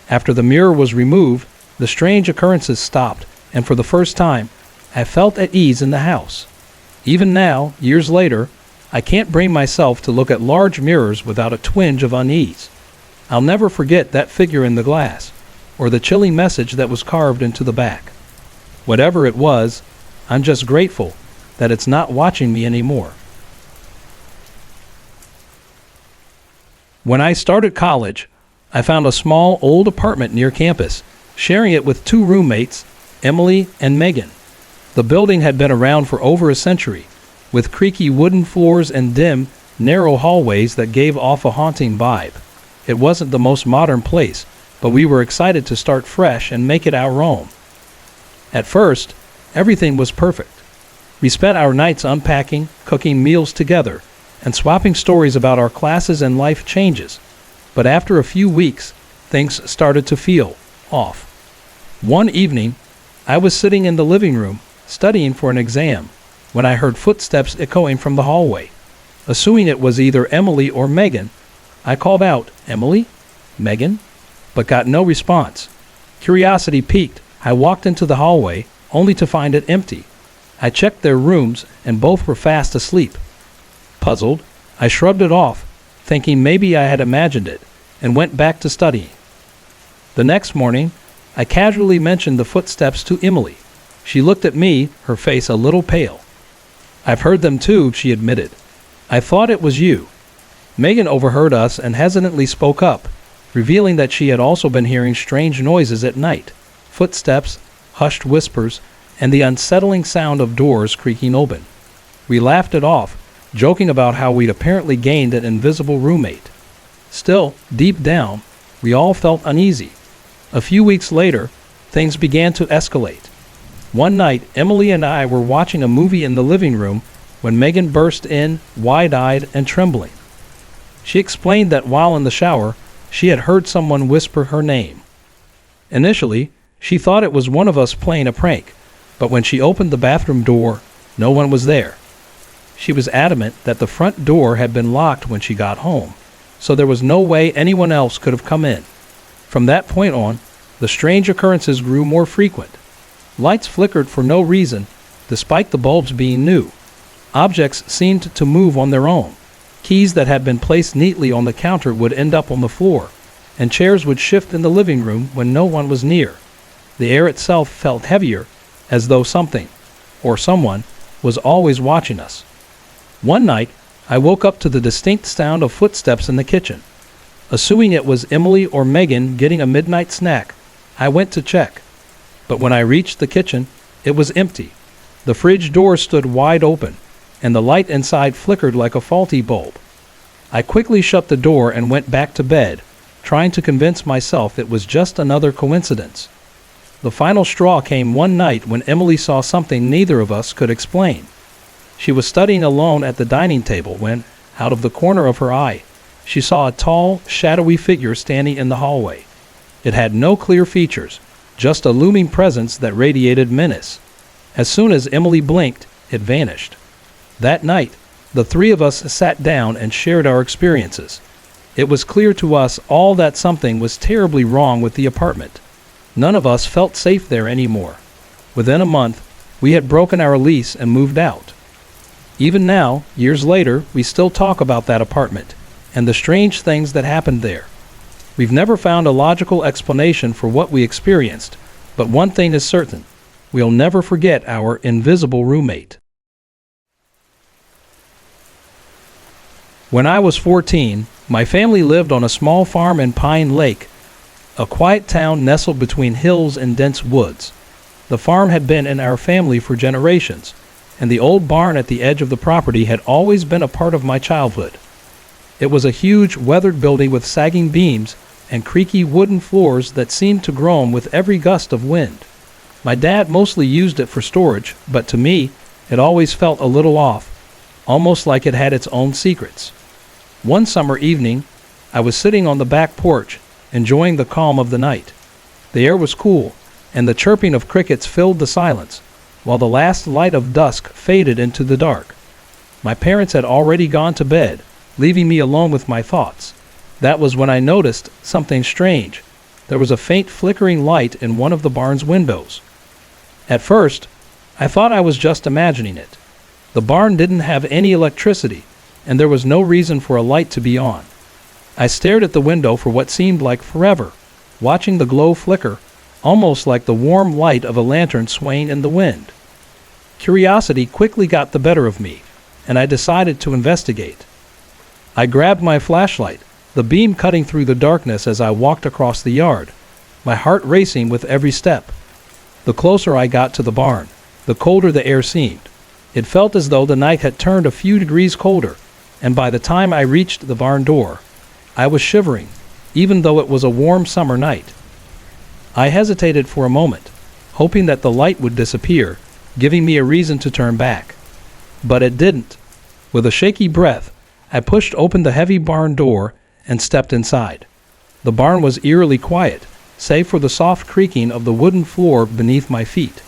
A: After the mirror was removed, the strange occurrences stopped, and for the first time, I felt at ease in the house. Even now, years later, I can't bring myself to look at large mirrors without a twinge of unease. I'll never forget that figure in the glass, or the chilling message that was carved into the back. Whatever it was, I'm just grateful that it's not watching me anymore. When I started college, I found a small old apartment near campus, sharing it with two roommates, Emily and Megan. The building had been around for over a century, with creaky wooden floors and dim, narrow hallways that gave off a haunting vibe. It wasn't the most modern place, but we were excited to start fresh and make it our own. At first, everything was perfect. We spent our nights unpacking, cooking meals together, and swapping stories about our classes and life changes. But after a few weeks, things started to feel off. One evening, I was sitting in the living room, studying for an exam, when I heard footsteps echoing from the hallway. Assuming it was either Emily or Megan, I called out, "Emily? Megan?" but got no response. Curiosity piqued. I walked into the hallway, only to find it empty. I checked their rooms, and both were fast asleep. Puzzled, I shrugged it off, thinking maybe I had imagined it, and went back to studying. The next morning, I casually mentioned the footsteps to Emily. She looked at me, her face a little pale. "I've heard them too," she admitted. "I thought it was you." Megan overheard us and hesitantly spoke up, revealing that she had also been hearing strange noises at night, footsteps, hushed whispers, and the unsettling sound of doors creaking open. We laughed it off, joking about how we'd apparently gained an invisible roommate. Still, deep down, we all felt uneasy. A few weeks later, things began to escalate. One night, Emily and I were watching a movie in the living room when Megan burst in, wide-eyed and trembling. She explained that while in the shower, she had heard someone whisper her name. Initially, she thought it was one of us playing a prank, but when she opened the bathroom door, no one was there. She was adamant that the front door had been locked when she got home, so there was no way anyone else could have come in. From that point on, the strange occurrences grew more frequent. Lights flickered for no reason, despite the bulbs being new. Objects seemed to move on their own. Keys that had been placed neatly on the counter would end up on the floor, and chairs would shift in the living room when no one was near. The air itself felt heavier, as though something, or someone, was always watching us. One night, I woke up to the distinct sound of footsteps in the kitchen. Assuming it was Emily or Megan getting a midnight snack, I went to check. But when I reached the kitchen, it was empty. The fridge door stood wide open, and the light inside flickered like a faulty bulb. I quickly shut the door and went back to bed, trying to convince myself it was just another coincidence. The final straw came one night when Emily saw something neither of us could explain. She was studying alone at the dining table when, out of the corner of her eye, she saw a tall, shadowy figure standing in the hallway. It had no clear features, just a looming presence that radiated menace. As soon as Emily blinked, it vanished. That night, the three of us sat down and shared our experiences. It was clear to us all that something was terribly wrong with the apartment. None of us felt safe there anymore. Within a month, we had broken our lease and moved out. Even now, years later, we still talk about that apartment and the strange things that happened there. We've never found a logical explanation for what we experienced, but one thing is certain: we'll never forget our invisible roommate. When I was 14, my family lived on a small farm in Pine Lake, a quiet town nestled between hills and dense woods. The farm had been in our family for generations, and the old barn at the edge of the property had always been a part of my childhood. It was a huge, weathered building with sagging beams and creaky wooden floors that seemed to groan with every gust of wind. My dad mostly used it for storage, but to me, it always felt a little off, almost like it had its own secrets. One summer evening, I was sitting on the back porch, enjoying the calm of the night. The air was cool, and the chirping of crickets filled the silence, while the last light of dusk faded into the dark. My parents had already gone to bed, leaving me alone with my thoughts. That was when I noticed something strange. There was a faint flickering light in one of the barn's windows. At first, I thought I was just imagining it. The barn didn't have any electricity, and there was no reason for a light to be on. I stared at the window for what seemed like forever, watching the glow flicker, almost like the warm light of a lantern swaying in the wind. Curiosity quickly got the better of me, and I decided to investigate. I grabbed my flashlight, the beam cutting through the darkness as I walked across the yard, my heart racing with every step. The closer I got to the barn, the colder the air seemed. It felt as though the night had turned a few degrees colder, and by the time I reached the barn door, I was shivering, even though it was a warm summer night. I hesitated for a moment, hoping that the light would disappear, giving me a reason to turn back. But it didn't. With a shaky breath, I pushed open the heavy barn door and stepped inside. The barn was eerily quiet, save for the soft creaking of the wooden floor beneath my feet.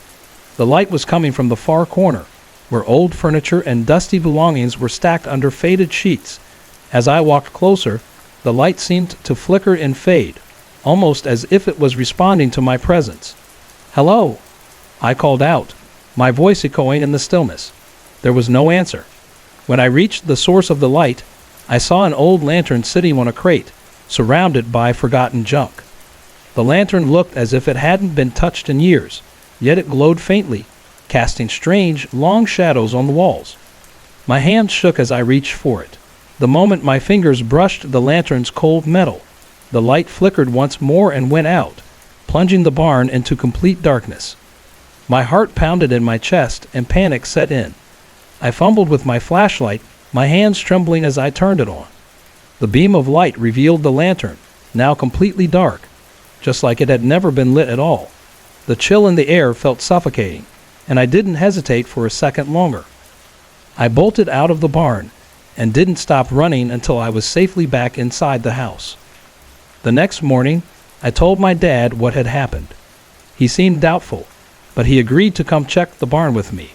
A: The light was coming from the far corner, where old furniture and dusty belongings were stacked under faded sheets. As I walked closer, the light seemed to flicker and fade, almost as if it was responding to my presence. "Hello," I called out, my voice echoing in the stillness. There was no answer. When I reached the source of the light, I saw an old lantern sitting on a crate, surrounded by forgotten junk. The lantern looked as if it hadn't been touched in years, yet it glowed faintly, casting strange, long shadows on the walls. My hands shook as I reached for it. The moment my fingers brushed the lantern's cold metal, the light flickered once more and went out, plunging the barn into complete darkness. My heart pounded in my chest and panic set in. I fumbled with my flashlight, my hands trembling as I turned it on. The beam of light revealed the lantern, now completely dark, just like it had never been lit at all. The chill in the air felt suffocating, and I didn't hesitate for a second longer. I bolted out of the barn and didn't stop running until I was safely back inside the house. The next morning, I told my dad what had happened. He seemed doubtful, but he agreed to come check the barn with me.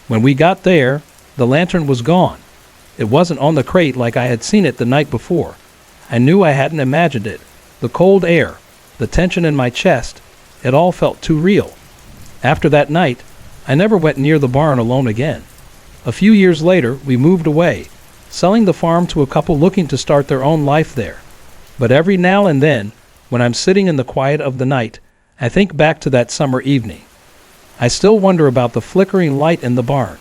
A: When we got there, the lantern was gone. It wasn't on the crate like I had seen it the night before. I knew I hadn't imagined it. The cold air, the tension in my chest, it all felt too real. After that night, I never went near the barn alone again. A few years later, we moved away, selling the farm to a couple looking to start their own life there. But every now and then, when I'm sitting in the quiet of the night, I think back to that summer evening. I still wonder about the flickering light in the barn,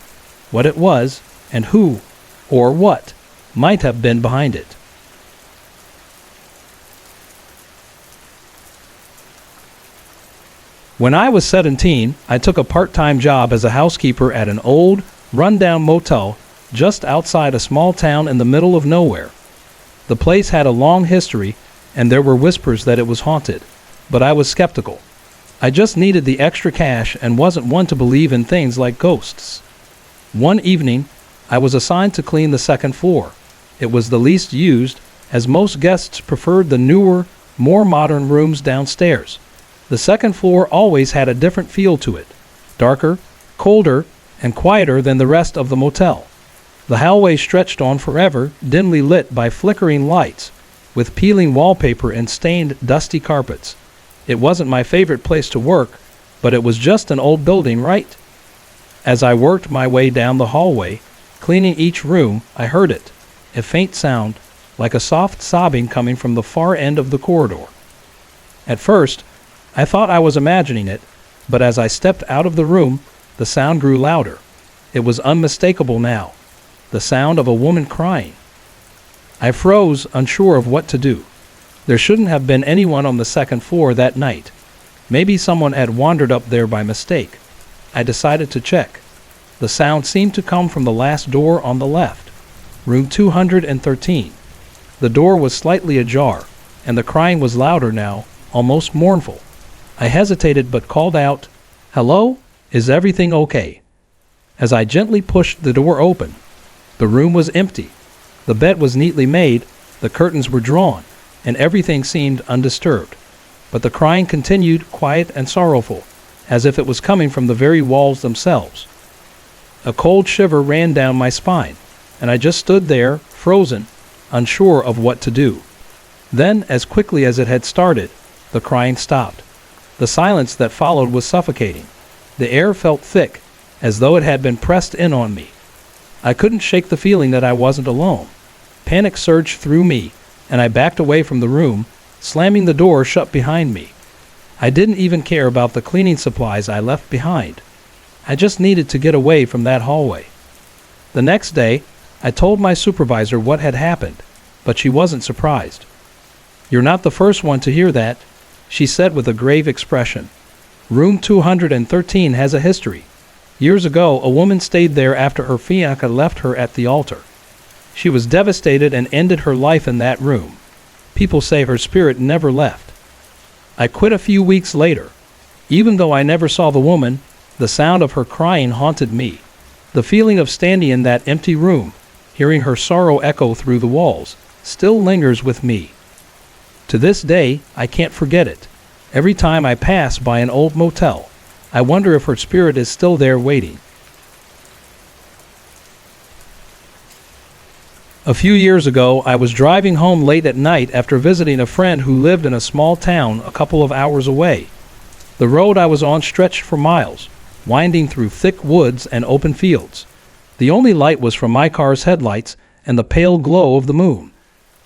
A: what it was, and who, or what, might have been behind it. When I was 17, I took a part-time job as a housekeeper at an old, run-down motel just outside a small town in the middle of nowhere. The place had a long history, and there were whispers that it was haunted, but I was skeptical. I just needed the extra cash and wasn't one to believe in things like ghosts. One evening, I was assigned to clean the second floor. It was the least used, as most guests preferred the newer, more modern rooms downstairs. The second floor always had a different feel to it, darker, colder, and quieter than the rest of the motel. The hallway stretched on forever, dimly lit by flickering lights, with peeling wallpaper and stained, dusty carpets. It wasn't my favorite place to work, but it was just an old building, right? As I worked my way down the hallway, cleaning each room, I heard it, a faint sound, like a soft sobbing coming from the far end of the corridor. At first, I thought I was imagining it, but as I stepped out of the room, the sound grew louder. It was unmistakable now, the sound of a woman crying. I froze, unsure of what to do. There shouldn't have been anyone on the second floor that night. Maybe someone had wandered up there by mistake. I decided to check. The sound seemed to come from the last door on the left, room 213. The door was slightly ajar, and the crying was louder now, almost mournful. I hesitated but called out, "Hello? Is everything okay?" As I gently pushed the door open, the room was empty. The bed was neatly made, the curtains were drawn, and everything seemed undisturbed. But the crying continued, quiet and sorrowful, as if it was coming from the very walls themselves. A cold shiver ran down my spine, and I just stood there, frozen, unsure of what to do. Then, as quickly as it had started, the crying stopped. The silence that followed was suffocating. The air felt thick, as though it had been pressed in on me. I couldn't shake the feeling that I wasn't alone. Panic surged through me, and I backed away from the room, slamming the door shut behind me. I didn't even care about the cleaning supplies I left behind. I just needed to get away from that hallway. The next day, I told my supervisor what had happened, but she wasn't surprised. "You're not the first one to hear that," she said with a grave expression. "Room 213 has a history. Years ago, a woman stayed there after her fiancé left her at the altar. She was devastated and ended her life in that room. People say her spirit never left. I quit a few weeks later. Even though I never saw the woman, the sound of her crying haunted me. The feeling of standing in that empty room, hearing her sorrow echo through the walls, still lingers with me. To this day, I can't forget it. Every time I pass by an old motel, I wonder if her spirit is still there waiting." A few years ago, I was driving home late at night after visiting a friend who lived in a small town a couple of hours away. The road I was on stretched for miles, winding through thick woods and open fields. The only light was from my car's headlights and the pale glow of the moon.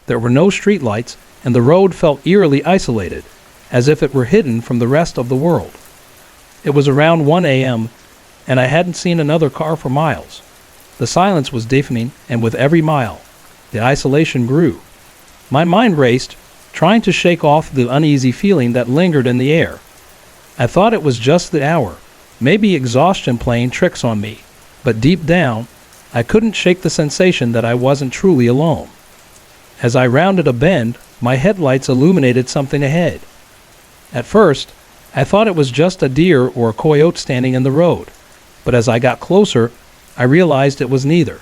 A: There were no street lights, and the road felt eerily isolated, as if it were hidden from the rest of the world. It was around 1 a.m., and I hadn't seen another car for miles. The silence was deafening, and with every mile, the isolation grew. My mind raced, trying to shake off the uneasy feeling that lingered in the air. I thought it was just the hour, maybe exhaustion playing tricks on me, but deep down, I couldn't shake the sensation that I wasn't truly alone. As I rounded a bend, my headlights illuminated something ahead. At first, I thought it was just a deer or a coyote standing in the road, but as I got closer, I realized it was neither.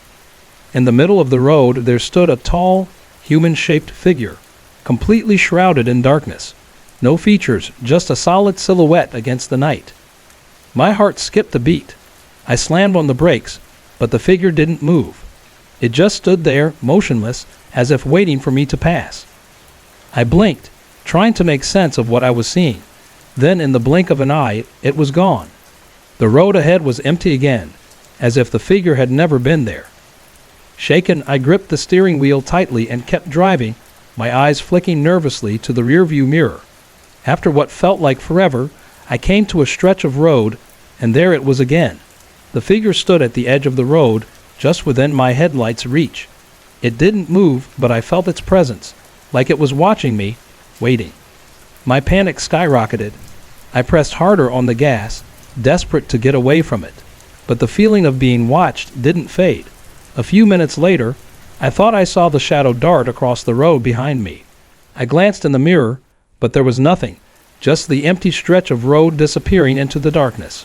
A: In the middle of the road there stood a tall, human-shaped figure, completely shrouded in darkness. No features, just a solid silhouette against the night. My heart skipped a beat. I slammed on the brakes, but the figure didn't move. It just stood there, motionless, as if waiting for me to pass. I blinked, trying to make sense of what I was seeing. Then, in the blink of an eye, it was gone. The road ahead was empty again, as if the figure had never been there. Shaken, I gripped the steering wheel tightly and kept driving, my eyes flicking nervously to the rearview mirror. After what felt like forever, I came to a stretch of road, and there it was again. The figure stood at the edge of the road, just within my headlights' reach. It didn't move, but I felt its presence, like it was watching me, waiting. My panic skyrocketed. I pressed harder on the gas, desperate to get away from it. But the feeling of being watched didn't fade. A few minutes later, I thought I saw the shadow dart across the road behind me. I glanced in the mirror, but there was nothing, just the empty stretch of road disappearing into the darkness.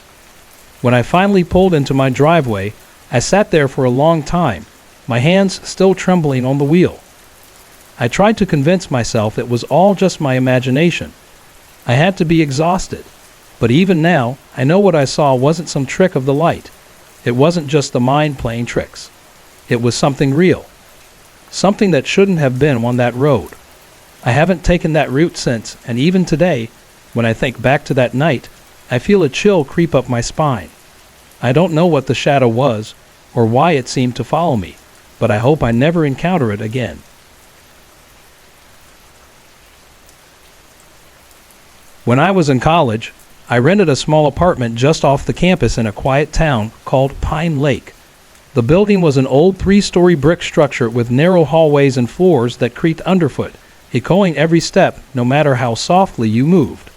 A: When I finally pulled into my driveway, I sat there for a long time, my hands still trembling on the wheel. I tried to convince myself it was all just my imagination. I had to be exhausted, but even now, I know what I saw wasn't some trick of the light. It wasn't just the mind playing tricks. It was something real. Something that shouldn't have been on that road. I haven't taken that route since, and even today, when I think back to that night, I feel a chill creep up my spine. I don't know what the shadow was, or why it seemed to follow me, but I hope I never encounter it again. When I was in college, I rented a small apartment just off the campus in a quiet town called Pine Lake. The building was an old 3-story brick structure with narrow hallways and floors that creaked underfoot, echoing every step no matter how softly you moved.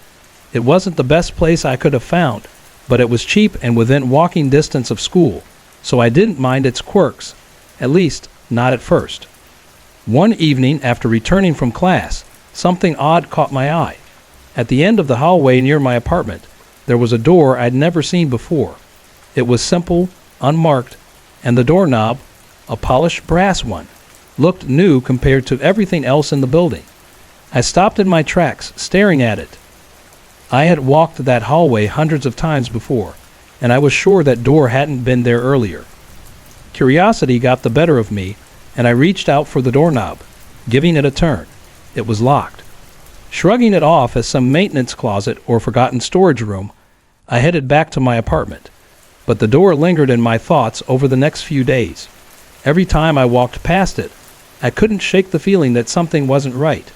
A: It wasn't the best place I could have found, but it was cheap and within walking distance of school, so I didn't mind its quirks, at least not at first. One evening after returning from class, something odd caught my eye. At the end of the hallway near my apartment, there was a door I'd never seen before. It was simple, unmarked, and the doorknob, a polished brass one, looked new compared to everything else in the building. I stopped in my tracks, staring at it. I had walked that hallway hundreds of times before, and I was sure that door hadn't been there earlier. Curiosity got the better of me, and I reached out for the doorknob, giving it a turn. It was locked. Shrugging it off as some maintenance closet or forgotten storage room, I headed back to my apartment. But the door lingered in my thoughts over the next few days. Every time I walked past it, I couldn't shake the feeling that something wasn't right.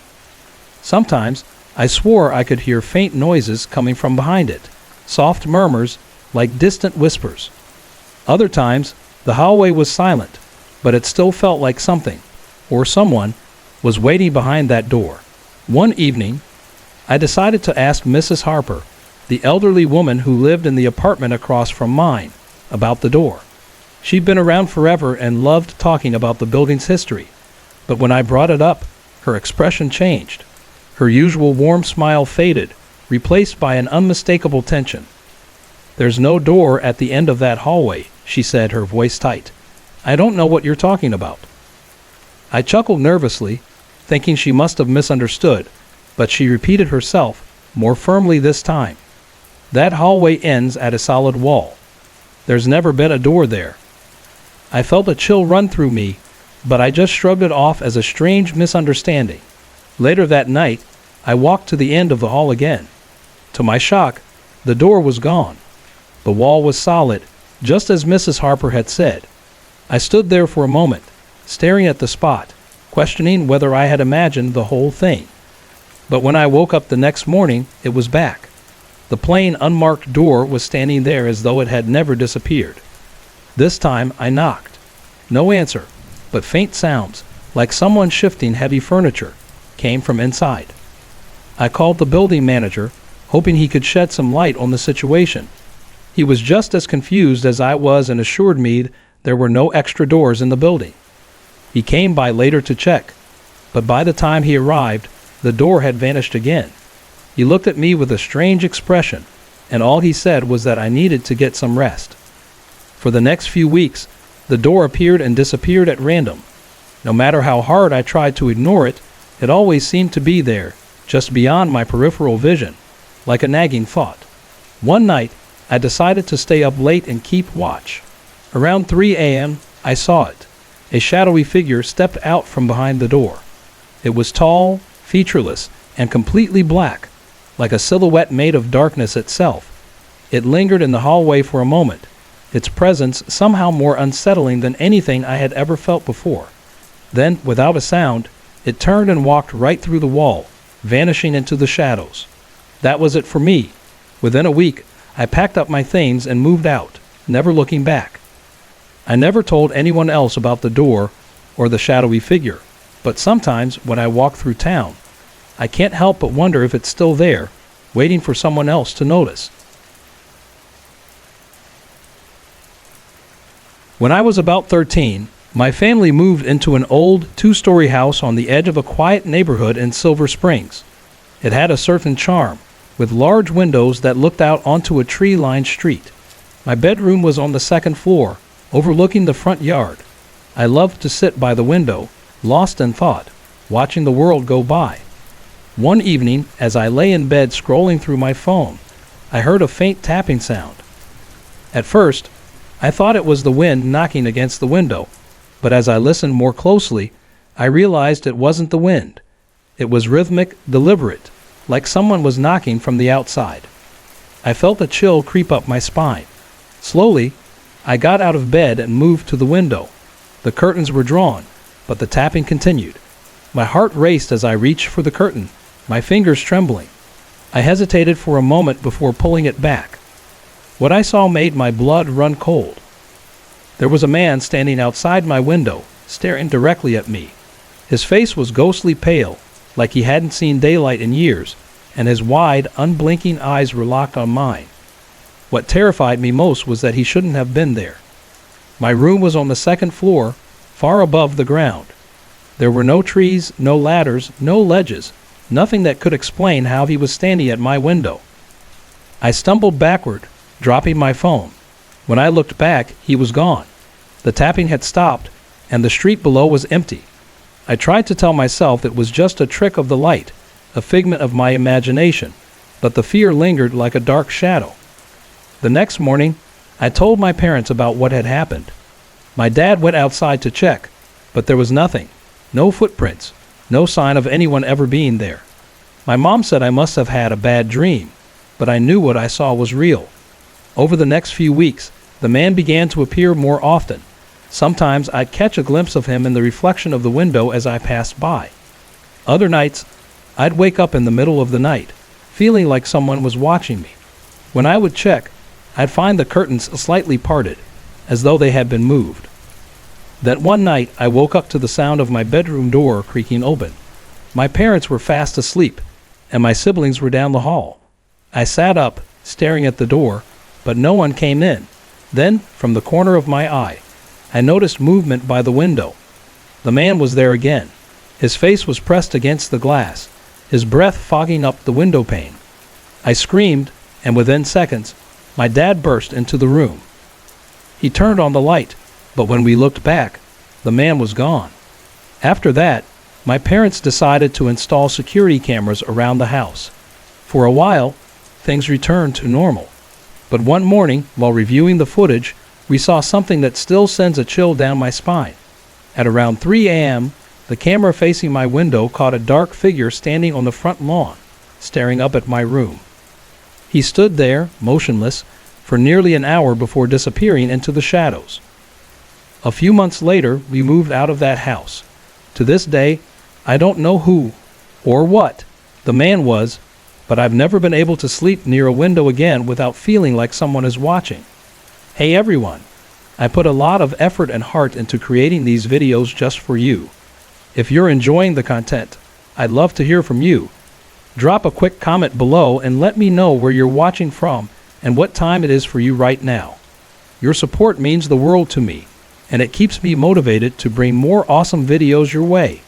A: Sometimes, I swore I could hear faint noises coming from behind it, soft murmurs like distant whispers. Other times, the hallway was silent, but it still felt like something, or someone, was waiting behind that door. One evening, I decided to ask Mrs. Harper, the elderly woman who lived in the apartment across from mine, about the door. She'd been around forever and loved talking about the building's history, but when I brought it up, her expression changed. Her usual warm smile faded, replaced by an unmistakable tension. "There's no door at the end of that hallway," she said, her voice tight. "I don't know what you're talking about." I chuckled nervously, thinking she must have misunderstood, but she repeated herself, more firmly this time. "That hallway ends at a solid wall. There's never been a door there." I felt a chill run through me, but I just shrugged it off as a strange misunderstanding. Later that night, I walked to the end of the hall again. To my shock, the door was gone. The wall was solid, just as Mrs. Harper had said. I stood there for a moment, staring at the spot, questioning whether I had imagined the whole thing. But when I woke up the next morning, it was back. The plain, unmarked door was standing there as though it had never disappeared. This time I knocked. No answer, but faint sounds, like someone shifting heavy furniture, came from inside. I called the building manager, hoping he could shed some light on the situation. He was just as confused as I was and assured me there were no extra doors in the building. He came by later to check. but by the time he arrived, the door had vanished again. He looked at me with a strange expression, and all he said was that I needed to get some rest. For the next few weeks, the door appeared and disappeared at random. No matter how hard I tried to ignore it, it always seemed to be there, just beyond my peripheral vision, like a nagging thought. One night, I decided to stay up late and keep watch. Around 3 a.m., I saw it. A shadowy figure stepped out from behind the door. It was tall, featureless, and completely black, like a silhouette made of darkness itself. It lingered in the hallway for a moment, its presence somehow more unsettling than anything I had ever felt before. Then, without a sound, it turned and walked right through the wall, vanishing into the shadows. That was it for me. Within a week, I packed up my things and moved out, never looking back. I never told anyone else about the door or the shadowy figure, but sometimes when I walk through town, I can't help but wonder if it's still there, waiting for someone else to notice. When I was about 13, my family moved into an old 2-story house on the edge of a quiet neighborhood in Silver Springs. It had a certain charm, with large windows that looked out onto a tree-lined street. My bedroom was on the second floor, overlooking the front yard. I loved to sit by the window, lost in thought, watching the world go by. One evening, as I lay in bed scrolling through my phone, I heard a faint tapping sound. At first, I thought it was the wind knocking against the window, but as I listened more closely, I realized it wasn't the wind. It was rhythmic, deliberate, like someone was knocking from the outside. I felt a chill creep up my spine. Slowly, I got out of bed and moved to the window. The curtains were drawn, but the tapping continued. My heart raced as I reached for the curtain, my fingers trembling. I hesitated for a moment before pulling it back. What I saw made my blood run cold. There was a man standing outside my window, staring directly at me. His face was ghostly pale, like he hadn't seen daylight in years, and his wide, unblinking eyes were locked on mine. What terrified me most was that he shouldn't have been there. My room was on the second floor, far above the ground. There were no trees, no ladders, no ledges, nothing that could explain how he was standing at my window. I stumbled backward, dropping my phone. When I looked back, he was gone. The tapping had stopped, and the street below was empty. I tried to tell myself it was just a trick of the light, a figment of my imagination, but the fear lingered like a dark shadow. The next morning, I told my parents about what had happened. My dad went outside to check, but there was nothing. No footprints, no sign of anyone ever being there. My mom said I must have had a bad dream, but I knew what I saw was real. Over the next few weeks, the man began to appear more often. Sometimes I'd catch a glimpse of him in the reflection of the window as I passed by. Other nights, I'd wake up in the middle of the night, feeling like someone was watching me. When I would check, I'd find the curtains slightly parted, as though they had been moved. That one night, I woke up to the sound of my bedroom door creaking open. My parents were fast asleep, and my siblings were down the hall. I sat up, staring at the door, but no one came in. Then, from the corner of my eye, I noticed movement by the window. The man was there again. His face was pressed against the glass, his breath fogging up the window pane. I screamed, and within seconds, my dad burst into the room. He turned on the light, but when we looked back, the man was gone. After that, my parents decided to install security cameras around the house. For a while, things returned to normal. But one morning, while reviewing the footage, we saw something that still sends a chill down my spine. At around 3 a.m., the camera facing my window caught a dark figure standing on the front lawn, staring up at my room. He stood there, motionless, for nearly an hour before disappearing into the shadows. A few months later, we moved out of that house. To this day, I don't know who or what the man was, but I've never been able to sleep near a window again without feeling like someone is watching. Hey everyone, I put a lot of effort and heart into creating these videos just for you. If you're enjoying the content, I'd love to hear from you. Drop a quick comment below and let me know where you're watching from and what time it is for you right now. Your support means the world to me, and it keeps me motivated to bring more awesome videos your way.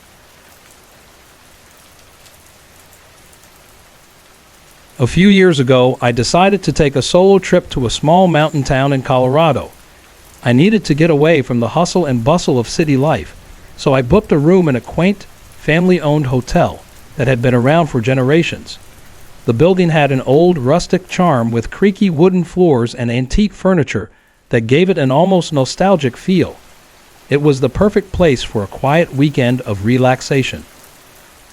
A: A few years ago, I decided to take a solo trip to a small mountain town in Colorado. I needed to get away from the hustle and bustle of city life, so I booked a room in a quaint, family-owned hotel that had been around for generations. The building had an old, rustic charm with creaky wooden floors and antique furniture that gave it an almost nostalgic feel. It was the perfect place for a quiet weekend of relaxation.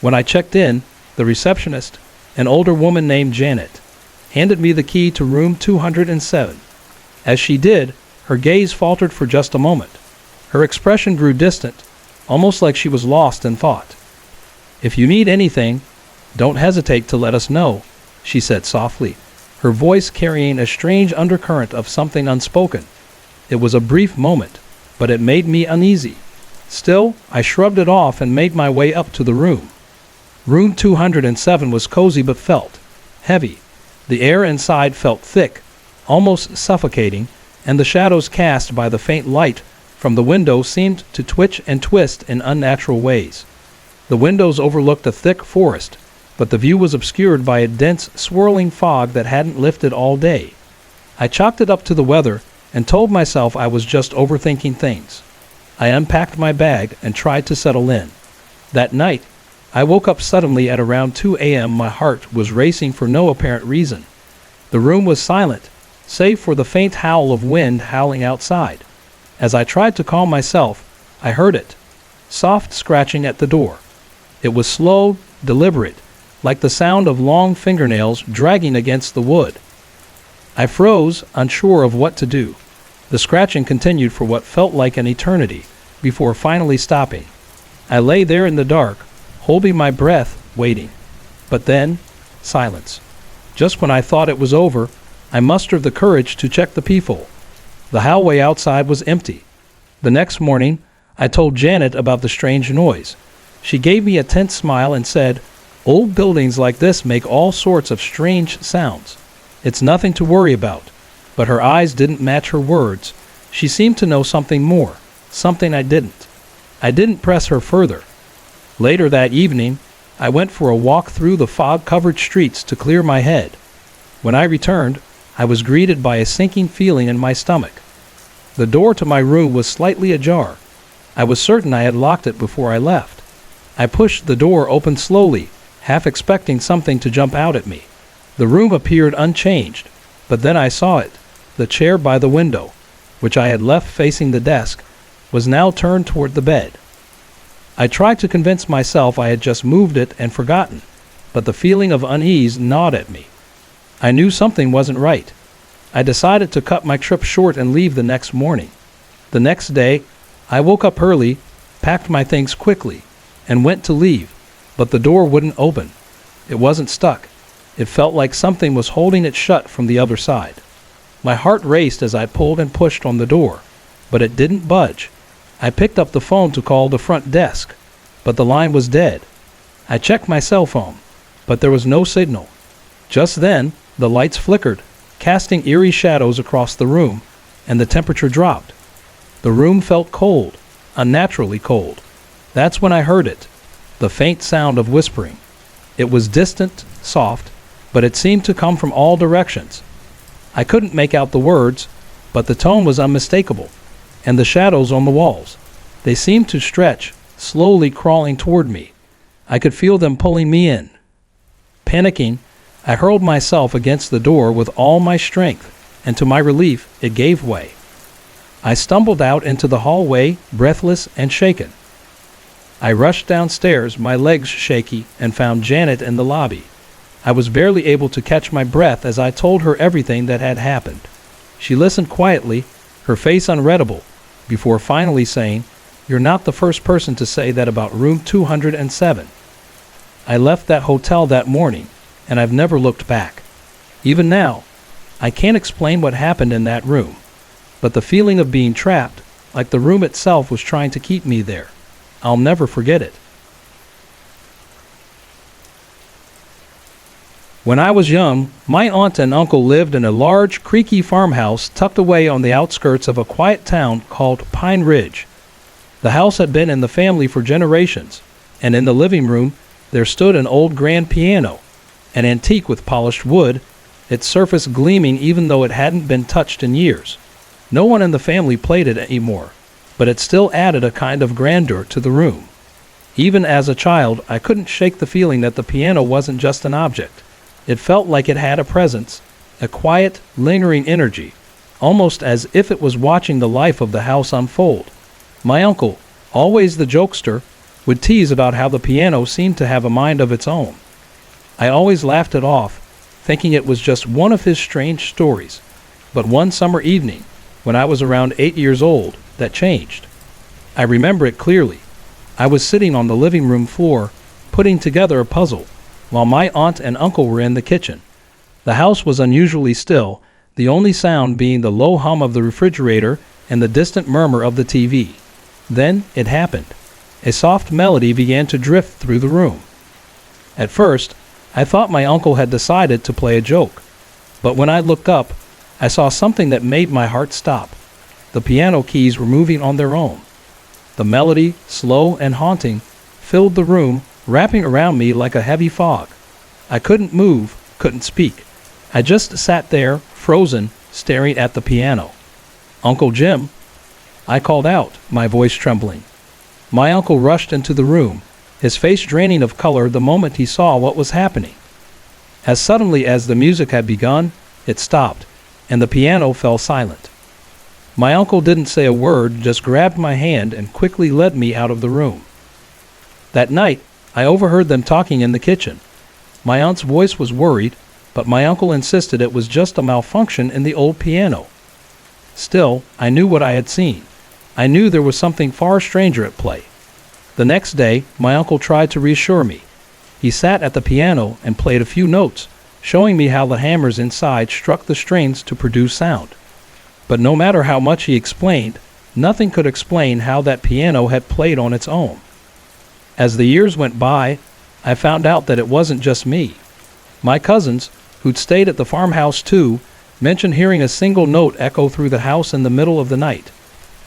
A: When I checked in, the receptionist, an older woman named Janet, handed me the key to room 207. As she did, her gaze faltered for just a moment. Her expression grew distant, almost like she was lost in thought. "If you need anything, don't hesitate to let us know," she said softly, her voice carrying a strange undercurrent of something unspoken. It was a brief moment, but it made me uneasy. Still, I shrugged it off and made my way up to the room. Room 207 was cozy but felt heavy. The air inside felt thick, almost suffocating, and the shadows cast by the faint light from the window seemed to twitch and twist in unnatural ways. The windows overlooked a thick forest, but the view was obscured by a dense, swirling fog that hadn't lifted all day. I chalked it up to the weather and told myself I was just overthinking things. I unpacked my bag and tried to settle in. That night, I woke up suddenly at around 2 a.m. My heart was racing for no apparent reason. The room was silent, save for the faint howl of wind howling outside. As I tried to calm myself, I heard it, soft scratching at the door. It was slow, deliberate, like the sound of long fingernails dragging against the wood. I froze, unsure of what to do. The scratching continued for what felt like an eternity, before finally stopping. I lay there in the dark, holding my breath, waiting. But then, silence. Just when I thought it was over, I mustered the courage to check the peephole. The hallway outside was empty. The next morning, I told Janet about the strange noise. She gave me a tense smile and said, "Old buildings like this make all sorts of strange sounds. It's nothing to worry about." But her eyes didn't match her words. She seemed to know something more, something I didn't. I didn't press her further. Later that evening, I went for a walk through the fog-covered streets to clear my head. When I returned, I was greeted by a sinking feeling in my stomach. The door to my room was slightly ajar. I was certain I had locked it before I left. I pushed the door open slowly, half expecting something to jump out at me. The room appeared unchanged, but then I saw it. The chair by the window, which I had left facing the desk, was now turned toward the bed. I tried to convince myself I had just moved it and forgotten, but the feeling of unease gnawed at me. I knew something wasn't right. I decided to cut my trip short and leave the next morning. The next day, I woke up early, packed my things quickly, and went to leave, but the door wouldn't open. It wasn't stuck. It felt like something was holding it shut from the other side. My heart raced as I pulled and pushed on the door, but it didn't budge. I picked up the phone to call the front desk, but the line was dead. I checked my cell phone, but there was no signal. Just then, the lights flickered, casting eerie shadows across the room, and the temperature dropped. The room felt cold, unnaturally cold. That's when I heard it, the faint sound of whispering. It was distant, soft, but it seemed to come from all directions. I couldn't make out the words, but the tone was unmistakable. And the shadows on the walls, they seemed to stretch, slowly crawling toward me. I could feel them pulling me in. Panicking, I hurled myself against the door with all my strength, and to my relief, it gave way. I stumbled out into the hallway, breathless and shaken. I rushed downstairs, my legs shaky, and found Janet in the lobby. I was barely able to catch my breath as I told her everything that had happened. She listened quietly, her face unreadable, before finally saying, "You're not the first person to say that about room 207. I left that hotel that morning, and I've never looked back. Even now, I can't explain what happened in that room, but the feeling of being trapped, like the room itself was trying to keep me there, I'll never forget it." When I was young, my aunt and uncle lived in a large, creaky farmhouse tucked away on the outskirts of a quiet town called Pine Ridge. The house had been in the family for generations, and in the living room there stood an old grand piano, an antique with polished wood, its surface gleaming even though it hadn't been touched in years. No one in the family played it anymore, but it still added a kind of grandeur to the room. Even as a child, I couldn't shake the feeling that the piano wasn't just an object. It felt like it had a presence, a quiet, lingering energy, almost as if it was watching the life of the house unfold. My uncle, always the jokester, would tease about how the piano seemed to have a mind of its own. I always laughed it off, thinking it was just one of his strange stories. But one summer evening, when I was around 8 years old, that changed. I remember it clearly. I was sitting on the living room floor, putting together a puzzle, while my aunt and uncle were in the kitchen. The house was unusually still, the only sound being the low hum of the refrigerator and the distant murmur of the TV. Then it happened. A soft melody began to drift through the room. At first, I thought my uncle had decided to play a joke, but when I looked up, I saw something that made my heart stop. The piano keys were moving on their own. The melody, slow and haunting, filled the room, wrapping around me like a heavy fog. I couldn't move, couldn't speak. I just sat there, frozen, staring at the piano. "Uncle Jim," I called out, my voice trembling. My uncle rushed into the room, his face draining of color the moment he saw what was happening. As suddenly as the music had begun, it stopped, and the piano fell silent. My uncle didn't say a word, just grabbed my hand and quickly led me out of the room. That night, I overheard them talking in the kitchen. My aunt's voice was worried, but my uncle insisted it was just a malfunction in the old piano. Still, I knew what I had seen. I knew there was something far stranger at play. The next day, my uncle tried to reassure me. He sat at the piano and played a few notes, showing me how the hammers inside struck the strings to produce sound. But no matter how much he explained, nothing could explain how that piano had played on its own. As the years went by, I found out that it wasn't just me. My cousins, who'd stayed at the farmhouse too, mentioned hearing a single note echo through the house in the middle of the night.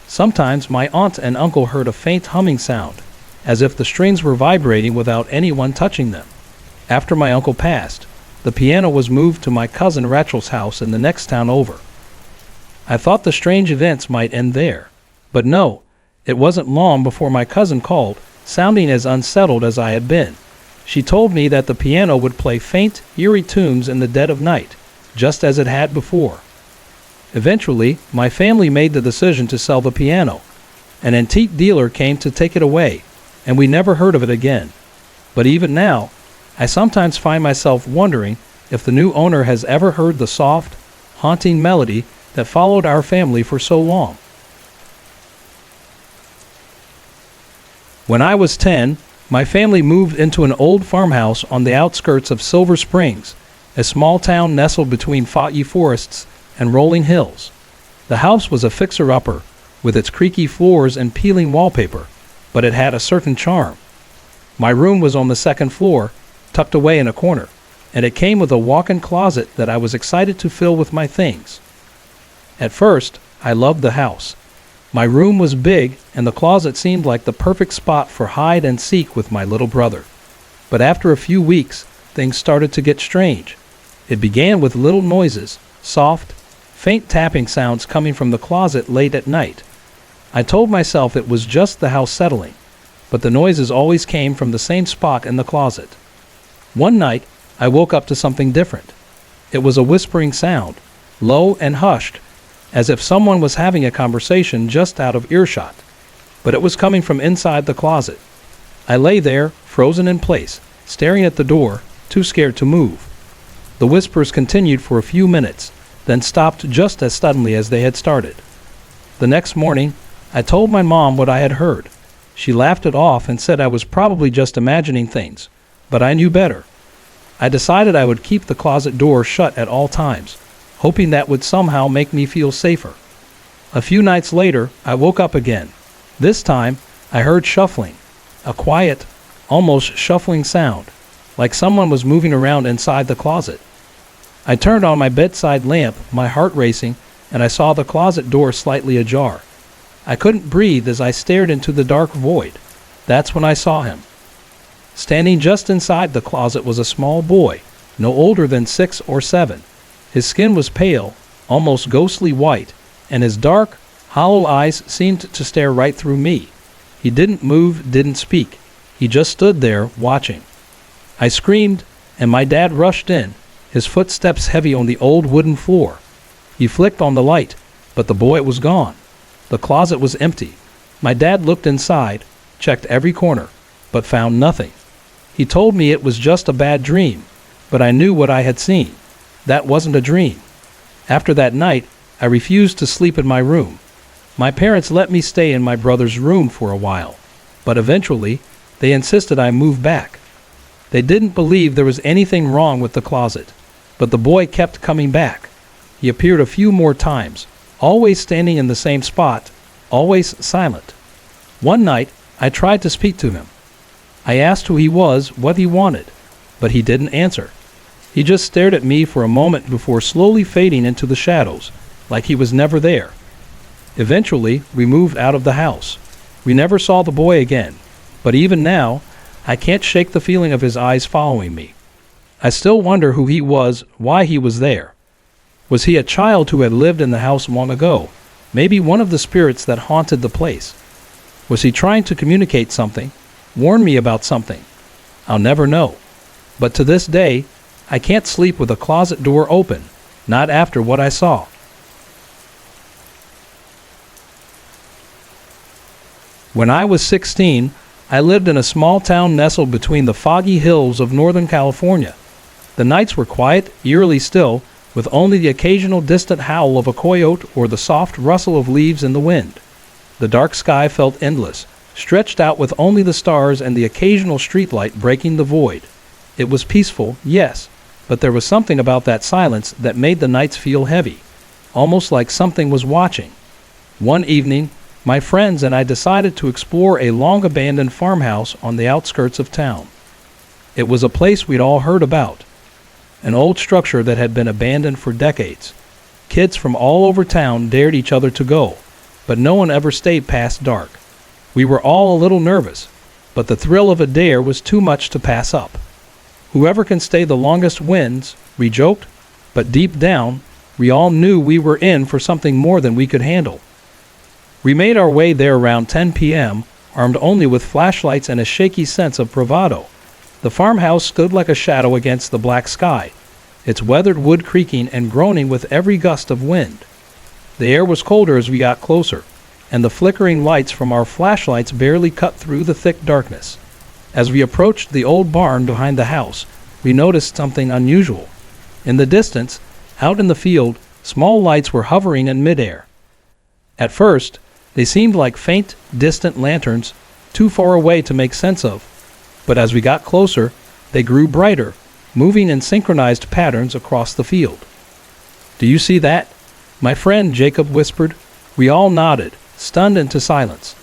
A: Sometimes my aunt and uncle heard a faint humming sound, as if the strings were vibrating without anyone touching them. After my uncle passed, the piano was moved to my cousin Rachel's house in the next town over. I thought the strange events might end there, but no, it wasn't long before my cousin called, sounding as unsettled as I had been. She told me that the piano would play faint, eerie tunes in the dead of night, just as it had before. Eventually, my family made the decision to sell the piano. An antique dealer came to take it away, and we never heard of it again. But even now, I sometimes find myself wondering if the new owner has ever heard the soft, haunting melody that followed our family for so long. When I was 10, my family moved into an old farmhouse on the outskirts of Silver Springs, a small town nestled between foggy forests and rolling hills. The house was a fixer-upper, with its creaky floors and peeling wallpaper, but it had a certain charm. My room was on the second floor, tucked away in a corner, and it came with a walk-in closet that I was excited to fill with my things. At first, I loved the house. My room was big, and the closet seemed like the perfect spot for hide and seek with my little brother. But after a few weeks, things started to get strange. It began with little noises, soft, faint tapping sounds coming from the closet late at night. I told myself it was just the house settling, but the noises always came from the same spot in the closet. One night, I woke up to something different. It was a whispering sound, low and hushed, as if someone was having a conversation just out of earshot, but it was coming from inside the closet. I lay there, frozen in place, staring at the door, too scared to move. The whispers continued for a few minutes, then stopped just as suddenly as they had started. The next morning, I told my mom what I had heard. She laughed it off and said I was probably just imagining things, but I knew better. I decided I would keep the closet door shut at all times, hoping that would somehow make me feel safer. A few nights later, I woke up again. This time, I heard shuffling, a quiet, almost shuffling sound, like someone was moving around inside the closet. I turned on my bedside lamp, my heart racing, and I saw the closet door slightly ajar. I couldn't breathe as I stared into the dark void. That's when I saw him. Standing just inside the closet was a small boy, no older than 6 or 7. His skin was pale, almost ghostly white, and his dark, hollow eyes seemed to stare right through me. He didn't move, didn't speak. He just stood there, watching. I screamed, and my dad rushed in, his footsteps heavy on the old wooden floor. He flicked on the light, but the boy was gone. The closet was empty. My dad looked inside, checked every corner, but found nothing. He told me it was just a bad dream, but I knew what I had seen. That wasn't a dream. After that night, I refused to sleep in my room. My parents let me stay in my brother's room for a while, but eventually, they insisted I move back. They didn't believe there was anything wrong with the closet, but the boy kept coming back. He appeared a few more times, always standing in the same spot, always silent. One night, I tried to speak to him. I asked who he was, what he wanted, but he didn't answer. He just stared at me for a moment before slowly fading into the shadows, like he was never there. Eventually, we moved out of the house. We never saw the boy again, but even now, I can't shake the feeling of his eyes following me. I still wonder who he was, why he was there. Was he a child who had lived in the house long ago? Maybe one of the spirits that haunted the place? Was he trying to communicate something, warn me about something? I'll never know. But to this day, I can't sleep with a closet door open, not after what I saw. When I was 16, I lived in a small town nestled between the foggy hills of Northern California. The nights were quiet, eerily still, with only the occasional distant howl of a coyote or the soft rustle of leaves in the wind. The dark sky felt endless, stretched out with only the stars and the occasional streetlight breaking the void. It was peaceful, yes, but there was something about that silence that made the nights feel heavy, almost like something was watching. One evening, my friends and I decided to explore a long-abandoned farmhouse on the outskirts of town. It was a place we'd all heard about, an old structure that had been abandoned for decades. Kids from all over town dared each other to go, but no one ever stayed past dark. We were all a little nervous, but the thrill of a dare was too much to pass up. Whoever can stay the longest wins, we joked, but deep down, we all knew we were in for something more than we could handle. We made our way there around 10 p.m., armed only with flashlights and a shaky sense of bravado. The farmhouse stood like a shadow against the black sky, its weathered wood creaking and groaning with every gust of wind. The air was colder as we got closer, and the flickering lights from our flashlights barely cut through the thick darkness. As we approached the old barn behind the house, we noticed something unusual. In the distance, out in the field, small lights were hovering in midair. At first, they seemed like faint, distant lanterns, too far away to make sense of. But as we got closer, they grew brighter, moving in synchronized patterns across the field. "Do you see that?" my friend Jacob whispered. We all nodded, stunned into silence.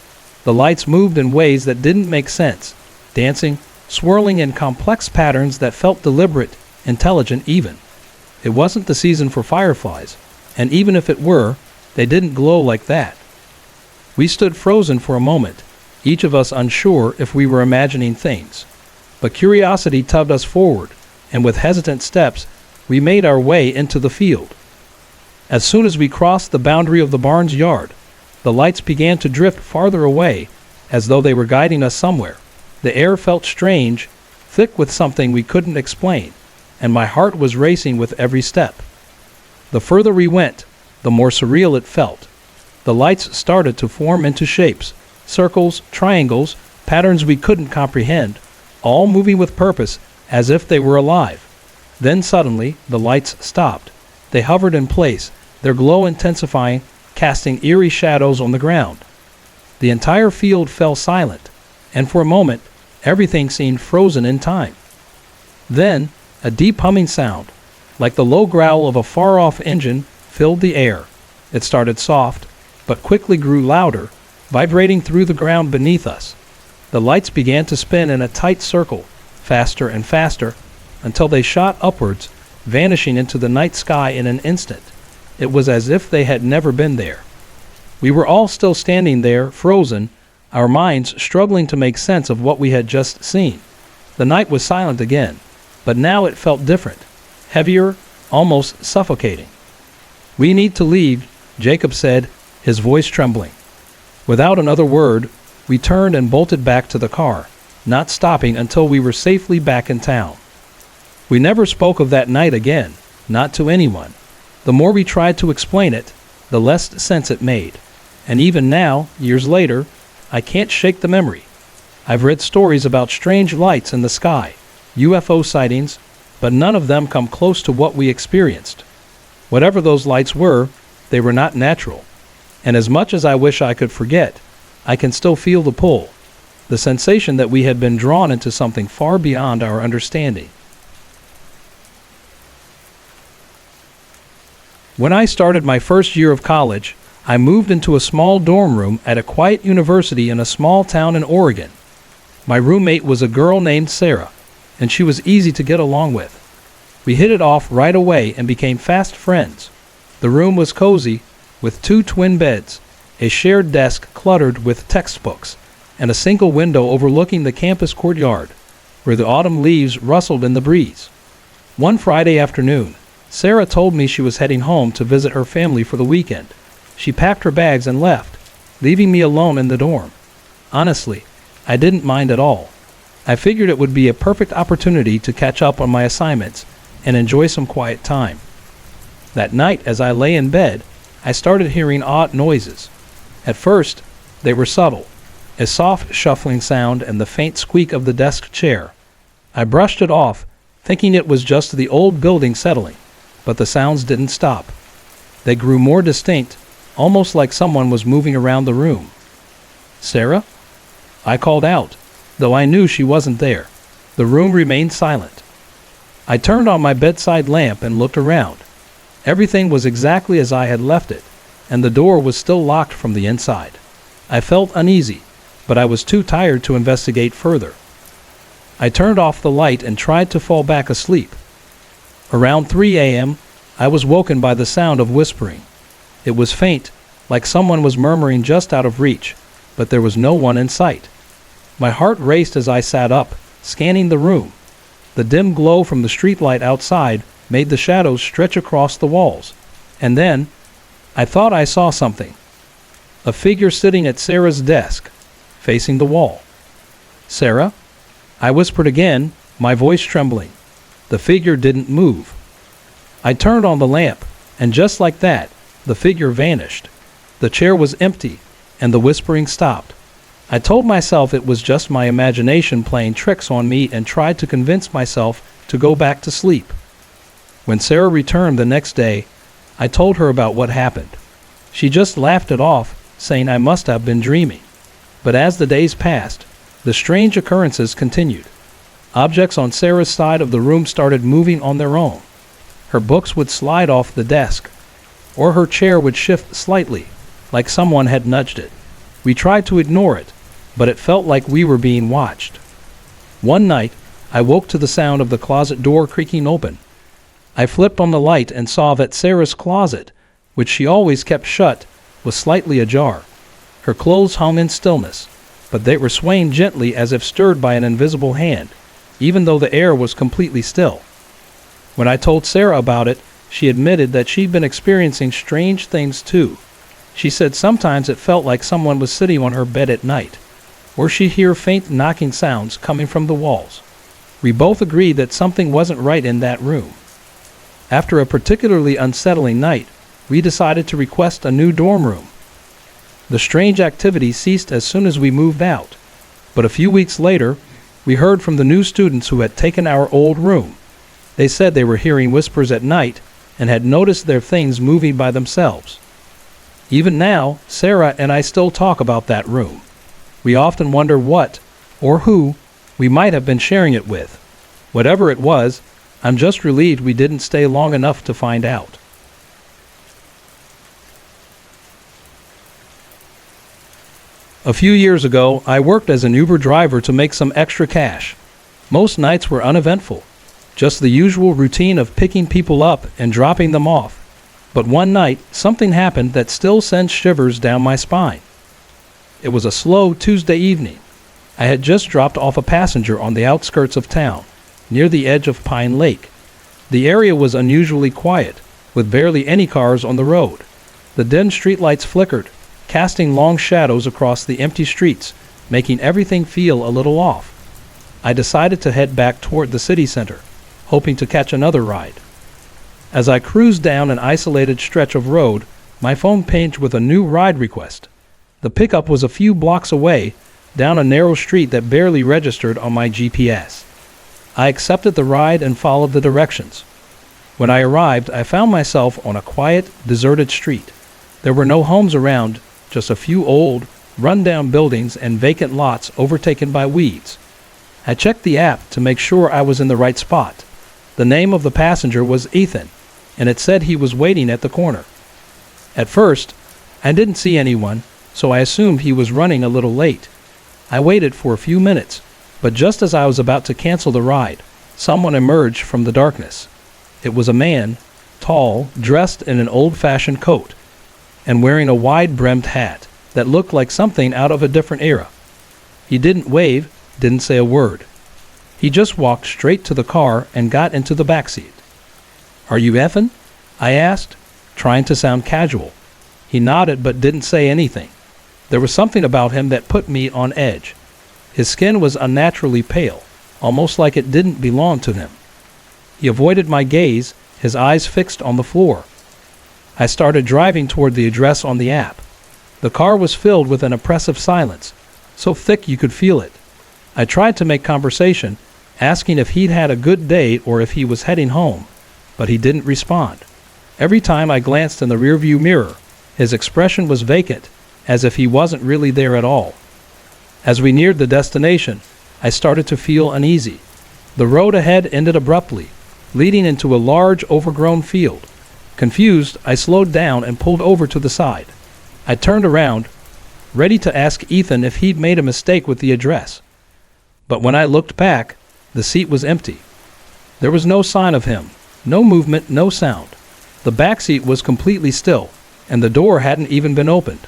A: The lights moved in ways that didn't make sense, dancing, swirling in complex patterns that felt deliberate, intelligent even. It wasn't the season for fireflies, and even if it were, they didn't glow like that. We stood frozen for a moment, each of us unsure if we were imagining things. But curiosity tugged us forward, and with hesitant steps, we made our way into the field. As soon as we crossed the boundary of the barn's yard, the lights began to drift farther away, as though they were guiding us somewhere. The air felt strange, thick with something we couldn't explain, and my heart was racing with every step. The further we went, the more surreal it felt. The lights started to form into shapes, circles, triangles, patterns we couldn't comprehend, all moving with purpose as if they were alive. Then suddenly, the lights stopped. They hovered in place, their glow intensifying, casting eerie shadows on the ground. The entire field fell silent, and for a moment, everything seemed frozen in time. Then, a deep humming sound, like the low growl of a far-off engine, filled the air. It started soft, but quickly grew louder, vibrating through the ground beneath us. The lights began to spin in a tight circle, faster and faster, until they shot upwards, vanishing into the night sky in an instant. It was as if they had never been there. We were all still standing there, frozen, our minds struggling to make sense of what we had just seen. The night was silent again, but now it felt different. heavier, almost suffocating. "We need to leave," Jacob said, his voice trembling. Without another word, we turned and bolted back to the car, not stopping until we were safely back in town. We never spoke of that night again, not to anyone. The more we tried to explain it, the less sense it made. And even now, years later, I can't shake the memory. I've read stories about strange lights in the sky, UFO sightings, but none of them come close to what we experienced. Whatever those lights were, they were not natural. And as much as I wish I could forget, I can still feel the pull, the sensation that we had been drawn into something far beyond our understanding. When I started my first year of college, I moved into a small dorm room at a quiet university in a small town in Oregon. My roommate was a girl named Sarah, and she was easy to get along with. We hit it off right away and became fast friends. The room was cozy, with 2 twin beds, a shared desk cluttered with textbooks, and a single window overlooking the campus courtyard, where the autumn leaves rustled in the breeze. One Friday afternoon, Sarah told me she was heading home to visit her family for the weekend. She packed her bags and left, leaving me alone in the dorm. Honestly, I didn't mind at all. I figured it would be a perfect opportunity to catch up on my assignments and enjoy some quiet time. That night, as I lay in bed, I started hearing odd noises. At first, they were subtle, a soft shuffling sound and the faint squeak of the desk chair. I brushed it off, thinking it was just the old building settling, but the sounds didn't stop. They grew more distinct, almost like someone was moving around the room. "Sarah?" I called out, though I knew she wasn't there. The room remained silent. I turned on my bedside lamp and looked around. Everything was exactly as I had left it, and the door was still locked from the inside. I felt uneasy, but I was too tired to investigate further. I turned off the light and tried to fall back asleep. Around 3 a.m., I was woken by the sound of whispering. It was faint, like someone was murmuring just out of reach, but there was no one in sight. My heart raced as I sat up, scanning the room. The dim glow from the streetlight outside made the shadows stretch across the walls. And then, I thought I saw something. A figure sitting at Sarah's desk, facing the wall. "Sarah?" I whispered again, my voice trembling. The figure didn't move. I turned on the lamp, and just like that, the figure vanished. The chair was empty, and the whispering stopped. I told myself it was just my imagination playing tricks on me and tried to convince myself to go back to sleep. When Sarah returned the next day, I told her about what happened. She just laughed it off, saying I must have been dreaming. But as the days passed, the strange occurrences continued. Objects on Sarah's side of the room started moving on their own. Her books would slide off the desk, or her chair would shift slightly, like someone had nudged it. We tried to ignore it, but it felt like we were being watched. One night, I woke to the sound of the closet door creaking open. I flipped on the light and saw that Sarah's closet, which she always kept shut, was slightly ajar. Her clothes hung in stillness, but they were swaying gently as if stirred by an invisible hand, even though the air was completely still. When I told Sarah about it, she admitted that she'd been experiencing strange things too. She said sometimes it felt like someone was sitting on her bed at night, or she'd hear faint knocking sounds coming from the walls. We both agreed that something wasn't right in that room. After a particularly unsettling night, we decided to request a new dorm room. The strange activity ceased as soon as we moved out, but a few weeks later, we heard from the new students who had taken our old room. They said they were hearing whispers at night and had noticed their things moving by themselves. Even now, Sarah and I still talk about that room. We often wonder what, or who, we might have been sharing it with. Whatever it was, I'm just relieved we didn't stay long enough to find out. A few years ago, I worked as an Uber driver to make some extra cash. Most nights were uneventful, just the usual routine of picking people up and dropping them off. But one night, something happened that still sends shivers down my spine. It was a slow Tuesday evening. I had just dropped off a passenger on the outskirts of town, near the edge of Pine Lake. The area was unusually quiet, with barely any cars on the road. The dim streetlights flickered, casting long shadows across the empty streets, making everything feel a little off. I decided to head back toward the city center, hoping to catch another ride. As I cruised down an isolated stretch of road, my phone pinged with a new ride request. The pickup was a few blocks away, down a narrow street that barely registered on my GPS. I accepted the ride and followed the directions. When I arrived, I found myself on a quiet, deserted street. There were no homes around, just a few old, run-down buildings and vacant lots overtaken by weeds. I checked the app to make sure I was in the right spot. The name of the passenger was Ethan, and it said he was waiting at the corner. At first, I didn't see anyone, so I assumed he was running a little late. I waited for a few minutes, but just as I was about to cancel the ride, someone emerged from the darkness. It was a man, tall, dressed in an old-fashioned coat, and wearing a wide-brimmed hat that looked like something out of a different era. He didn't wave, didn't say a word. He just walked straight to the car and got into the back seat. "Are you Ethan?" I asked, trying to sound casual. He nodded but didn't say anything. There was something about him that put me on edge. His skin was unnaturally pale, almost like it didn't belong to him. He avoided my gaze, his eyes fixed on the floor. I started driving toward the address on the app. The car was filled with an oppressive silence, so thick you could feel it. I tried to make conversation, asking if he'd had a good day or if he was heading home, but he didn't respond. Every time I glanced in the rearview mirror, his expression was vacant, as if he wasn't really there at all. As we neared the destination, I started to feel uneasy. The road ahead ended abruptly, leading into a large, overgrown field. Confused, I slowed down and pulled over to the side. I turned around, ready to ask Ethan if he'd made a mistake with the address. But when I looked back, the seat was empty. There was no sign of him, no movement, no sound. The back seat was completely still, and the door hadn't even been opened.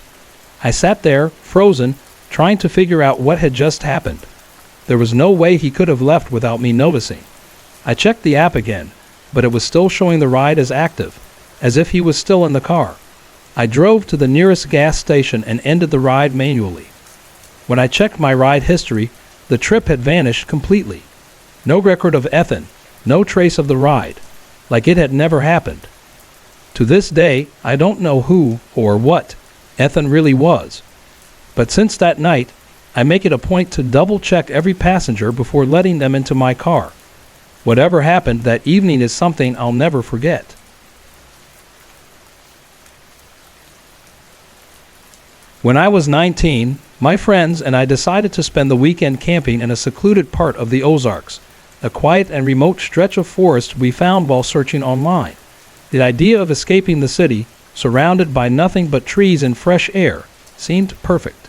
A: I sat there, frozen, trying to figure out what had just happened. There was no way he could have left without me noticing. I checked the app again, but it was still showing the ride as active, as if he was still in the car. I drove to the nearest gas station and ended the ride manually. When I checked my ride history, the trip had vanished completely. No record of Ethan, no trace of the ride, like it had never happened. To this day, I don't know who or what Ethan really was. But since that night, I make it a point to double-check every passenger before letting them into my car. Whatever happened that evening is something I'll never forget. When I was 19, my friends and I decided to spend the weekend camping in a secluded part of the Ozarks, a quiet and remote stretch of forest we found while searching online. The idea of escaping the city, surrounded by nothing but trees and fresh air, seemed perfect.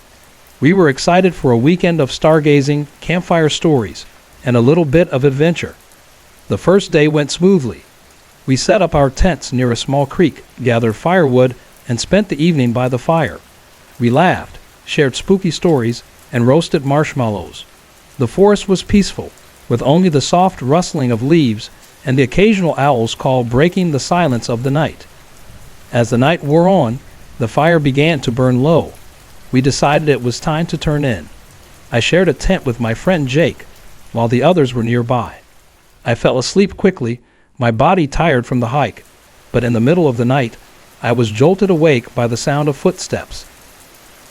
A: We were excited for a weekend of stargazing, campfire stories, and a little bit of adventure. The first day went smoothly. We set up our tents near a small creek, gathered firewood, and spent the evening by the fire. We laughed, shared spooky stories, and roasted marshmallows. The forest was peaceful, with only the soft rustling of leaves and the occasional owl's call breaking the silence of the night. As the night wore on, the fire began to burn low. We decided it was time to turn in. I shared a tent with my friend Jake, while the others were nearby. I fell asleep quickly, my body tired from the hike, but in the middle of the night, I was jolted awake by the sound of footsteps.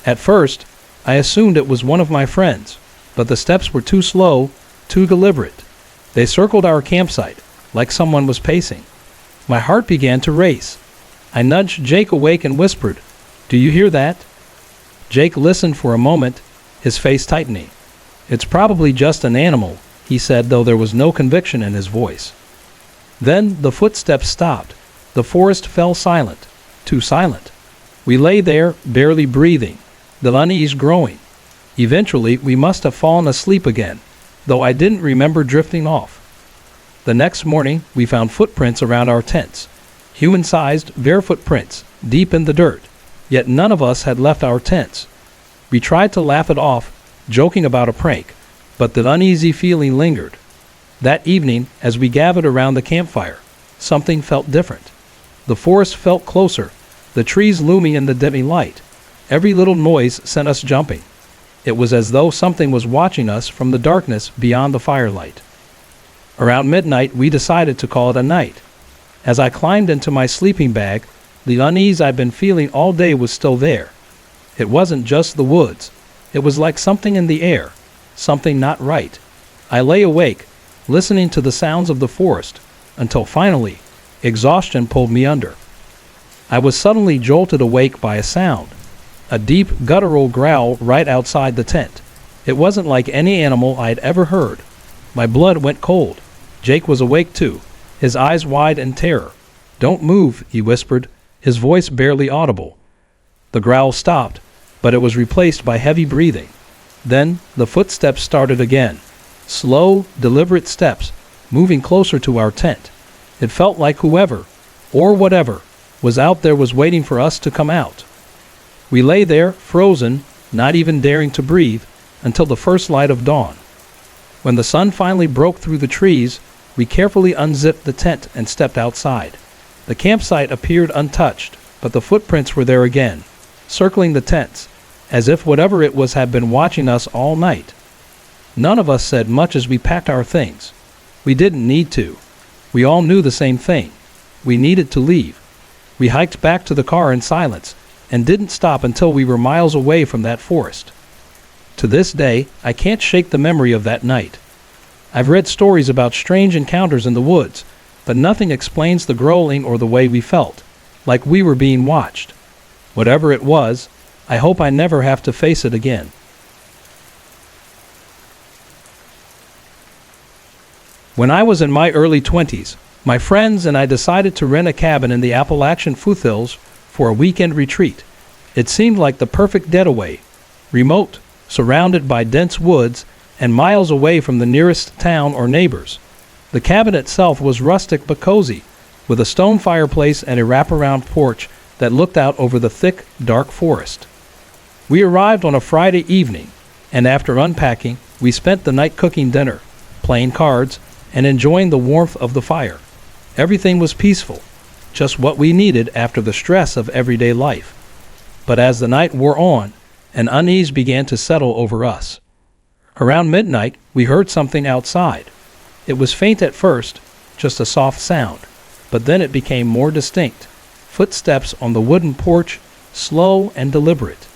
A: At first, I assumed it was one of my friends, but the steps were too slow, too deliberate. They circled our campsite, like someone was pacing. My heart began to race. I nudged Jake awake and whispered, "Do you hear that?" Jake listened for a moment, his face tightening. "It's probably just an animal," he said, though there was no conviction in his voice. Then the footsteps stopped. The forest fell silent, too silent. We lay there, barely breathing, the unease growing. Eventually, we must have fallen asleep again, though I didn't remember drifting off. The next morning, we found footprints around our tents, human-sized, barefoot prints, deep in the dirt, yet none of us had left our tents. We tried to laugh it off, joking about a prank, but the uneasy feeling lingered. That evening, as we gathered around the campfire, something felt different. The forest felt closer, the trees looming in the dimming light. Every little noise sent us jumping. It was as though something was watching us from the darkness beyond the firelight. Around midnight, we decided to call it a night. As I climbed into my sleeping bag, the unease I'd been feeling all day was still there. It wasn't just the woods. It was like something in the air, something not right. I lay awake, listening to the sounds of the forest, until finally, exhaustion pulled me under. I was suddenly jolted awake by a sound, a deep, guttural growl right outside the tent. It wasn't like any animal I'd ever heard. My blood went cold. Jake was awake too, his eyes wide in terror. "Don't move," he whispered, his voice barely audible. The growl stopped, but it was replaced by heavy breathing. Then the footsteps started again. Slow, deliberate steps, moving closer to our tent. It felt like whoever, or whatever, was out there was waiting for us to come out. We lay there, frozen, not even daring to breathe, until the first light of dawn. When the sun finally broke through the trees, we carefully unzipped the tent and stepped outside. The campsite appeared untouched, but the footprints were there again, circling the tents, as if whatever it was had been watching us all night. None of us said much as we packed our things. We didn't need to. We all knew the same thing. We needed to leave. We hiked back to the car in silence, and didn't stop until we were miles away from that forest. To this day, I can't shake the memory of that night. I've read stories about strange encounters in the woods, but nothing explains the growling or the way we felt, like we were being watched. Whatever it was, I hope I never have to face it again. When I was in my early 20s, my friends and I decided to rent a cabin in the Appalachian foothills for a weekend retreat. It seemed like the perfect getaway, remote, surrounded by dense woods, and miles away from the nearest town or neighbors. The cabin itself was rustic but cozy, with a stone fireplace and a wraparound porch that looked out over the thick, dark forest. We arrived on a Friday evening, and after unpacking, we spent the night cooking dinner, playing cards, and enjoying the warmth of the fire. Everything was peaceful, just what we needed after the stress of everyday life. But as the night wore on, an unease began to settle over us. Around midnight, we heard something outside. It was faint at first, just a soft sound, but then it became more distinct. Footsteps on the wooden porch, slow and deliberate.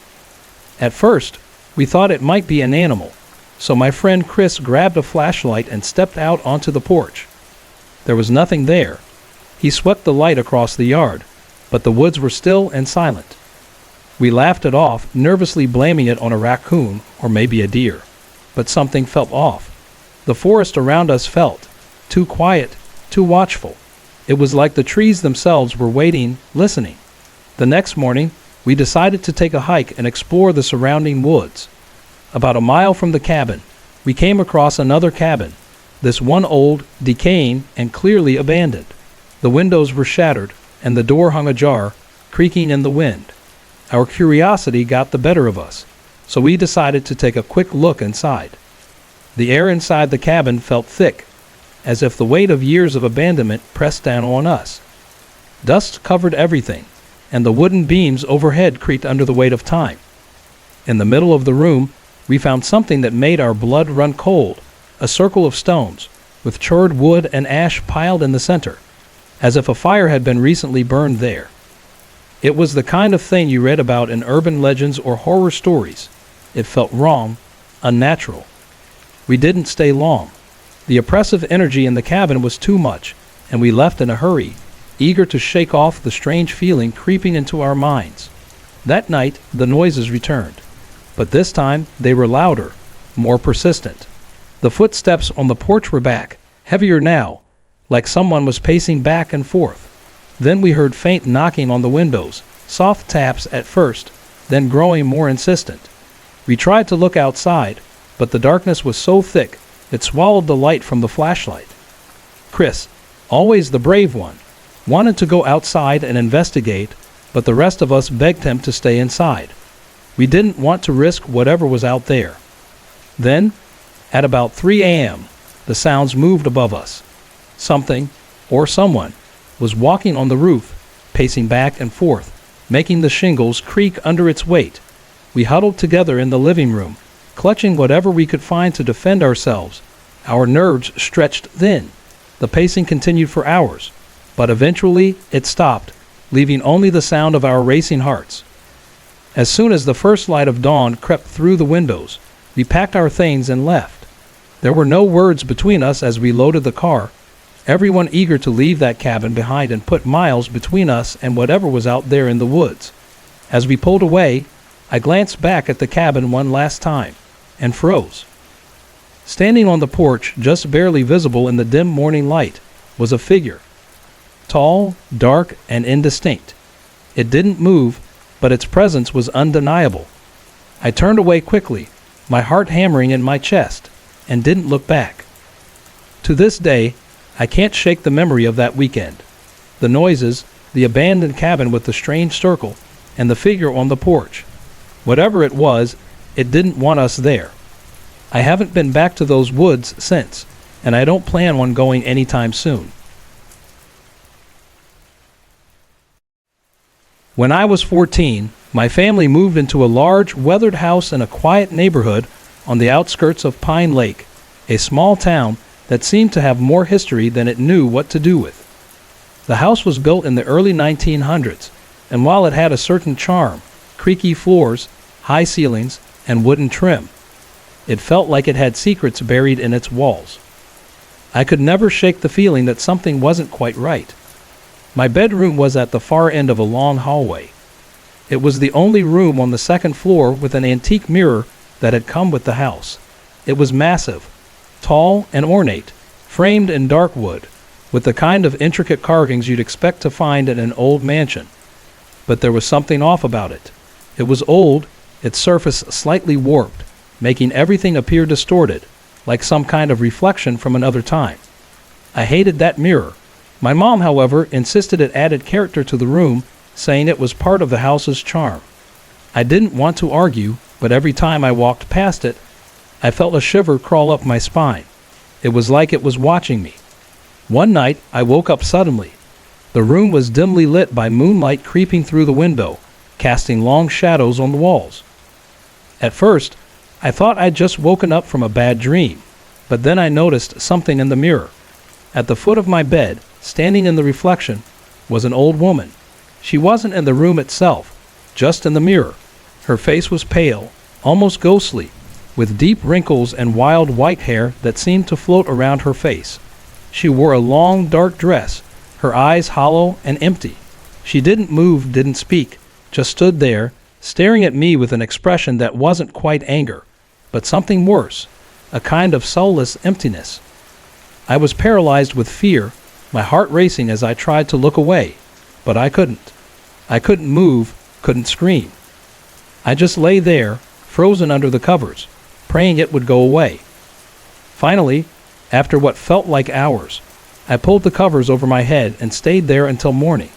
A: At first, we thought it might be an animal, so my friend Chris grabbed a flashlight and stepped out onto the porch. There was nothing there. He swept the light across the yard, but the woods were still and silent. We laughed it off, nervously blaming it on a raccoon or maybe a deer. But something felt off. The forest around us felt too quiet, too watchful. It was like the trees themselves were waiting, listening. The next morning, we decided to take a hike and explore the surrounding woods. About a mile from the cabin, we came across another cabin, this one old, decaying, and clearly abandoned. The windows were shattered, and the door hung ajar, creaking in the wind. Our curiosity got the better of us, so we decided to take a quick look inside. The air inside the cabin felt thick, as if the weight of years of abandonment pressed down on us. Dust covered everything, and the wooden beams overhead creaked under the weight of time. In the middle of the room, we found something that made our blood run cold, a circle of stones, with charred wood and ash piled in the center, as if a fire had been recently burned there. It was the kind of thing you read about in urban legends or horror stories. It felt wrong, unnatural. We didn't stay long. The oppressive energy in the cabin was too much, and we left in a hurry, eager to shake off the strange feeling creeping into our minds. That night, the noises returned, but this time they were louder, more persistent. The footsteps on the porch were back, heavier now, like someone was pacing back and forth. Then we heard faint knocking on the windows, soft taps at first, then growing more insistent. We tried to look outside, but the darkness was so thick it swallowed the light from the flashlight. Chris, always the brave one, wanted to go outside and investigate, but the rest of us begged him to stay inside. We didn't want to risk whatever was out there. Then, at about 3 a.m., the sounds moved above us. Something, or someone, was walking on the roof, pacing back and forth, making the shingles creak under its weight. We huddled together in the living room, clutching whatever we could find to defend ourselves. Our nerves stretched thin. The pacing continued for hours, but eventually it stopped, leaving only the sound of our racing hearts. As soon as the first light of dawn crept through the windows, we packed our things and left. There were no words between us as we loaded the car, everyone eager to leave that cabin behind and put miles between us and whatever was out there in the woods. As we pulled away, I glanced back at the cabin one last time, and froze. Standing on the porch, just barely visible in the dim morning light, was a figure. Tall, dark, and indistinct. It didn't move, but its presence was undeniable. I turned away quickly, my heart hammering in my chest, and didn't look back. To this day, I can't shake the memory of that weekend. The noises, the abandoned cabin with the strange circle, and the figure on the porch. Whatever it was, it didn't want us there. I haven't been back to those woods since, and I don't plan on going anytime soon. When I was 14, my family moved into a large, weathered house in a quiet neighborhood on the outskirts of Pine Lake, a small town that seemed to have more history than it knew what to do with. The house was built in the early 1900s, and while it had a certain charm, creaky floors, high ceilings, and wooden trim, it felt like it had secrets buried in its walls. I could never shake the feeling that something wasn't quite right. My bedroom was at the far end of a long hallway. It was the only room on the second floor with an antique mirror that had come with the house. It was massive, tall and ornate, framed in dark wood, with the kind of intricate carvings you'd expect to find in an old mansion. But there was something off about it. It was old, its surface slightly warped, making everything appear distorted, like some kind of reflection from another time. I hated that mirror. My mom, however, insisted it added character to the room, saying it was part of the house's charm. I didn't want to argue, but every time I walked past it, I felt a shiver crawl up my spine. It was like it was watching me. One night, I woke up suddenly. The room was dimly lit by moonlight creeping through the window, casting long shadows on the walls. At first, I thought I'd just woken up from a bad dream, but then I noticed something in the mirror. At the foot of my bed, standing in the reflection, was an old woman. She wasn't in the room itself, just in the mirror. Her face was pale, almost ghostly, with deep wrinkles and wild white hair that seemed to float around her face. She wore a long, dark dress, her eyes hollow and empty. She didn't move, didn't speak, just stood there, staring at me with an expression that wasn't quite anger, but something worse, a kind of soulless emptiness. I was paralyzed with fear, my heart racing as I tried to look away, but I couldn't. I couldn't move, couldn't scream. I just lay there, frozen under the covers, praying it would go away. Finally, after what felt like hours, I pulled the covers over my head and stayed there until morning.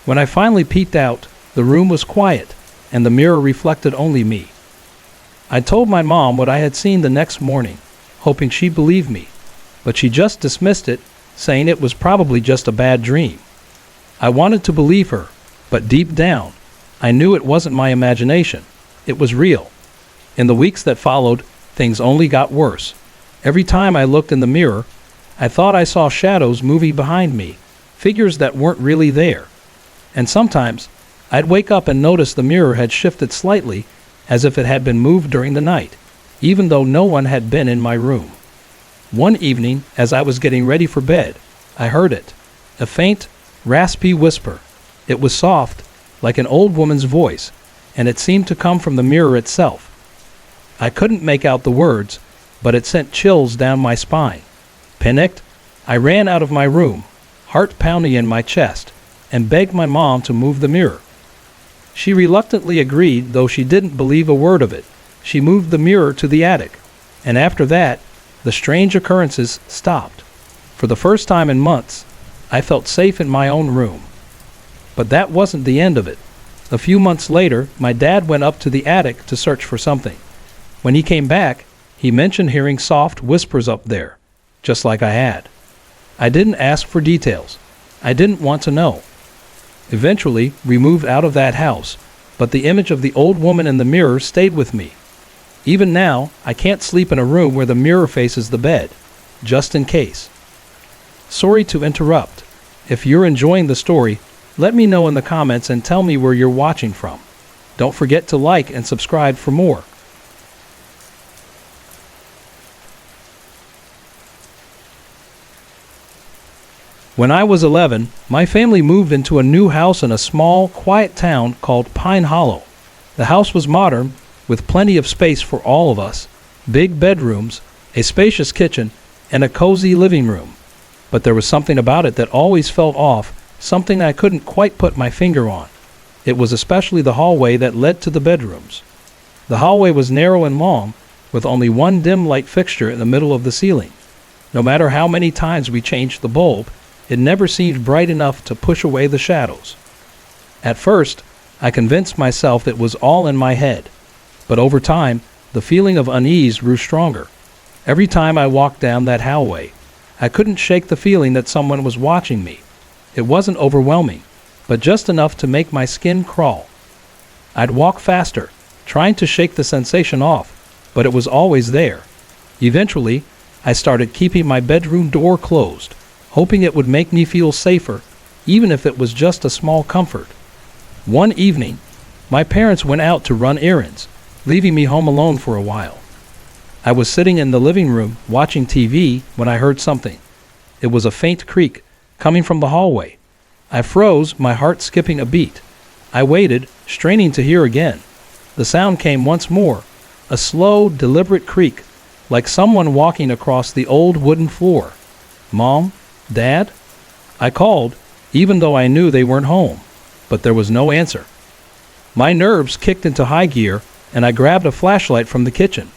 A: When I finally peeked out, the room was quiet, and the mirror reflected only me. I told my mom what I had seen the next morning, hoping she'd believe me, but she just dismissed it, saying it was probably just a bad dream. I wanted to believe her, but deep down, I knew it wasn't my imagination. It was real. In the weeks that followed, things only got worse. Every time I looked in the mirror, I thought I saw shadows moving behind me, figures that weren't really there. And sometimes, I'd wake up and notice the mirror had shifted slightly, as if it had been moved during the night, even though no one had been in my room. One evening, as I was getting ready for bed, I heard it, a faint, raspy whisper. It was soft, like an old woman's voice, and it seemed to come from the mirror itself. I couldn't make out the words, but it sent chills down my spine. Panicked, I ran out of my room, heart pounding in my chest, and begged my mom to move the mirror. She reluctantly agreed, though she didn't believe a word of it. She moved the mirror to the attic, and after that, the strange occurrences stopped. For the first time in months, I felt safe in my own room. But that wasn't the end of it. A few months later, my dad went up to the attic to search for something. When he came back, he mentioned hearing soft whispers up there, just like I had. I didn't ask for details. I didn't want to know. Eventually, we moved out of that house, but the image of the old woman in the mirror stayed with me. Even now, I can't sleep in a room where the mirror faces the bed, just in case. Sorry to interrupt. If you're enjoying the story, let me know in the comments and tell me where you're watching from. Don't forget to like and subscribe for more. When I was 11, my family moved into a new house in a small, quiet town called Pine Hollow. The house was modern, with plenty of space for all of us, big bedrooms, a spacious kitchen, and a cozy living room. But there was something about it that always felt off, something I couldn't quite put my finger on. It was especially the hallway that led to the bedrooms. The hallway was narrow and long, with only one dim light fixture in the middle of the ceiling. No matter how many times we changed the bulb, it never seemed bright enough to push away the shadows. At first, I convinced myself it was all in my head, but over time, the feeling of unease grew stronger. Every time I walked down that hallway, I couldn't shake the feeling that someone was watching me. It wasn't overwhelming, but just enough to make my skin crawl. I'd walk faster, trying to shake the sensation off, but it was always there. Eventually, I started keeping my bedroom door closed, hoping it would make me feel safer, even if it was just a small comfort. One evening, my parents went out to run errands, leaving me home alone for a while. I was sitting in the living room watching TV when I heard something. It was a faint creak coming from the hallway. I froze, my heart skipping a beat. I waited, straining to hear again. The sound came once more, a slow, deliberate creak, like someone walking across the old wooden floor. Mom? Dad? I called, even though I knew they weren't home, but there was no answer. My nerves kicked into high gear, and I grabbed a flashlight from the kitchen.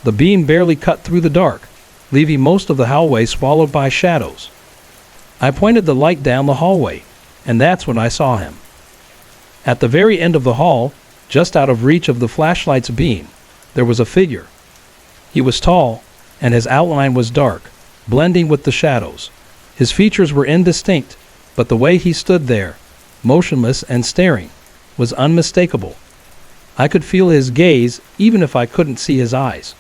A: The beam barely cut through the dark, leaving most of the hallway swallowed by shadows. I pointed the light down the hallway, and that's when I saw him. At the very end of the hall, just out of reach of the flashlight's beam, there was a figure. He was tall, and his outline was dark, blending with the shadows. His features were indistinct, but the way he stood there, motionless and staring, was unmistakable. I could feel his gaze even if I couldn't see his eyes.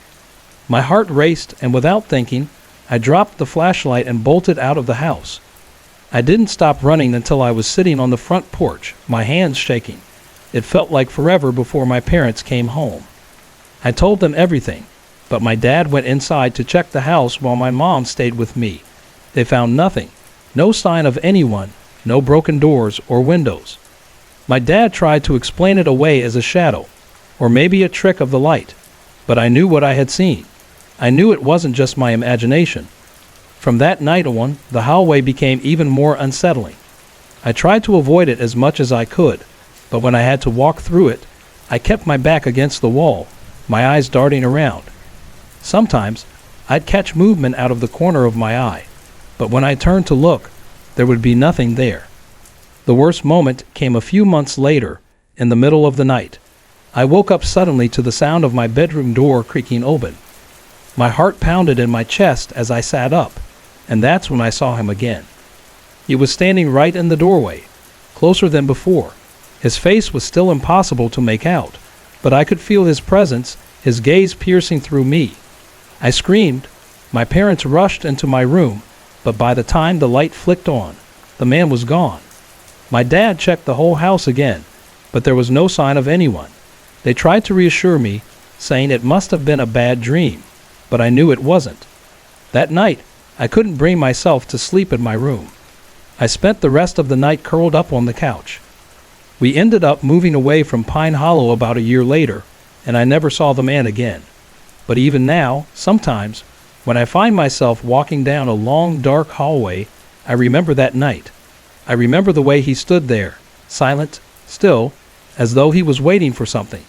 A: My heart raced, and without thinking, I dropped the flashlight and bolted out of the house. I didn't stop running until I was sitting on the front porch, my hands shaking. It felt like forever before my parents came home. I told them everything, but my dad went inside to check the house while my mom stayed with me. They found nothing, no sign of anyone, no broken doors or windows. My dad tried to explain it away as a shadow, or maybe a trick of the light, but I knew what I had seen. I knew it wasn't just my imagination. From that night on, the hallway became even more unsettling. I tried to avoid it as much as I could, but when I had to walk through it, I kept my back against the wall, my eyes darting around. Sometimes, I'd catch movement out of the corner of my eye, but when I turned to look, there would be nothing there. The worst moment came a few months later, in the middle of the night. I woke up suddenly to the sound of my bedroom door creaking open. My heart pounded in my chest as I sat up, and that's when I saw him again. He was standing right in the doorway, closer than before. His face was still impossible to make out, but I could feel his presence, his gaze piercing through me. I screamed. My parents rushed into my room, but by the time the light flicked on, the man was gone. My dad checked the whole house again, but there was no sign of anyone. They tried to reassure me, saying it must have been a bad dream, but I knew it wasn't. That night, I couldn't bring myself to sleep in my room. I spent the rest of the night curled up on the couch. We ended up moving away from Pine Hollow about a year later, and I never saw the man again. But even now, sometimes, when I find myself walking down a long, dark hallway, I remember that night. I remember the way he stood there, silent, still, as though he was waiting for something,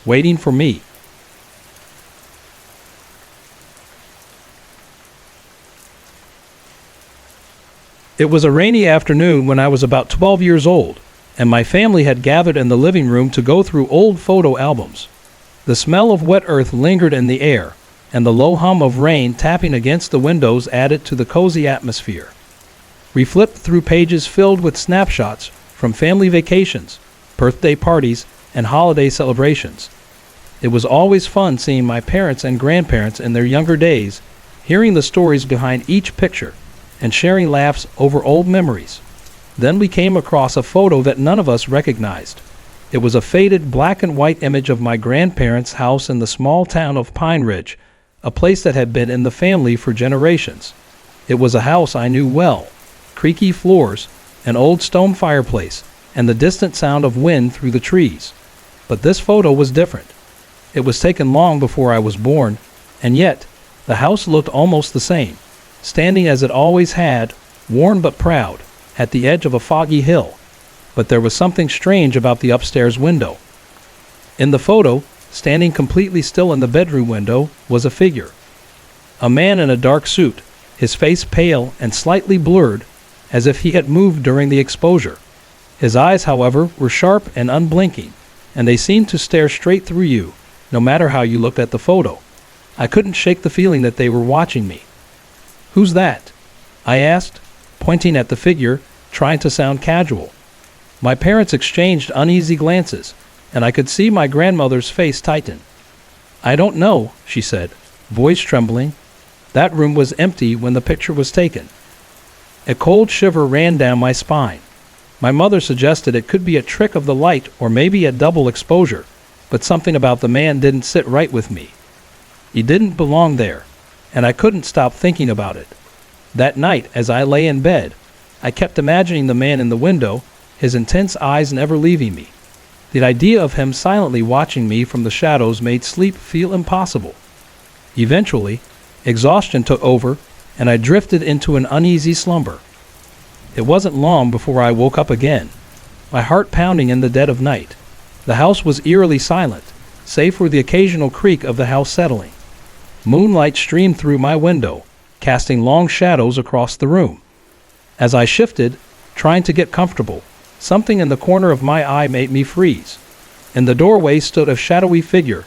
A: waiting for me. It was a rainy afternoon when I was about 12 years old, and my family had gathered in the living room to go through old photo albums. The smell of wet earth lingered in the air, and the low hum of rain tapping against the windows added to the cozy atmosphere. We flipped through pages filled with snapshots from family vacations, birthday parties, and holiday celebrations. It was always fun seeing my parents and grandparents in their younger days, hearing the stories behind each picture, and sharing laughs over old memories. Then we came across a photo that none of us recognized. It was a faded black and white image of my grandparents' house in the small town of Pine Ridge, a place that had been in the family for generations. It was a house I knew well, creaky floors, an old stone fireplace, and the distant sound of wind through the trees. But this photo was different. It was taken long before I was born, and yet the house looked almost the same, standing as it always had, worn but proud, at the edge of a foggy hill. But there was something strange about the upstairs window. In the photo, standing completely still in the bedroom window, was a figure. A man in a dark suit, his face pale and slightly blurred, as if he had moved during the exposure. His eyes, however, were sharp and unblinking, and they seemed to stare straight through you, no matter how you looked at the photo. I couldn't shake the feeling that they were watching me. "Who's that?" I asked, pointing at the figure, trying to sound casual. My parents exchanged uneasy glances, and I could see my grandmother's face tighten. "I don't know," she said, voice trembling. "That room was empty when the picture was taken." A cold shiver ran down my spine. My mother suggested it could be a trick of the light or maybe a double exposure, but something about the man didn't sit right with me. He didn't belong there, and I couldn't stop thinking about it. That night, as I lay in bed, I kept imagining the man in the window, his intense eyes never leaving me. The idea of him silently watching me from the shadows made sleep feel impossible. Eventually, exhaustion took over, and I drifted into an uneasy slumber. It wasn't long before I woke up again, my heart pounding in the dead of night. The house was eerily silent, save for the occasional creak of the house settling. Moonlight streamed through my window, casting long shadows across the room. As I shifted, trying to get comfortable, something in the corner of my eye made me freeze. In the doorway stood a shadowy figure,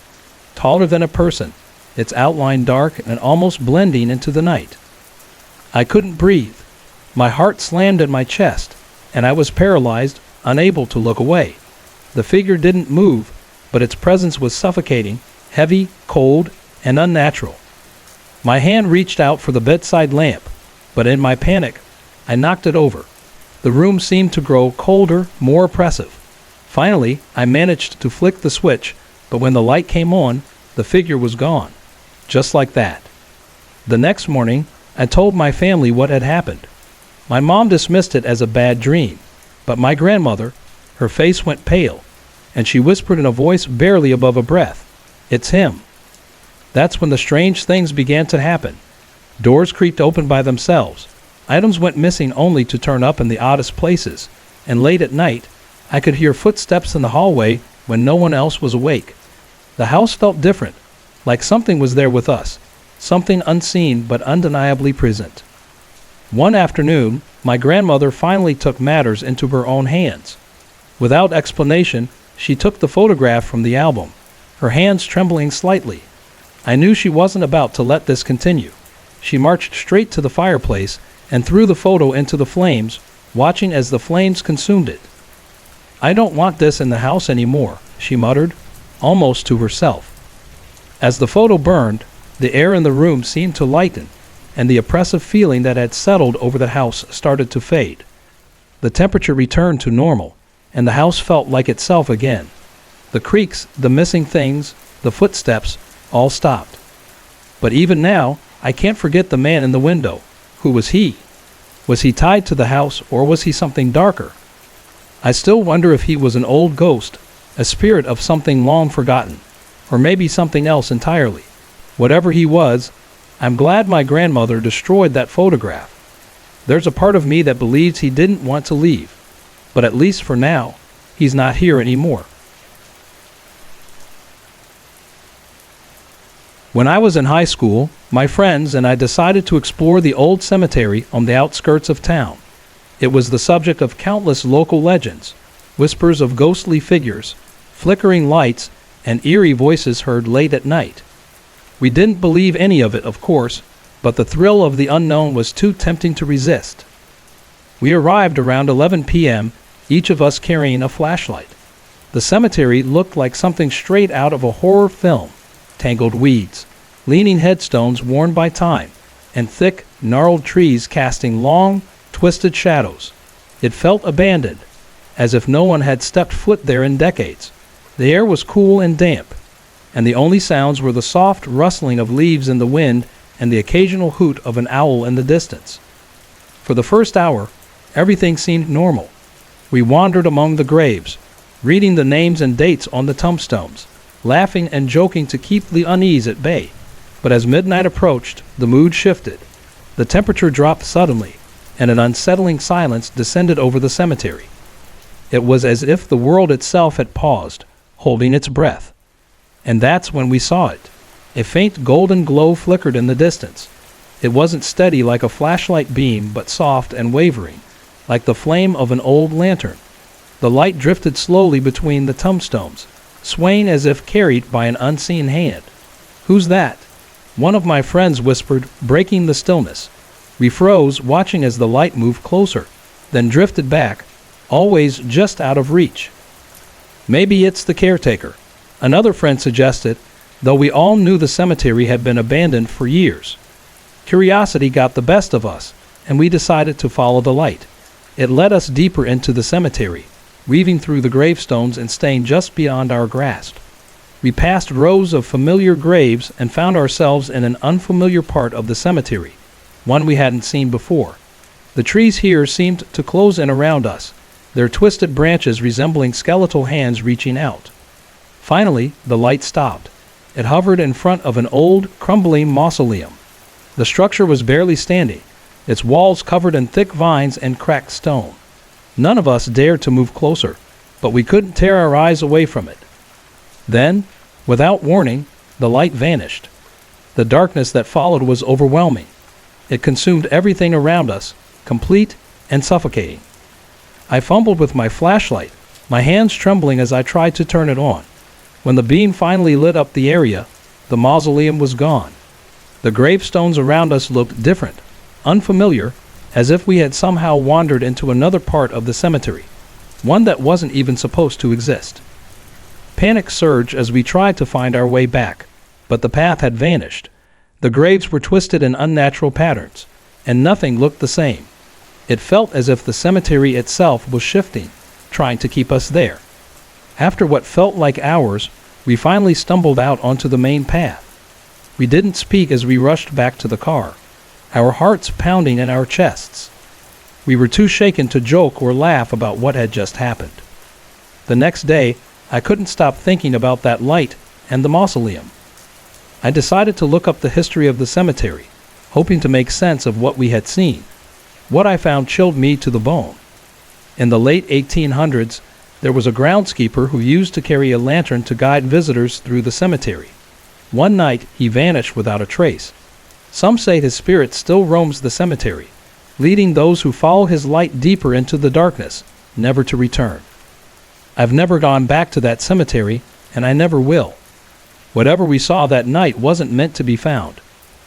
A: taller than a person, its outline dark and almost blending into the night. I couldn't breathe. My heart slammed in my chest, and I was paralyzed, unable to look away. The figure didn't move, but its presence was suffocating, heavy, cold, and unnatural. My hand reached out for the bedside lamp, but in my panic, I knocked it over. The room seemed to grow colder, more oppressive. Finally, I managed to flick the switch, but when the light came on, the figure was gone. Just like that. The next morning, I told my family what had happened. My mom dismissed it as a bad dream, but my grandmother, her face went pale, and she whispered in a voice barely above a breath, "It's him." That's when the strange things began to happen. Doors creaked open by themselves. Items went missing only to turn up in the oddest places, and late at night, I could hear footsteps in the hallway when no one else was awake. The house felt different, like something was there with us, something unseen but undeniably present. One afternoon, my grandmother finally took matters into her own hands. Without explanation, she took the photograph from the album, her hands trembling slightly. I knew she wasn't about to let this continue. She marched straight to the fireplace and threw the photo into the flames, watching as the flames consumed it. "I don't want this in the house anymore," she muttered, almost to herself. As the photo burned, the air in the room seemed to lighten, and the oppressive feeling that had settled over the house started to fade. The temperature returned to normal, and the house felt like itself again. The creaks, the missing things, the footsteps, all stopped. But even now, I can't forget the man in the window. Who was he? Was he tied to the house, or was he something darker? I still wonder if he was an old ghost, a spirit of something long forgotten, or maybe something else entirely. Whatever he was, I'm glad my grandmother destroyed that photograph. There's a part of me that believes he didn't want to leave, but at least for now, he's not here anymore. When I was in high school, my friends and I decided to explore the old cemetery on the outskirts of town. It was the subject of countless local legends, whispers of ghostly figures, flickering lights, and eerie voices heard late at night. We didn't believe any of it, of course, but the thrill of the unknown was too tempting to resist. We arrived around 11 p.m., each of us carrying a flashlight. The cemetery looked like something straight out of a horror film. Tangled weeds, leaning headstones worn by time, and thick, gnarled trees casting long, twisted shadows. It felt abandoned, as if no one had stepped foot there in decades. The air was cool and damp, and the only sounds were the soft rustling of leaves in the wind and the occasional hoot of an owl in the distance. For the first hour, everything seemed normal. We wandered among the graves, reading the names and dates on the tombstones, laughing and joking to keep the unease at bay. But as midnight approached, the mood shifted. The temperature dropped suddenly, and an unsettling silence descended over the cemetery. It was as if the world itself had paused, holding its breath. And that's when we saw it. A faint golden glow flickered in the distance. It wasn't steady like a flashlight beam, but soft and wavering, like the flame of an old lantern. The light drifted slowly between the tombstones, swaying as if carried by an unseen hand. "Who's that?" one of my friends whispered, breaking the stillness. We froze, watching as the light moved closer, then drifted back, always just out of reach. "Maybe it's the caretaker," another friend suggested, though we all knew the cemetery had been abandoned for years. Curiosity got the best of us, and we decided to follow the light. It led us deeper into the cemetery, weaving through the gravestones and staying just beyond our grasp. We passed rows of familiar graves and found ourselves in an unfamiliar part of the cemetery, one we hadn't seen before. The trees here seemed to close in around us, their twisted branches resembling skeletal hands reaching out. Finally, the light stopped. It hovered in front of an old, crumbling mausoleum. The structure was barely standing, its walls covered in thick vines and cracked stone. None of us dared to move closer, but we couldn't tear our eyes away from it. Then, without warning, the light vanished. The darkness that followed was overwhelming. It consumed everything around us, complete and suffocating. I fumbled with my flashlight, my hands trembling as I tried to turn it on. When the beam finally lit up the area, the mausoleum was gone. The gravestones around us looked different, unfamiliar, as if we had somehow wandered into another part of the cemetery, one that wasn't even supposed to exist. Panic surged as we tried to find our way back, but the path had vanished. The graves were twisted in unnatural patterns, and nothing looked the same. It felt as if the cemetery itself was shifting, trying to keep us there. After what felt like hours, we finally stumbled out onto the main path. We didn't speak as we rushed back to the car, our hearts pounding in our chests. We were too shaken to joke or laugh about what had just happened. The next day, I couldn't stop thinking about that light and the mausoleum. I decided to look up the history of the cemetery, hoping to make sense of what we had seen. What I found chilled me to the bone. In the late 1800s, there was a groundskeeper who used to carry a lantern to guide visitors through the cemetery. One night, he vanished without a trace. Some say his spirit still roams the cemetery, leading those who follow his light deeper into the darkness, never to return. I've never gone back to that cemetery, and I never will. Whatever we saw that night wasn't meant to be found,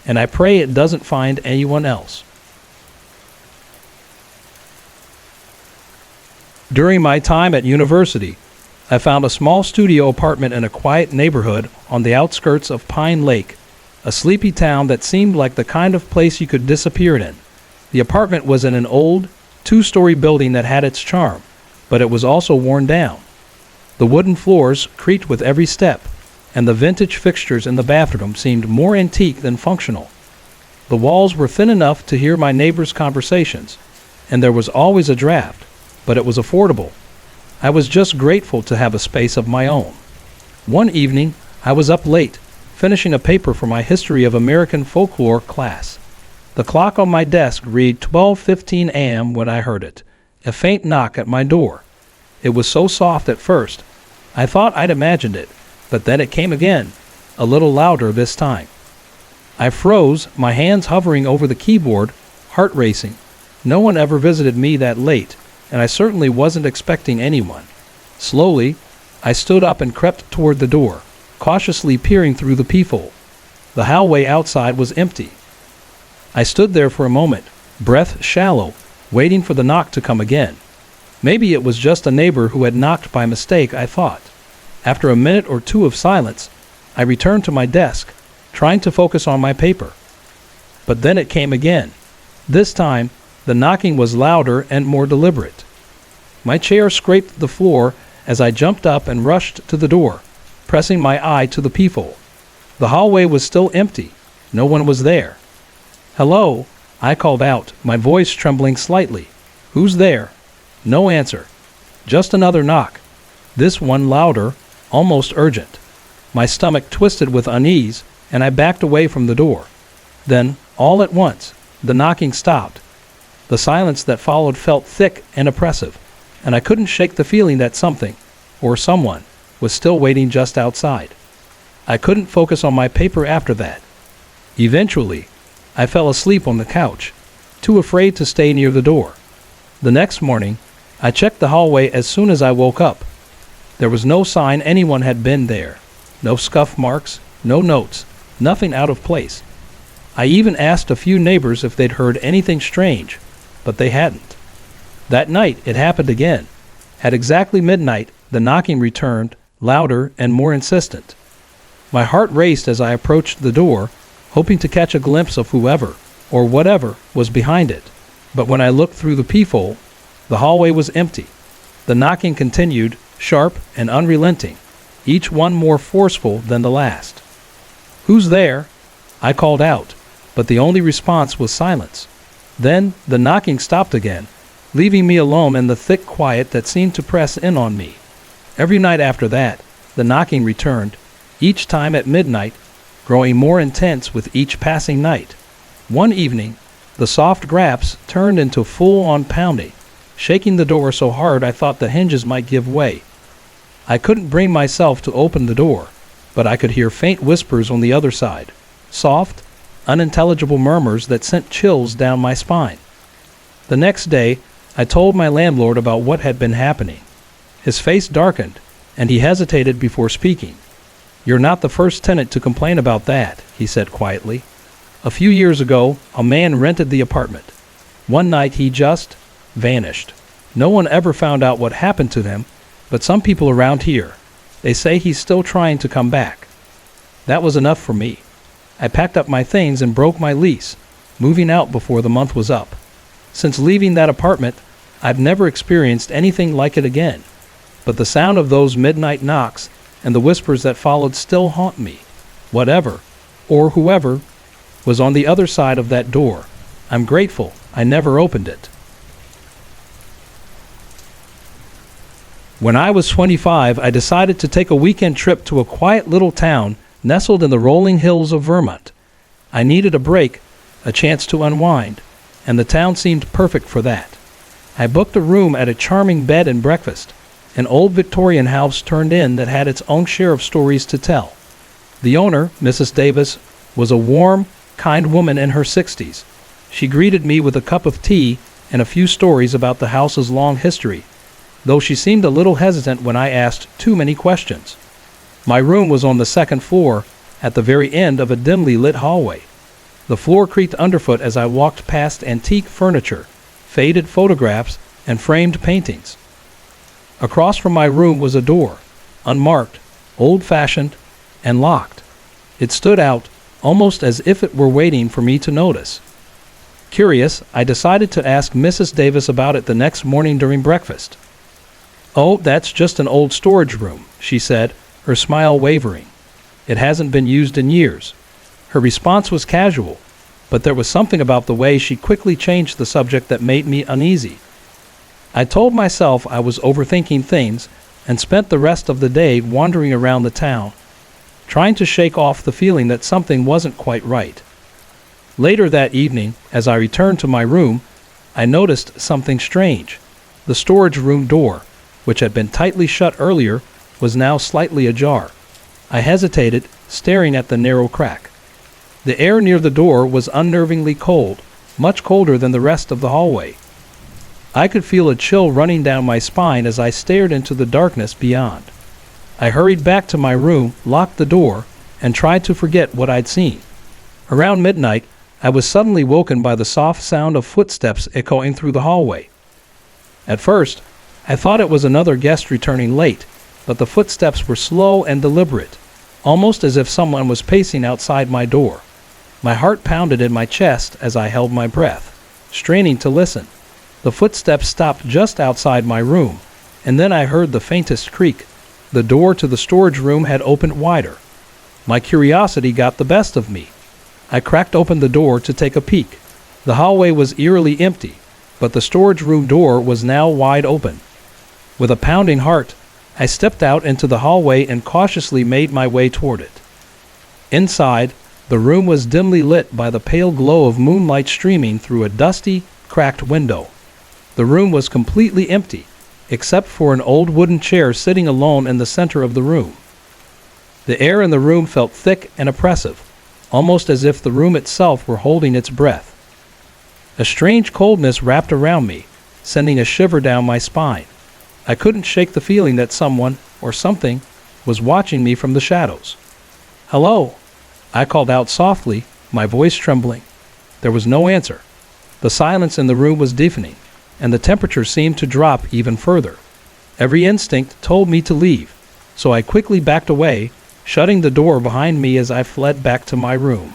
A: and I pray it doesn't find anyone else. During my time at university, I found a small studio apartment in a quiet neighborhood on the outskirts of Pine Lake, a sleepy town that seemed like the kind of place you could disappear in. The apartment was in an old, two-story building that had its charm, but it was also worn down. The wooden floors creaked with every step, and the vintage fixtures in the bathroom seemed more antique than functional. The walls were thin enough to hear my neighbors' conversations, and there was always a draft, but it was affordable. I was just grateful to have a space of my own. One evening, I was up late, finishing a paper for my History of American Folklore class. The clock on my desk read 12:15 a.m. when I heard it, a faint knock at my door. It was so soft at first, I thought I'd imagined it, but then it came again, a little louder this time. I froze, my hands hovering over the keyboard, heart racing. No one ever visited me that late, and I certainly wasn't expecting anyone. Slowly, I stood up and crept toward the door, cautiously peering through the peephole. The hallway outside was empty. I stood there for a moment, breath shallow, waiting for the knock to come again. Maybe it was just a neighbor who had knocked by mistake, I thought. After a minute or two of silence, I returned to my desk, trying to focus on my paper. But then it came again. This time, the knocking was louder and more deliberate. My chair scraped the floor as I jumped up and rushed to the door, pressing my eye to the peephole. The hallway was still empty. No one was there. "Hello," I called out, my voice trembling slightly. "Who's there?" No answer. Just another knock. This one louder, almost urgent. My stomach twisted with unease, and I backed away from the door. Then, all at once, the knocking stopped. The silence that followed felt thick and oppressive, and I couldn't shake the feeling that something, or someone, was still waiting just outside. I couldn't focus on my paper after that. Eventually, I fell asleep on the couch, too afraid to stay near the door. The next morning, I checked the hallway as soon as I woke up. There was no sign anyone had been there. No scuff marks, no notes, nothing out of place. I even asked a few neighbors if they'd heard anything strange, but they hadn't. That night, it happened again. At exactly midnight, the knocking returned, louder and more insistent. My heart raced as I approached the door, hoping to catch a glimpse of whoever, or whatever, was behind it. But when I looked through the peephole, the hallway was empty. The knocking continued, sharp and unrelenting, each one more forceful than the last. "Who's there?" I called out, but the only response was silence. Then the knocking stopped again, leaving me alone in the thick quiet that seemed to press in on me. Every night after that, the knocking returned, each time at midnight, growing more intense with each passing night. One evening, the soft graps turned into full-on pounding, shaking the door so hard I thought the hinges might give way. I couldn't bring myself to open the door, but I could hear faint whispers on the other side, soft, unintelligible murmurs that sent chills down my spine. The next day, I told my landlord about what had been happening. His face darkened, and he hesitated before speaking. "You're not the first tenant to complain about that," he said quietly. "A few years ago, a man rented the apartment. One night he just vanished. No one ever found out what happened to him, but some people around here, they say he's still trying to come back." That was enough for me. I packed up my things and broke my lease, moving out before the month was up. Since leaving that apartment, I've never experienced anything like it again. But the sound of those midnight knocks and the whispers that followed still haunt me. Whatever, or whoever, was on the other side of that door, I'm grateful I never opened it. When I was 25, I decided to take a weekend trip to a quiet little town nestled in the rolling hills of Vermont. I needed a break, a chance to unwind, and the town seemed perfect for that. I booked a room at a charming bed and breakfast, an old Victorian house turned in that had its own share of stories to tell. The owner, Mrs. Davis, was a warm, kind woman in her 60s. She greeted me with a cup of tea and a few stories about the house's long history, though she seemed a little hesitant when I asked too many questions. My room was on the second floor, at the very end of a dimly lit hallway. The floor creaked underfoot as I walked past antique furniture, faded photographs, and framed paintings. Across from my room was a door, unmarked, old-fashioned, and locked. It stood out, almost as if it were waiting for me to notice. Curious, I decided to ask Mrs. Davis about it the next morning during breakfast. "Oh, that's just an old storage room," she said, her smile wavering. "It hasn't been used in years." Her response was casual, but there was something about the way she quickly changed the subject that made me uneasy. I told myself I was overthinking things and spent the rest of the day wandering around the town, trying to shake off the feeling that something wasn't quite right. Later that evening, as I returned to my room, I noticed something strange. The storage room door, which had been tightly shut earlier, was now slightly ajar. I hesitated, staring at the narrow crack. The air near the door was unnervingly cold, much colder than the rest of the hallway. I could feel a chill running down my spine as I stared into the darkness beyond. I hurried back to my room, locked the door, and tried to forget what I'd seen. Around midnight, I was suddenly woken by the soft sound of footsteps echoing through the hallway. At first, I thought it was another guest returning late, but the footsteps were slow and deliberate, almost as if someone was pacing outside my door. My heart pounded in my chest as I held my breath, straining to listen. The footsteps stopped just outside my room, and then I heard the faintest creak. The door to the storage room had opened wider. My curiosity got the best of me. I cracked open the door to take a peek. The hallway was eerily empty, but the storage room door was now wide open. With a pounding heart, I stepped out into the hallway and cautiously made my way toward it. Inside, the room was dimly lit by the pale glow of moonlight streaming through a dusty, cracked window. The room was completely empty, except for an old wooden chair sitting alone in the center of the room. The air in the room felt thick and oppressive, almost as if the room itself were holding its breath. A strange coldness wrapped around me, sending a shiver down my spine. I couldn't shake the feeling that someone, or something, was watching me from the shadows. "Hello," I called out softly, my voice trembling. There was no answer. The silence in the room was deafening, and the temperature seemed to drop even further. Every instinct told me to leave, so I quickly backed away, shutting the door behind me as I fled back to my room.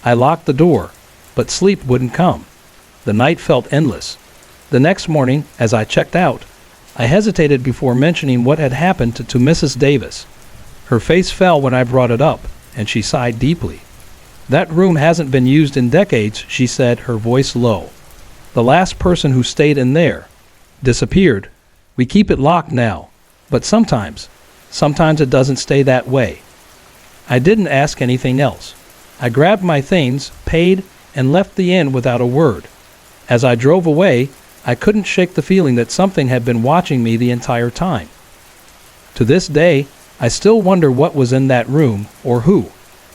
A: I locked the door, but sleep wouldn't come. The night felt endless. The next morning, as I checked out, I hesitated before mentioning what had happened to Mrs. Davis. Her face fell when I brought it up, and she sighed deeply. "That room hasn't been used in decades," she said, her voice low. "The last person who stayed in there disappeared. We keep it locked now, but sometimes it doesn't stay that way." I didn't ask anything else. I grabbed my things, paid, and left the inn without a word. As I drove away, I couldn't shake the feeling that something had been watching me the entire time. To this day, I still wonder what was in that room, or who,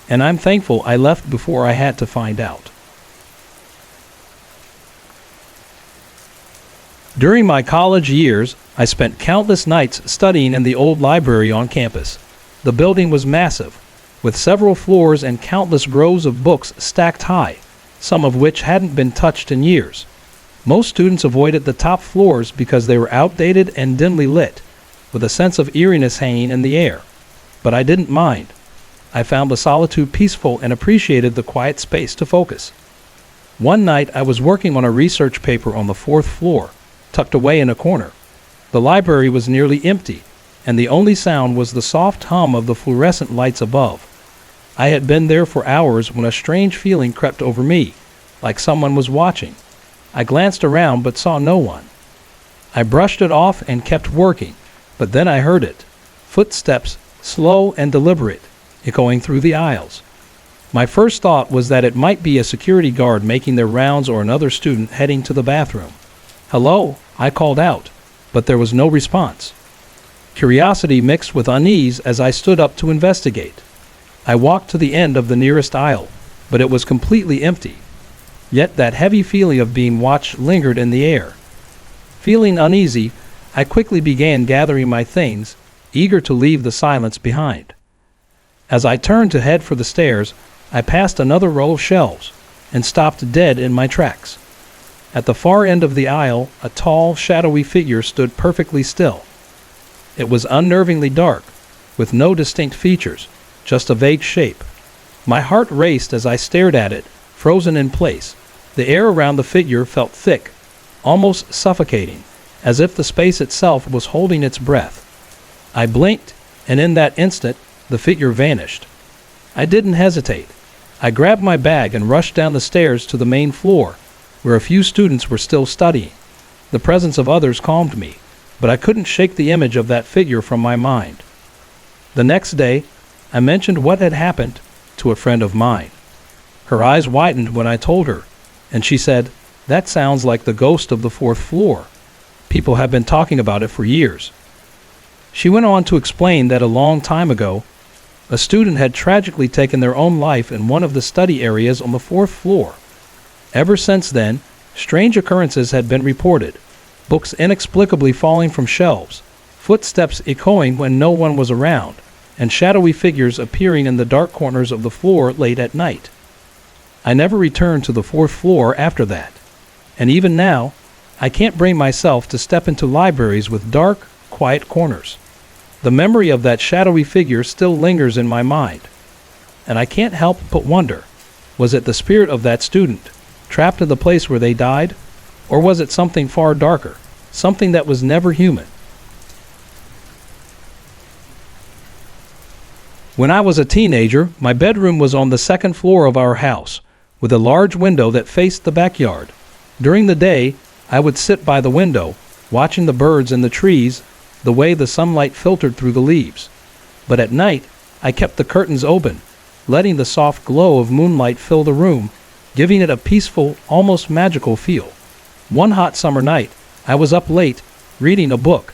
A: and I'm thankful I left before I had to find out. During my college years, I spent countless nights studying in the old library on campus. The building was massive, with several floors and countless rows of books stacked high, some of which hadn't been touched in years. Most students avoided the top floors because they were outdated and dimly lit, with a sense of eeriness hanging in the air. But I didn't mind. I found the solitude peaceful and appreciated the quiet space to focus. One night I was working on a research paper on the 4th floor, tucked away in a corner. The library was nearly empty, and the only sound was the soft hum of the fluorescent lights above. I had been there for hours when a strange feeling crept over me, like someone was watching. I glanced around but saw no one. I brushed it off and kept working, but then I heard it. Footsteps, slow and deliberate, echoing through the aisles. My first thought was that it might be a security guard making their rounds or another student heading to the bathroom. "Hello," I called out, but there was no response. Curiosity mixed with unease as I stood up to investigate. I walked to the end of the nearest aisle, but it was completely empty. Yet that heavy feeling of being watched lingered in the air. Feeling uneasy, I quickly began gathering my things, eager to leave the silence behind. As I turned to head for the stairs, I passed another row of shelves and stopped dead in my tracks. At the far end of the aisle, a tall, shadowy figure stood perfectly still. It was unnervingly dark, with no distinct features, just a vague shape. My heart raced as I stared at it, frozen in place. The air around the figure felt thick, almost suffocating, as if the space itself was holding its breath. I blinked, and in that instant, the figure vanished. I didn't hesitate. I grabbed my bag and rushed down the stairs to the main floor, where a few students were still studying. The presence of others calmed me, but I couldn't shake the image of that figure from my mind. The next day, I mentioned what had happened to a friend of mine. Her eyes widened when I told her, and she said, "That sounds like the ghost of the 4th floor. People have been talking about it for years." She went on to explain that a long time ago, a student had tragically taken their own life in one of the study areas on the 4th floor. Ever since then, strange occurrences had been reported, books inexplicably falling from shelves, footsteps echoing when no one was around, and shadowy figures appearing in the dark corners of the floor late at night. I never returned to the fourth floor after that. And even now, I can't bring myself to step into libraries with dark, quiet corners. The memory of that shadowy figure still lingers in my mind. And I can't help but wonder, was it the spirit of that student, trapped in the place where they died? Or was it something far darker, something that was never human? When I was a teenager, my bedroom was on the second floor of our house, with a large window that faced the backyard. During the day, I would sit by the window, watching the birds and the trees, the way the sunlight filtered through the leaves. But at night, I kept the curtains open, letting the soft glow of moonlight fill the room, giving it a peaceful, almost magical feel. One hot summer night, I was up late, reading a book.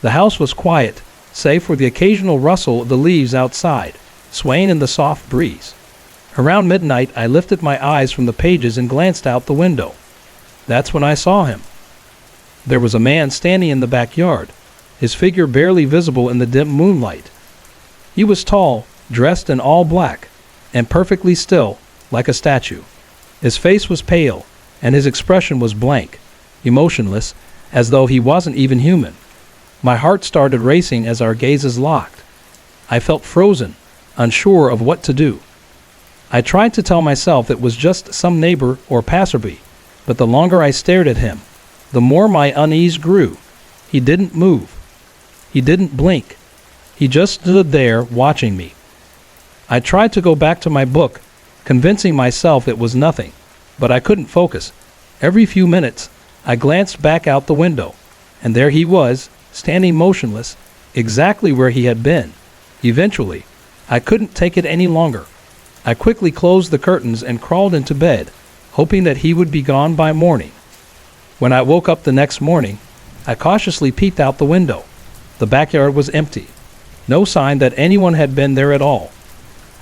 A: The house was quiet, save for the occasional rustle of the leaves outside, swaying in the soft breeze. Around midnight, I lifted my eyes from the pages and glanced out the window. That's when I saw him. There was a man standing in the backyard, his figure barely visible in the dim moonlight. He was tall, dressed in all black, and perfectly still, like a statue. His face was pale, and his expression was blank, emotionless, as though he wasn't even human. My heart started racing as our gazes locked. I felt frozen, unsure of what to do. I tried to tell myself it was just some neighbor or passerby, but the longer I stared at him, the more my unease grew. He didn't move. He didn't blink. He just stood there watching me. I tried to go back to my book, convincing myself it was nothing, but I couldn't focus. Every few minutes, I glanced back out the window, and there he was, standing motionless, exactly where he had been. Eventually, I couldn't take it any longer. I quickly closed the curtains and crawled into bed, hoping that he would be gone by morning. When I woke up the next morning, I cautiously peeked out the window. The backyard was empty. No sign that anyone had been there at all.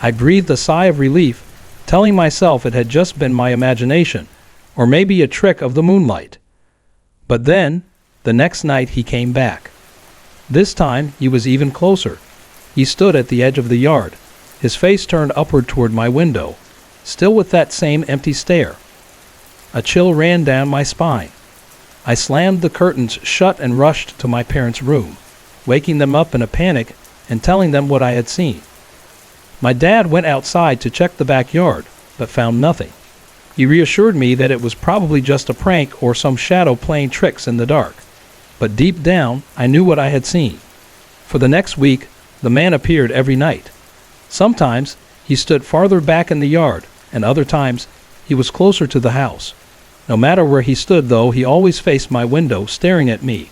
A: I breathed a sigh of relief, telling myself it had just been my imagination, or maybe a trick of the moonlight. But then, the next night he came back. This time he was even closer. He stood at the edge of the yard, his face turned upward toward my window, still with that same empty stare. A chill ran down my spine. I slammed the curtains shut and rushed to my parents' room, waking them up in a panic and telling them what I had seen. My dad went outside to check the backyard, but found nothing. He reassured me that it was probably just a prank or some shadow playing tricks in the dark. But deep down, I knew what I had seen. For the next week, the man appeared every night. Sometimes, he stood farther back in the yard, and other times, he was closer to the house. No matter where he stood, though, he always faced my window, staring at me.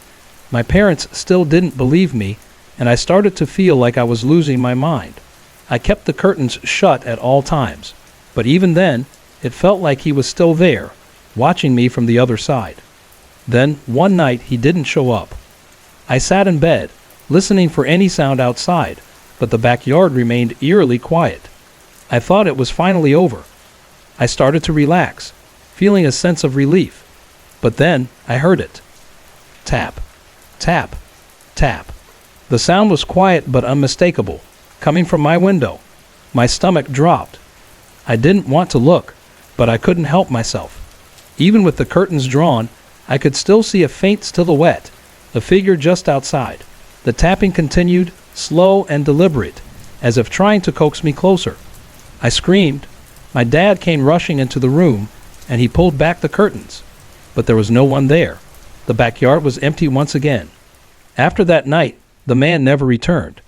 A: My parents still didn't believe me, and I started to feel like I was losing my mind. I kept the curtains shut at all times, but even then, it felt like he was still there, watching me from the other side. Then, one night, he didn't show up. I sat in bed, listening for any sound outside, but the backyard remained eerily quiet. I thought it was finally over. I started to relax, feeling a sense of relief. But then, I heard it. Tap, tap, tap. The sound was quiet but unmistakable, coming from my window. My stomach dropped. I didn't want to look, but I couldn't help myself. Even with the curtains drawn, I could still see a faint silhouette, a figure just outside. The tapping continued, slow and deliberate, as if trying to coax me closer. I screamed. My dad came rushing into the room, and he pulled back the curtains. But there was no one there. The backyard was empty once again. After that night, the man never returned.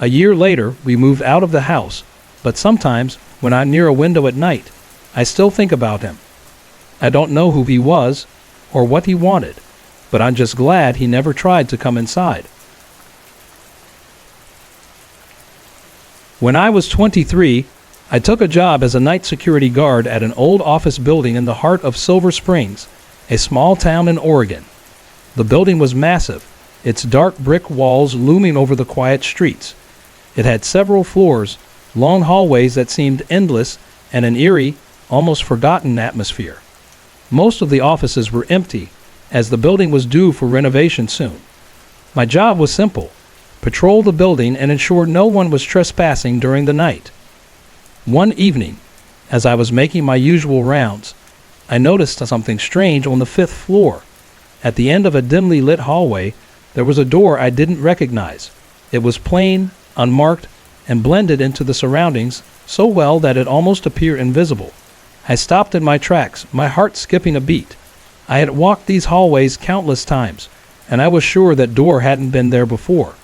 A: A year later, we moved out of the house, but sometimes, when I'm near a window at night, I still think about him. I don't know who he was, or what he wanted, but I'm just glad he never tried to come inside. When I was 23, I took a job as a night security guard at an old office building in the heart of Silver Springs, a small town in Oregon. The building was massive, its dark brick walls looming over the quiet streets. It had several floors, long hallways that seemed endless, and an eerie, almost forgotten atmosphere. Most of the offices were empty, as the building was due for renovation soon. My job was simple: patrol the building and ensure no one was trespassing during the night. One evening, As I was making my usual rounds, I noticed something strange on the 5th floor. At the end of a dimly lit hallway, there was a door I didn't recognize. It was plain, unmarked, and blended into the surroundings so well that it almost appeared invisible. I stopped in my tracks, my heart skipping a beat. I had walked these hallways countless times, and I was sure that door hadn't been there before.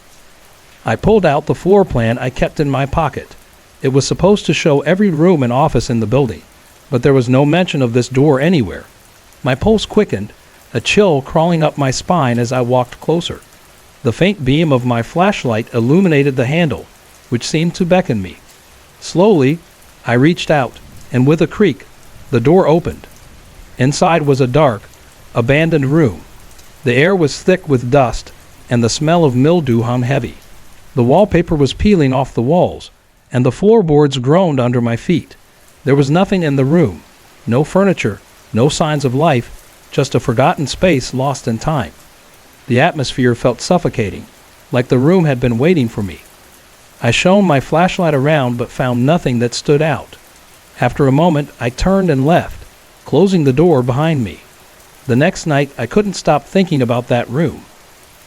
A: I pulled out the floor plan I kept in my pocket. It was supposed to show every room and office in the building, but there was no mention of this door anywhere. My pulse quickened, a chill crawling up my spine as I walked closer. The faint beam of my flashlight illuminated the handle, which seemed to beckon me. Slowly, I reached out, and with a creak, the door opened. Inside was a dark, abandoned room. The air was thick with dust, and the smell of mildew hung heavy. The wallpaper was peeling off the walls, and the floorboards groaned under my feet. There was nothing in the room, no furniture, no signs of life, just a forgotten space lost in time. The atmosphere felt suffocating, like the room had been waiting for me. I shone my flashlight around but found nothing that stood out. After a moment, I turned and left, closing the door behind me. The next night, I couldn't stop thinking about that room.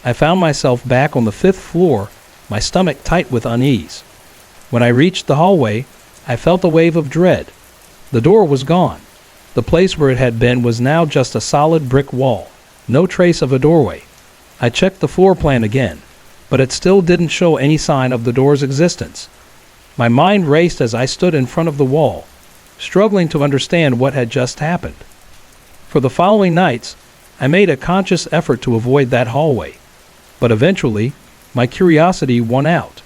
A: I found myself back on the 5th floor, my stomach tight with unease. When I reached the hallway, I felt a wave of dread. The door was gone. The place where it had been was now just a solid brick wall, no trace of a doorway. I checked the floor plan again, but it still didn't show any sign of the door's existence. My mind raced as I stood in front of the wall, struggling to understand what had just happened. For the following nights, I made a conscious effort to avoid that hallway, but eventually, my curiosity won out.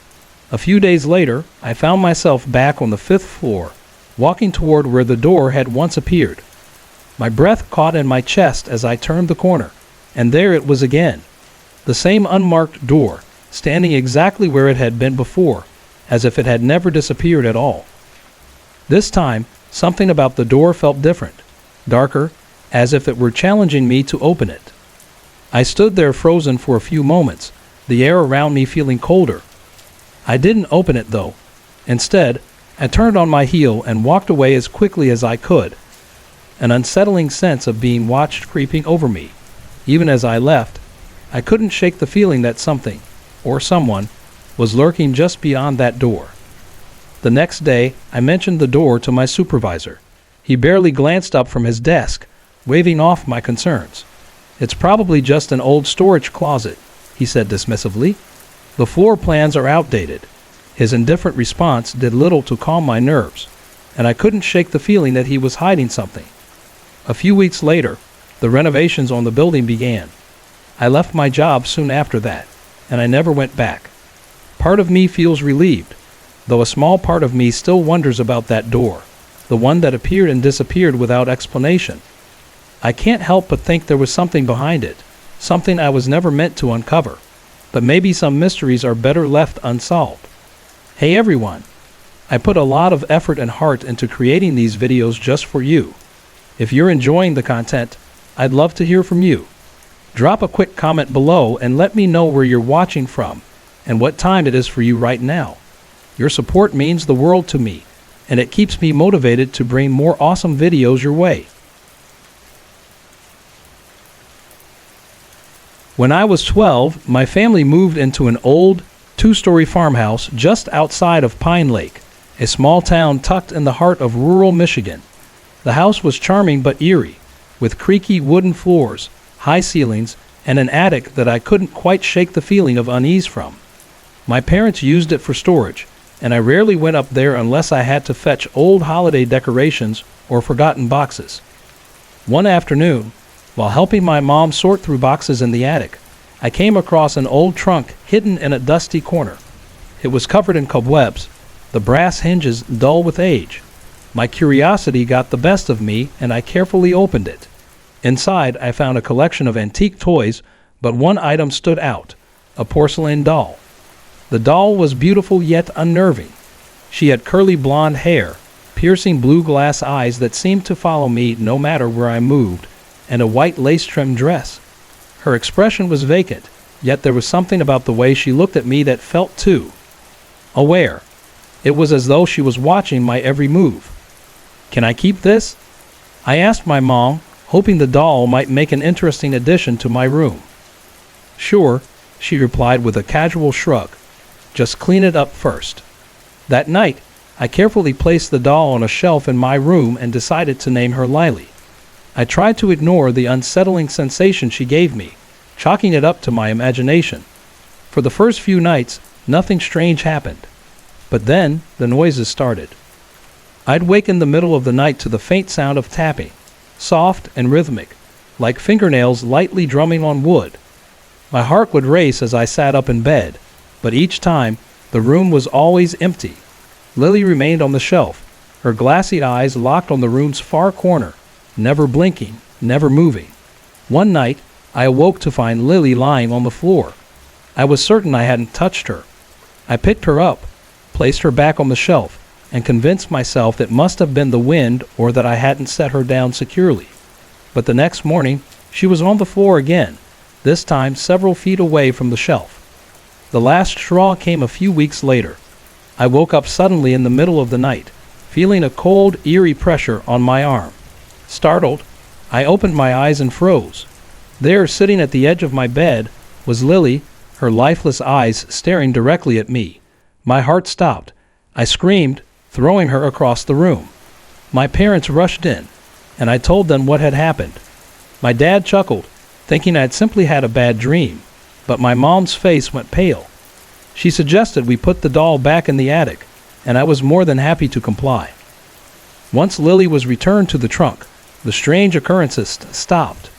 A: A few days later, I found myself back on the 5th floor, walking toward where the door had once appeared. My breath caught in my chest as I turned the corner, and there it was again. The same unmarked door, standing exactly where it had been before, as if it had never disappeared at all. This time, something about the door felt different, darker, as if it were challenging me to open it. I stood there frozen for a few moments, the air around me feeling colder. I didn't open it though. Instead, I turned on my heel and walked away as quickly as I could, an unsettling sense of being watched creeping over me. Even as I left, I couldn't shake the feeling that something, or someone, was lurking just beyond that door. The next day, I mentioned the door to my supervisor. He barely glanced up from his desk, waving off my concerns. "It's probably just an old storage closet," he said dismissively. "The floor plans are outdated." His indifferent response did little to calm my nerves, and I couldn't shake the feeling that he was hiding something. A few weeks later, the renovations on the building began. I left my job soon after that, and I never went back. Part of me feels relieved, though a small part of me still wonders about that door, the one that appeared and disappeared without explanation. I can't help but think there was something behind it, something I was never meant to uncover. But maybe some mysteries are better left unsolved. Hey everyone, I put a lot of effort and heart into creating these videos just for you. If you're enjoying the content, I'd love to hear from you. Drop a quick comment below and let me know where you're watching from and what time it is for you right now. Your support means the world to me, and it keeps me motivated to bring more awesome videos your way. When I was 12, my family moved into an old, 2-story farmhouse just outside of Pine Lake, a small town tucked in the heart of rural Michigan. The house was charming but eerie, with creaky wooden floors, high ceilings, and an attic that I couldn't quite shake the feeling of unease from. My parents used it for storage, and I rarely went up there unless I had to fetch old holiday decorations or forgotten boxes. One afternoon, while helping my mom sort through boxes in the attic, I came across an old trunk hidden in a dusty corner. It was covered in cobwebs, the brass hinges dull with age. My curiosity got the best of me, and I carefully opened it. Inside, I found a collection of antique toys, but one item stood out, a porcelain doll. The doll was beautiful yet unnerving. She had curly blonde hair, piercing blue glass eyes that seemed to follow me no matter where I moved, and a white lace-trimmed dress. Her expression was vacant, yet there was something about the way she looked at me that felt too aware. It was as though she was watching my every move. "Can I keep this?" I asked my mom, hoping the doll might make an interesting addition to my room. "Sure," she replied with a casual shrug. "Just clean it up first." That night, I carefully placed the doll on a shelf in my room and decided to name her Lily. I tried to ignore the unsettling sensation she gave me, chalking it up to my imagination. For the first few nights, nothing strange happened. But then, the noises started. I'd wake in the middle of the night to the faint sound of tapping, soft and rhythmic, like fingernails lightly drumming on wood. My heart would race as I sat up in bed, but each time, the room was always empty. Lily remained on the shelf, her glassy eyes locked on the room's far corner, never blinking, never moving. One night, I awoke to find Lily lying on the floor. I was certain I hadn't touched her. I picked her up, placed her back on the shelf, and convinced myself it must have been the wind or that I hadn't set her down securely. But the next morning, she was on the floor again, this time several feet away from the shelf. The last straw came a few weeks later. I woke up suddenly in the middle of the night, feeling a cold, eerie pressure on my arm. Startled, I opened my eyes and froze. There, sitting at the edge of my bed, was Lily, her lifeless eyes staring directly at me. My heart stopped. I screamed, throwing her across the room. My parents rushed in, and I told them what had happened. My dad chuckled, thinking I'd simply had a bad dream, but my mom's face went pale. She suggested we put the doll back in the attic, and I was more than happy to comply. Once Lily was returned to the trunk, the strange occurrences stopped.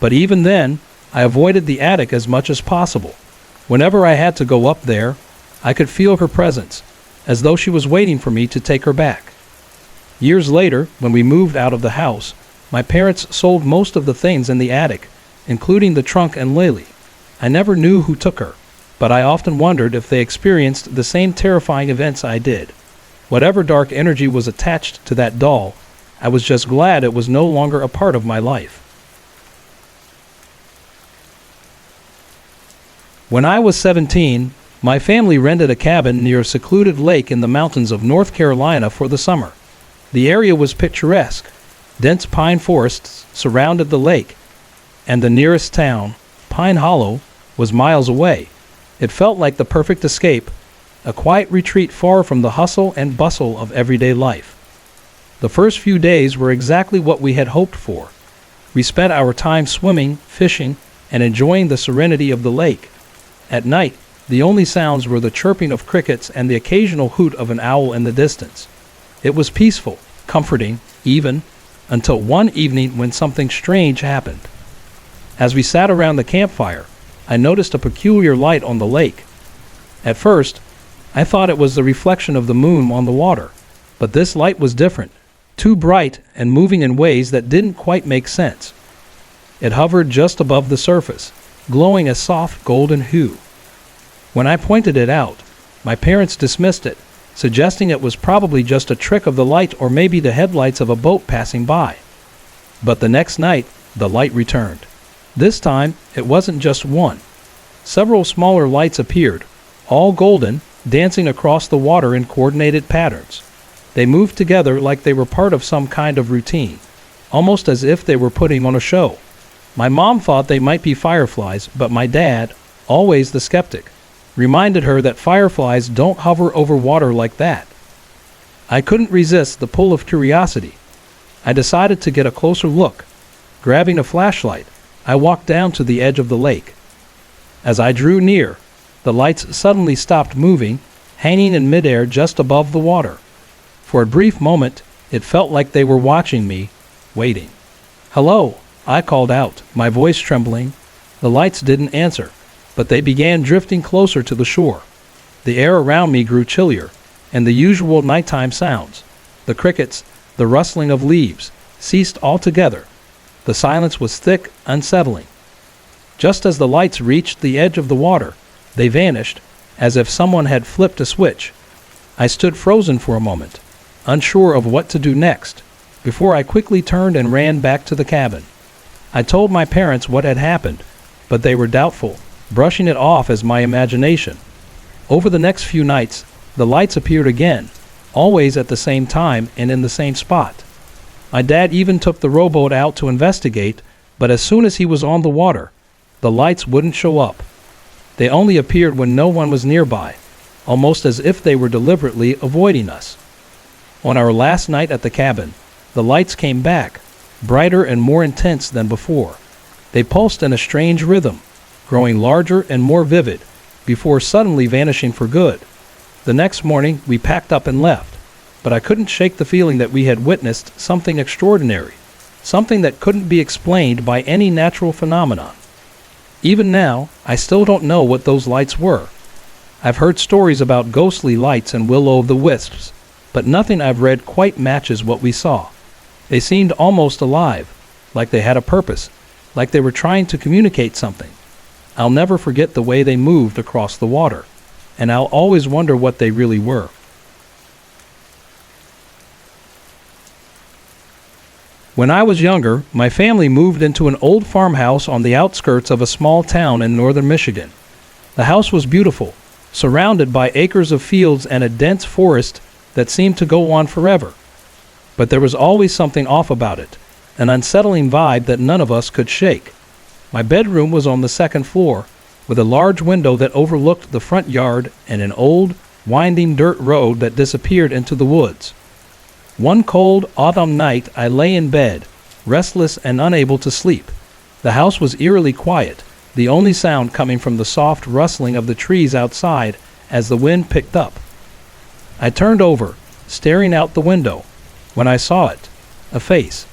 A: But even then, I avoided the attic as much as possible. Whenever I had to go up there, I could feel her presence, as though she was waiting for me to take her back. Years later, when we moved out of the house, my parents sold most of the things in the attic, including the trunk and Lily. I never knew who took her, but I often wondered if they experienced the same terrifying events I did. Whatever dark energy was attached to that doll, I was just glad it was no longer a part of my life. When I was 17, my family rented a cabin near a secluded lake in the mountains of North Carolina for the summer. The area was picturesque. Dense pine forests surrounded the lake, and the nearest town, Pine Hollow, was miles away. It felt like the perfect escape, a quiet retreat far from the hustle and bustle of everyday life. The first few days were exactly what we had hoped for. We spent our time swimming, fishing, and enjoying the serenity of the lake. At night, the only sounds were the chirping of crickets and the occasional hoot of an owl in the distance. It was peaceful, comforting, even, until one evening when something strange happened. As we sat around the campfire, I noticed a peculiar light on the lake. At first, I thought it was the reflection of the moon on the water, but this light was different, too bright and moving in ways that didn't quite make sense. It hovered just above the surface, glowing a soft golden hue. When I pointed it out, my parents dismissed it, suggesting it was probably just a trick of the light or maybe the headlights of a boat passing by. But the next night, the light returned. This time, it wasn't just one. Several smaller lights appeared, all golden, dancing across the water in coordinated patterns. They moved together like they were part of some kind of routine, almost as if they were putting on a show. My mom thought they might be fireflies, but my dad, always the skeptic, reminded her that fireflies don't hover over water like that. I couldn't resist the pull of curiosity. I decided to get a closer look. Grabbing a flashlight, I walked down to the edge of the lake. As I drew near, the lights suddenly stopped moving, hanging in midair just above the water. For a brief moment, it felt like they were watching me, waiting. "Hello," I called out, my voice trembling. The lights didn't answer, but they began drifting closer to the shore. The air around me grew chillier, and the usual nighttime sounds, the crickets, the rustling of leaves, ceased altogether. The silence was thick, unsettling. Just as the lights reached the edge of the water, they vanished, as if someone had flipped a switch. I stood frozen for a moment, unsure of what to do next, before I quickly turned and ran back to the cabin. I told my parents what had happened, but they were doubtful, brushing it off as my imagination. Over the next few nights, the lights appeared again, always at the same time and in the same spot. My dad even took the rowboat out to investigate, but as soon as he was on the water, the lights wouldn't show up. They only appeared when no one was nearby, almost as if they were deliberately avoiding us. On our last night at the cabin, the lights came back, brighter and more intense than before. They pulsed in a strange rhythm, growing larger and more vivid, before suddenly vanishing for good. The next morning, we packed up and left, but I couldn't shake the feeling that we had witnessed something extraordinary, something that couldn't be explained by any natural phenomenon. Even now, I still don't know what those lights were. I've heard stories about ghostly lights and will-o'-the-wisps, but nothing I've read quite matches what we saw. They seemed almost alive, like they had a purpose, like they were trying to communicate something. I'll never forget the way they moved across the water, and I'll always wonder what they really were. When I was younger, my family moved into an old farmhouse on the outskirts of a small town in northern Michigan. The house was beautiful, surrounded by acres of fields and a dense forest that seemed to go on forever. But there was always something off about it, an unsettling vibe that none of us could shake. My bedroom was on the second floor, with a large window that overlooked the front yard and an old, winding dirt road that disappeared into the woods. One cold autumn night I lay in bed, restless and unable to sleep. The house was eerily quiet, the only sound coming from the soft rustling of the trees outside as the wind picked up. I turned over, staring out the window, when I saw it, a face.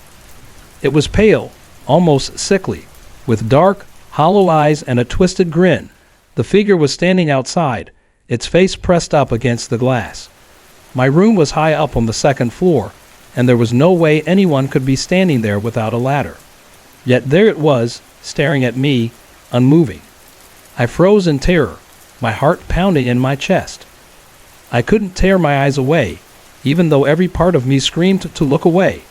A: It was pale, almost sickly, with dark, hollow eyes and a twisted grin. The figure was standing outside, its face pressed up against the glass. My room was high up on the second floor, and there was no way anyone could be standing there without a ladder. Yet there it was, staring at me, unmoving. I froze in terror, my heart pounding in my chest. I couldn't tear my eyes away, even though every part of me screamed to look away.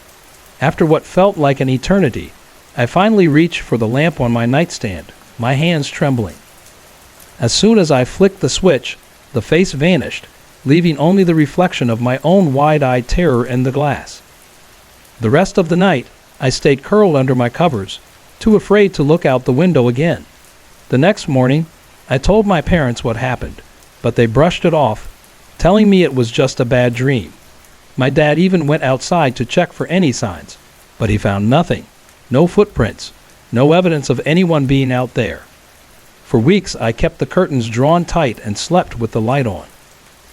A: After what felt like an eternity, I finally reached for the lamp on my nightstand, my hands trembling. As soon as I flicked the switch, the face vanished, leaving only the reflection of my own wide-eyed terror in the glass. The rest of the night, I stayed curled under my covers, too afraid to look out the window again. The next morning, I told my parents what happened, but they brushed it off, telling me it was just a bad dream. My dad even went outside to check for any signs, but he found nothing, no footprints, no evidence of anyone being out there. For weeks, I kept the curtains drawn tight and slept with the light on.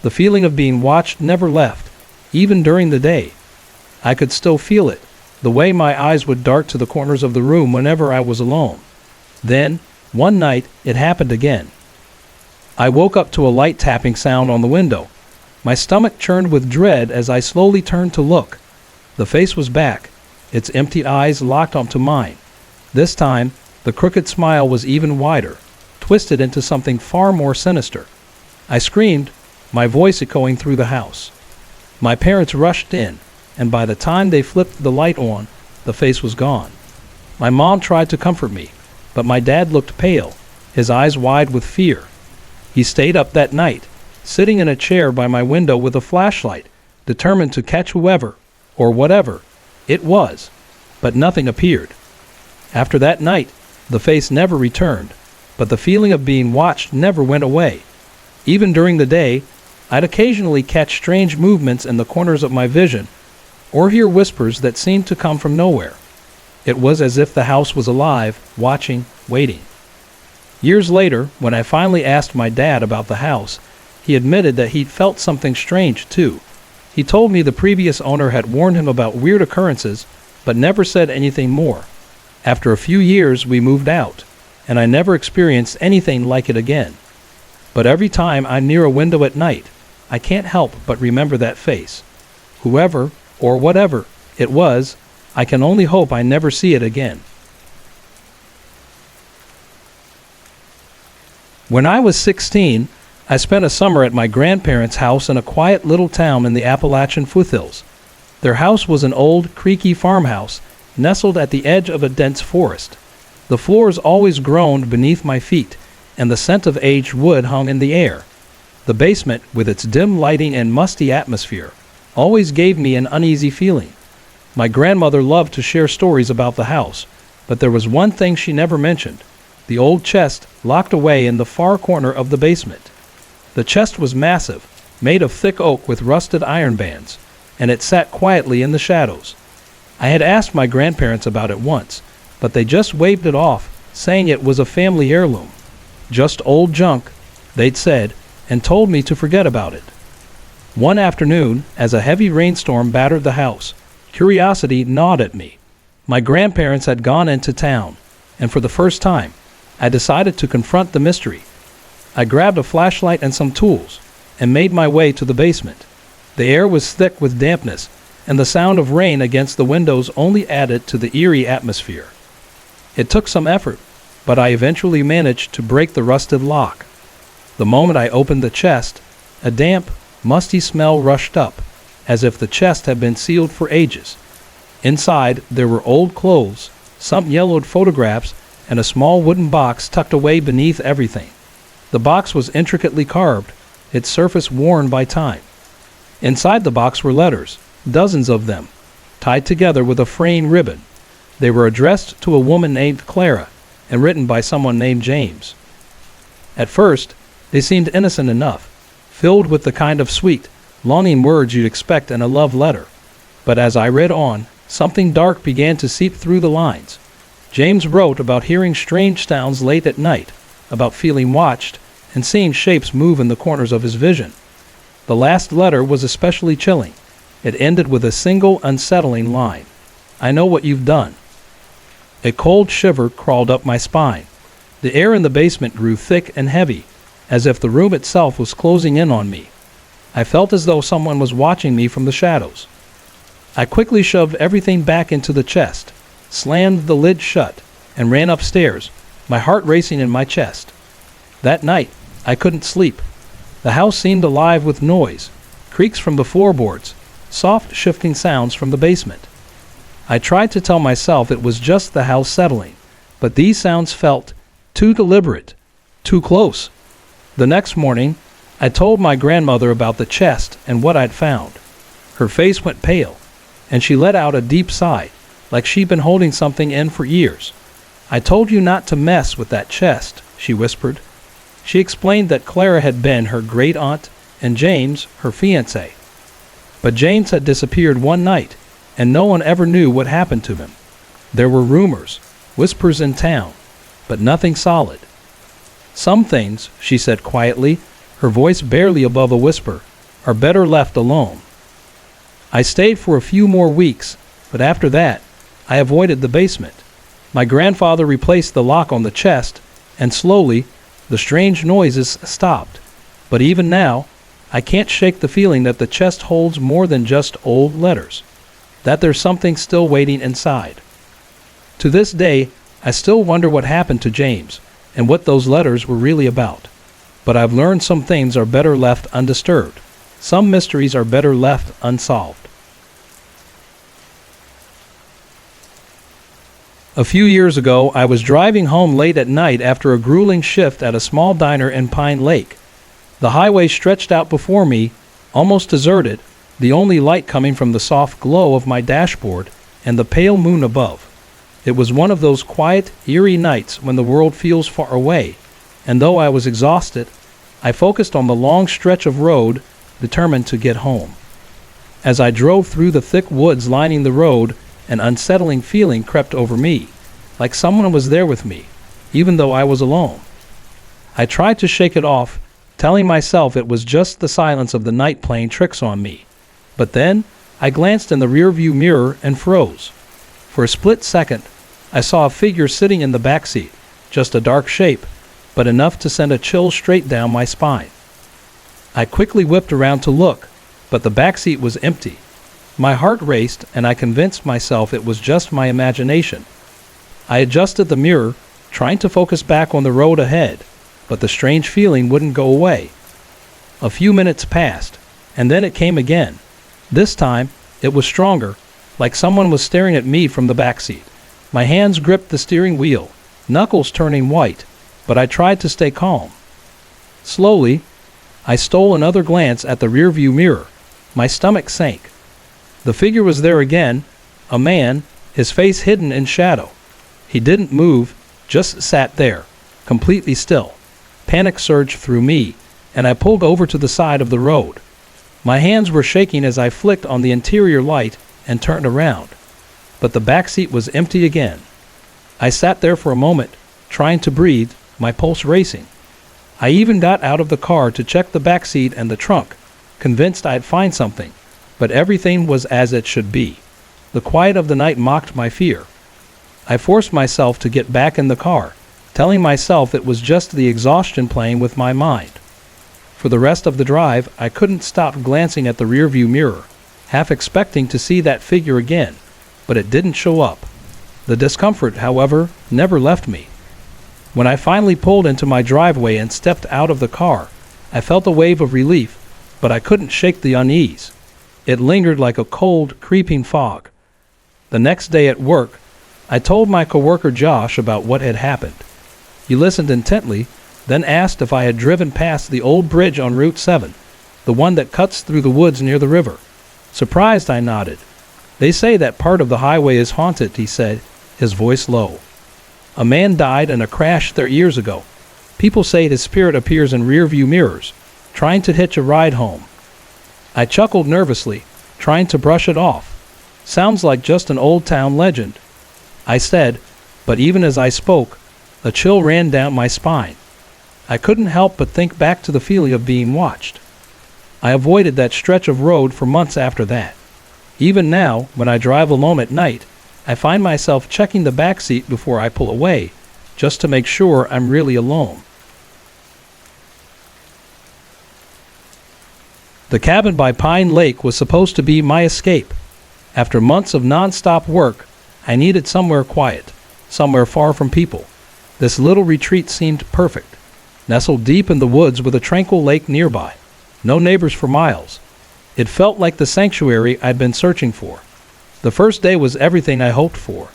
A: The feeling of being watched never left, even during the day. I could still feel it, the way my eyes would dart to the corners of the room whenever I was alone. Then, one night, it happened again. I woke up to a light tapping sound on the window. My stomach churned with dread as I slowly turned to look. The face was back, its empty eyes locked onto mine. This time, the crooked smile was even wider, twisted into something far more sinister. I screamed, my voice echoing through the house. My parents rushed in, and by the time they flipped the light on, the face was gone. My mom tried to comfort me, but my dad looked pale, his eyes wide with fear. He stayed up that night, sitting in a chair by my window with a flashlight, determined to catch whoever, or whatever, it was, but nothing appeared. After that night, the face never returned, but the feeling of being watched never went away. Even during the day, I'd occasionally catch strange movements in the corners of my vision, or hear whispers that seemed to come from nowhere. It was as if the house was alive, watching, waiting. Years later, when I finally asked my dad about the house, he admitted that he'd felt something strange too. He told me the previous owner had warned him about weird occurrences, but never said anything more. After a few years, we moved out, and I never experienced anything like it again. But every time I'm near a window at night, I can't help but remember that face. Whoever, or whatever, it was, I can only hope I never see it again. When I was 16, I spent a summer at my grandparents' house in a quiet little town in the Appalachian foothills. Their house was an old, creaky farmhouse, nestled at the edge of a dense forest. The floors always groaned beneath my feet, and the scent of aged wood hung in the air. The basement, with its dim lighting and musty atmosphere, always gave me an uneasy feeling. My grandmother loved to share stories about the house, but there was one thing she never mentioned: the old chest locked away in the far corner of the basement. The chest was massive, made of thick oak with rusted iron bands, and it sat quietly in the shadows. I had asked my grandparents about it once, but they just waved it off, saying it was a family heirloom. Just old junk, they'd said, and told me to forget about it. One afternoon, as a heavy rainstorm battered the house, curiosity gnawed at me. My grandparents had gone into town, and for the first time, I decided to confront the mystery. I grabbed a flashlight and some tools, and made my way to the basement. The air was thick with dampness, and the sound of rain against the windows only added to the eerie atmosphere. It took some effort, but I eventually managed to break the rusted lock. The moment I opened the chest, a damp, musty smell rushed up, as if the chest had been sealed for ages. Inside, there were old clothes, some yellowed photographs, and a small wooden box tucked away beneath everything. The box was intricately carved, its surface worn by time. Inside the box were letters, dozens of them, tied together with a fraying ribbon. They were addressed to a woman named Clara and written by someone named James. At first, they seemed innocent enough, filled with the kind of sweet, longing words you'd expect in a love letter. But as I read on, something dark began to seep through the lines. James wrote about hearing strange sounds late at night, about feeling watched, and seeing shapes move in the corners of his vision. The last letter was especially chilling. It ended with a single unsettling line: "I know what you've done." A cold shiver crawled up my spine. The air in the basement grew thick and heavy, as if the room itself was closing in on me. I felt as though someone was watching me from the shadows. I quickly shoved everything back into the chest, slammed the lid shut, and ran upstairs, my heart racing in my chest. That night, I couldn't sleep. The house seemed alive with noise, creaks from the floorboards, soft shifting sounds from the basement. I tried to tell myself it was just the house settling, but these sounds felt too deliberate, too close. The next morning, I told my grandmother about the chest and what I'd found. Her face went pale, and she let out a deep sigh, like she'd been holding something in for years. "I told you not to mess with that chest," she whispered. She explained that Clara had been her great-aunt and James her fiancé. But James had disappeared one night, and no one ever knew what happened to him. There were rumors, whispers in town, but nothing solid. "Some things," she said quietly, her voice barely above a whisper, "are better left alone." I stayed for a few more weeks, but after that, I avoided the basement. My grandfather replaced the lock on the chest, and slowly, the strange noises stopped. But even now, I can't shake the feeling that the chest holds more than just old letters, that there's something still waiting inside. To this day, I still wonder what happened to James, and what those letters were really about. But I've learned some things are better left undisturbed. Some mysteries are better left unsolved. A few years ago, I was driving home late at night after a grueling shift at a small diner in Pine Lake. The highway stretched out before me, almost deserted, the only light coming from the soft glow of my dashboard and the pale moon above. It was one of those quiet, eerie nights when the world feels far away, and though I was exhausted, I focused on the long stretch of road, determined to get home. As I drove through the thick woods lining the road, an unsettling feeling crept over me, like someone was there with me, even though I was alone. I tried to shake it off, telling myself it was just the silence of the night playing tricks on me. But then, I glanced in the rearview mirror and froze. For a split second, I saw a figure sitting in the back seat, just a dark shape, but enough to send a chill straight down my spine. I quickly whipped around to look, but the back seat was empty. My heart raced, and I convinced myself it was just my imagination. I adjusted the mirror, trying to focus back on the road ahead, but the strange feeling wouldn't go away. A few minutes passed, and then it came again. This time, it was stronger, like someone was staring at me from the back seat. My hands gripped the steering wheel, knuckles turning white, but I tried to stay calm. Slowly, I stole another glance at the rearview mirror. My stomach sank. The figure was there again, A man, his face hidden in shadow. He didn't move, just sat there, completely still. Panic surged through me, and I pulled over to the side of the road. My hands were shaking as I flicked on the interior light and turned around. But the back seat was empty again. I sat there for a moment, trying to breathe, my pulse racing. I even got out of the car to check the back seat and the trunk, convinced I'd find something, but everything was as it should be. The quiet of the night mocked my fear. I forced myself to get back in the car, telling myself it was just the exhaustion playing with my mind. For the rest of the drive, I couldn't stop glancing at the rearview mirror, half expecting to see that figure again, but it didn't show up. The discomfort, however, never left me. When I finally pulled into my driveway and stepped out of the car, I felt a wave of relief, but I couldn't shake the unease. It lingered like a cold, creeping fog. The next day at work, I told my coworker Josh about what had happened. He listened intently, then asked if I had driven past the old bridge on Route 7, the one that cuts through the woods near the river. Surprised, I nodded. They say that part of the highway is haunted, he said, his voice low. A man died in a crash there years ago. People say his spirit appears in rearview mirrors, trying to hitch a ride home. I chuckled nervously, trying to brush it off. Sounds like just an old town legend. I said, but even as I spoke, a chill ran down my spine. I couldn't help but think back to the feeling of being watched. I avoided that stretch of road for months after that. Even now, when I drive alone at night, I find myself checking the back seat before I pull away, just to make sure I'm really alone. The cabin by Pine Lake was supposed to be my escape. After months of non-stop work, I needed somewhere quiet, somewhere far from people. This little retreat seemed perfect, nestled deep in the woods with a tranquil lake nearby. No neighbors for miles. It felt like the sanctuary I'd been searching for. The first day was everything I hoped for.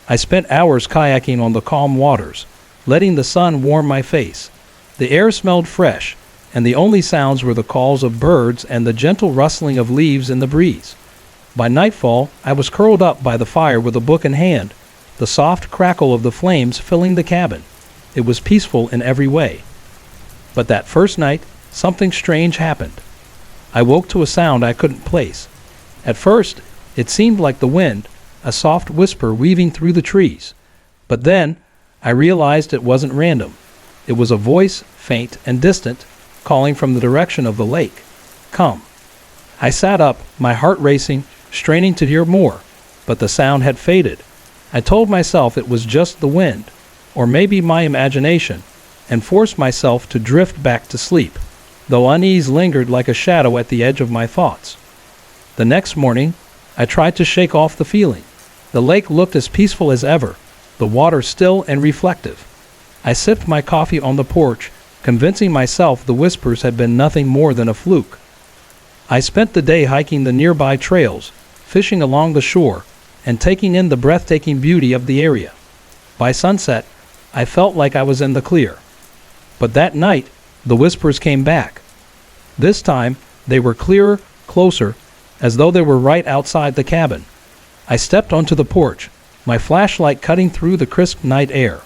A: I spent hours kayaking on the calm waters, letting the sun warm my face. The air smelled fresh, and the only sounds were the calls of birds and the gentle rustling of leaves in the breeze. By nightfall, I was curled up by the fire with a book in hand, the soft crackle of the flames filling the cabin. It was peaceful in every way. But that first night, something strange happened. I woke to a sound I couldn't place. At first, it seemed like the wind, a soft whisper weaving through the trees. But then, I realized it wasn't random. It was a voice, faint and distant, calling from the direction of the lake. Come. I sat up, my heart racing, straining to hear more, but the sound had faded. I told myself it was just the wind, or maybe my imagination, and forced myself to drift back to sleep, though unease lingered like a shadow at the edge of my thoughts. The next morning, I tried to shake off the feeling. The lake looked as peaceful as ever, the water still and reflective. I sipped my coffee on the porch, convincing myself the whispers had been nothing more than a fluke. I spent the day hiking the nearby trails, fishing along the shore, and taking in the breathtaking beauty of the area. By sunset, I felt like I was in the clear. But that night, the whispers came back. This time, they were clearer, closer, as though they were right outside the cabin. I stepped onto the porch, my flashlight cutting through the crisp night air.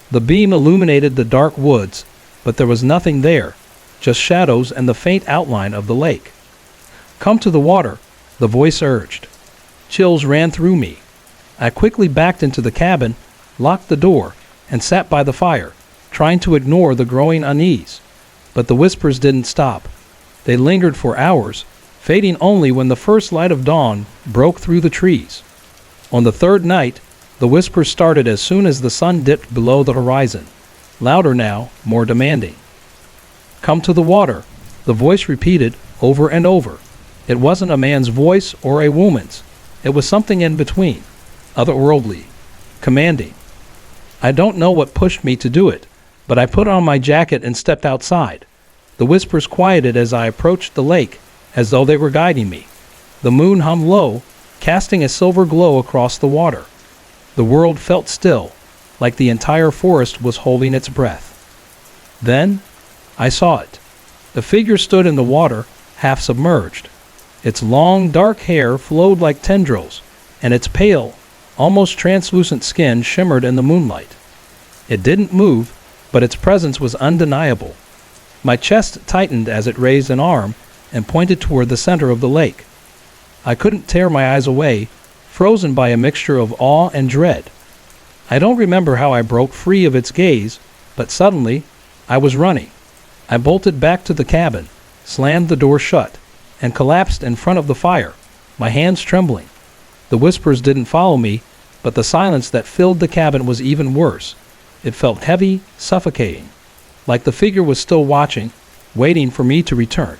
A: The beam illuminated the dark woods, but there was nothing there, just shadows and the faint outline of the lake. Come to the water, the voice urged. Chills ran through me. I quickly backed into the cabin, locked the door, and sat by the fire, trying to ignore the growing unease. But the whispers didn't stop. They lingered for hours, fading only when the first light of dawn broke through the trees. On the third night, the whispers started as soon as the sun dipped below the horizon, louder now, more demanding. Come to the water, the voice repeated over and over. It wasn't a man's voice or a woman's. It was something in between, otherworldly, commanding. I don't know what pushed me to do it, but I put on my jacket and stepped outside. The whispers quieted as I approached the lake, as though they were guiding me. The moon hummed low, casting a silver glow across the water. The world felt still, like the entire forest was holding its breath. Then, I saw it. The figure stood in the water, half submerged. Its long, dark hair flowed like tendrils, and its pale, almost translucent skin shimmered in the moonlight. It didn't move, but its presence was undeniable. My chest tightened as it raised an arm and pointed toward the center of the lake. I couldn't tear my eyes away, frozen by a mixture of awe and dread. I don't remember how I broke free of its gaze, but suddenly, I was running. I bolted back to the cabin, slammed the door shut, and collapsed in front of the fire, my hands trembling. The whispers didn't follow me, but the silence that filled the cabin was even worse. It felt heavy, suffocating, like the figure was still watching, waiting for me to return.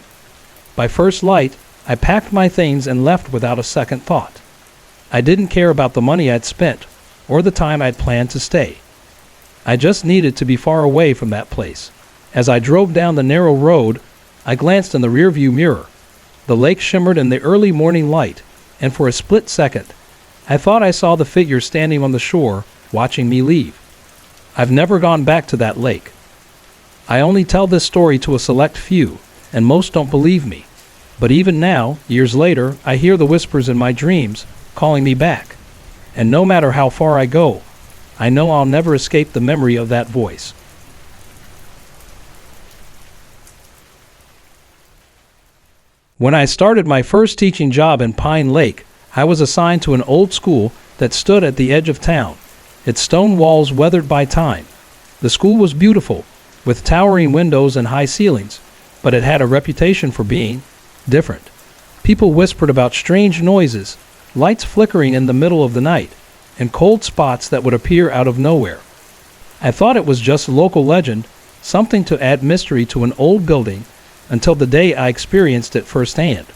A: By first light, I packed my things and left without a second thought. I didn't care about the money I'd spent, or the time I'd planned to stay. I just needed to be far away from that place. As I drove down the narrow road, I glanced in the rearview mirror. The lake shimmered in the early morning light, and for a split second, I thought I saw the figure standing on the shore, watching me leave. I've never gone back to that lake. I only tell this story to a select few, and most don't believe me. But even now, years later, I hear the whispers in my dreams, calling me back. And no matter how far I go, I know I'll never escape the memory of that voice. When I started my first teaching job in Pine Lake, I was assigned to an old school that stood at the edge of town, its stone walls weathered by time. The school was beautiful, with towering windows and high ceilings, but it had a reputation for being different. People whispered about strange noises, lights flickering in the middle of the night, and cold spots that would appear out of nowhere. I thought it was just local legend, something to add mystery to an old building, until the day I experienced it firsthand.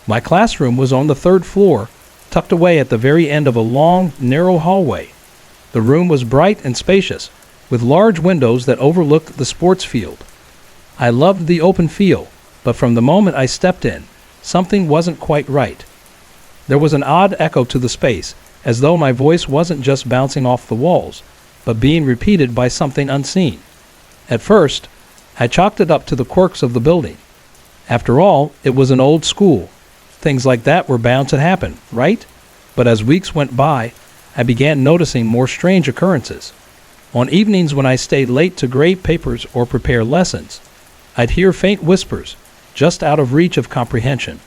A: My classroom was on the third floor, tucked away at the very end of a long, narrow hallway. The room was bright and spacious, with large windows that overlooked the sports field. I loved the open feel, but from the moment I stepped in, something wasn't quite right. There was an odd echo to the space, as though my voice wasn't just bouncing off the walls, but being repeated by something unseen. At first, I chalked it up to the quirks of the building. After all, it was an old school. Things like that were bound to happen, right? But as weeks went by, I began noticing more strange occurrences. On evenings when I stayed late to grade papers or prepare lessons, I'd hear faint whispers, just out of reach of comprehension.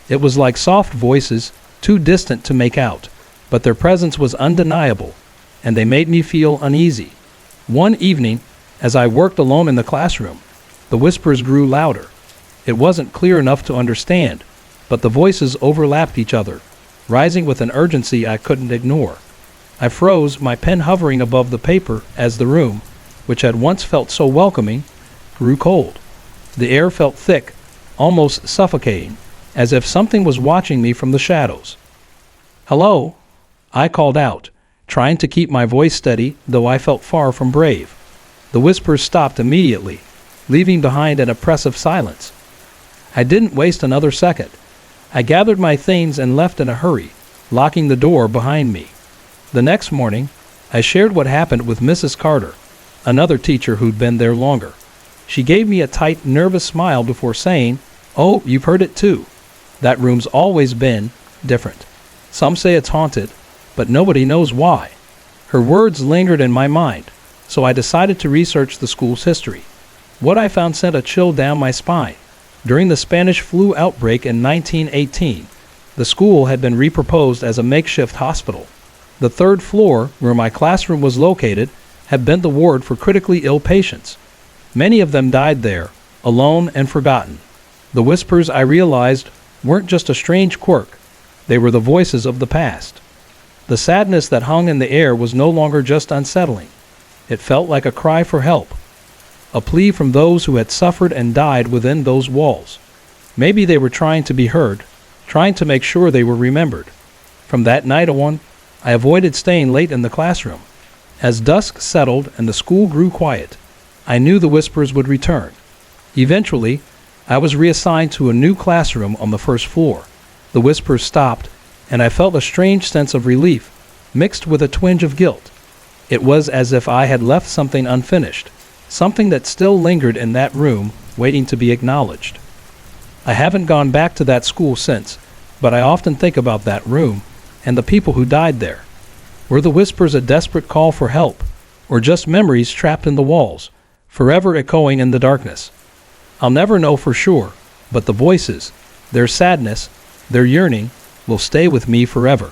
A: It was like soft voices, too distant to make out, but their presence was undeniable, and they made me feel uneasy. One evening, as I worked alone in the classroom, the whispers grew louder. It wasn't clear enough to understand, but the voices overlapped each other, rising with an urgency I couldn't ignore. I froze, my pen hovering above the paper as the room, which had once felt so welcoming, grew cold. The air felt thick, almost suffocating, as if something was watching me from the shadows. "Hello," I called out, trying to keep my voice steady, though I felt far from brave. The whispers stopped immediately, leaving behind an oppressive silence. I didn't waste another second. I gathered my things and left in a hurry, locking the door behind me. The next morning, I shared what happened with Mrs. Carter, another teacher who'd been there longer. She gave me a tight, nervous smile before saying, "Oh, you've heard it too. That room's always been different. Some say it's haunted, but nobody knows why." Her words lingered in my mind, so I decided to research the school's history. What I found sent a chill down my spine. During the Spanish flu outbreak in 1918, the school had been reproposed as a makeshift hospital. The third floor, where my classroom was located, had been the ward for critically ill patients. Many of them died there, alone and forgotten. The whispers, I realized, weren't just a strange quirk. They were the voices of the past. The sadness that hung in the air was no longer just unsettling. It felt like a cry for help, a plea from those who had suffered and died within those walls. Maybe they were trying to be heard, trying to make sure they were remembered. From that night on, I avoided staying late in the classroom. As dusk settled and the school grew quiet, I knew the whispers would return. Eventually, I was reassigned to a new classroom on the first floor. The whispers stopped, and I felt a strange sense of relief, mixed with a twinge of guilt. It was as if I had left something unfinished, something that still lingered in that room, waiting to be acknowledged. I haven't gone back to that school since, but I often think about that room, and the people who died there? Were the whispers a desperate call for help, or just memories trapped in the walls, forever echoing in the darkness? I'll never know for sure, but the voices, their sadness, their yearning, will stay with me forever.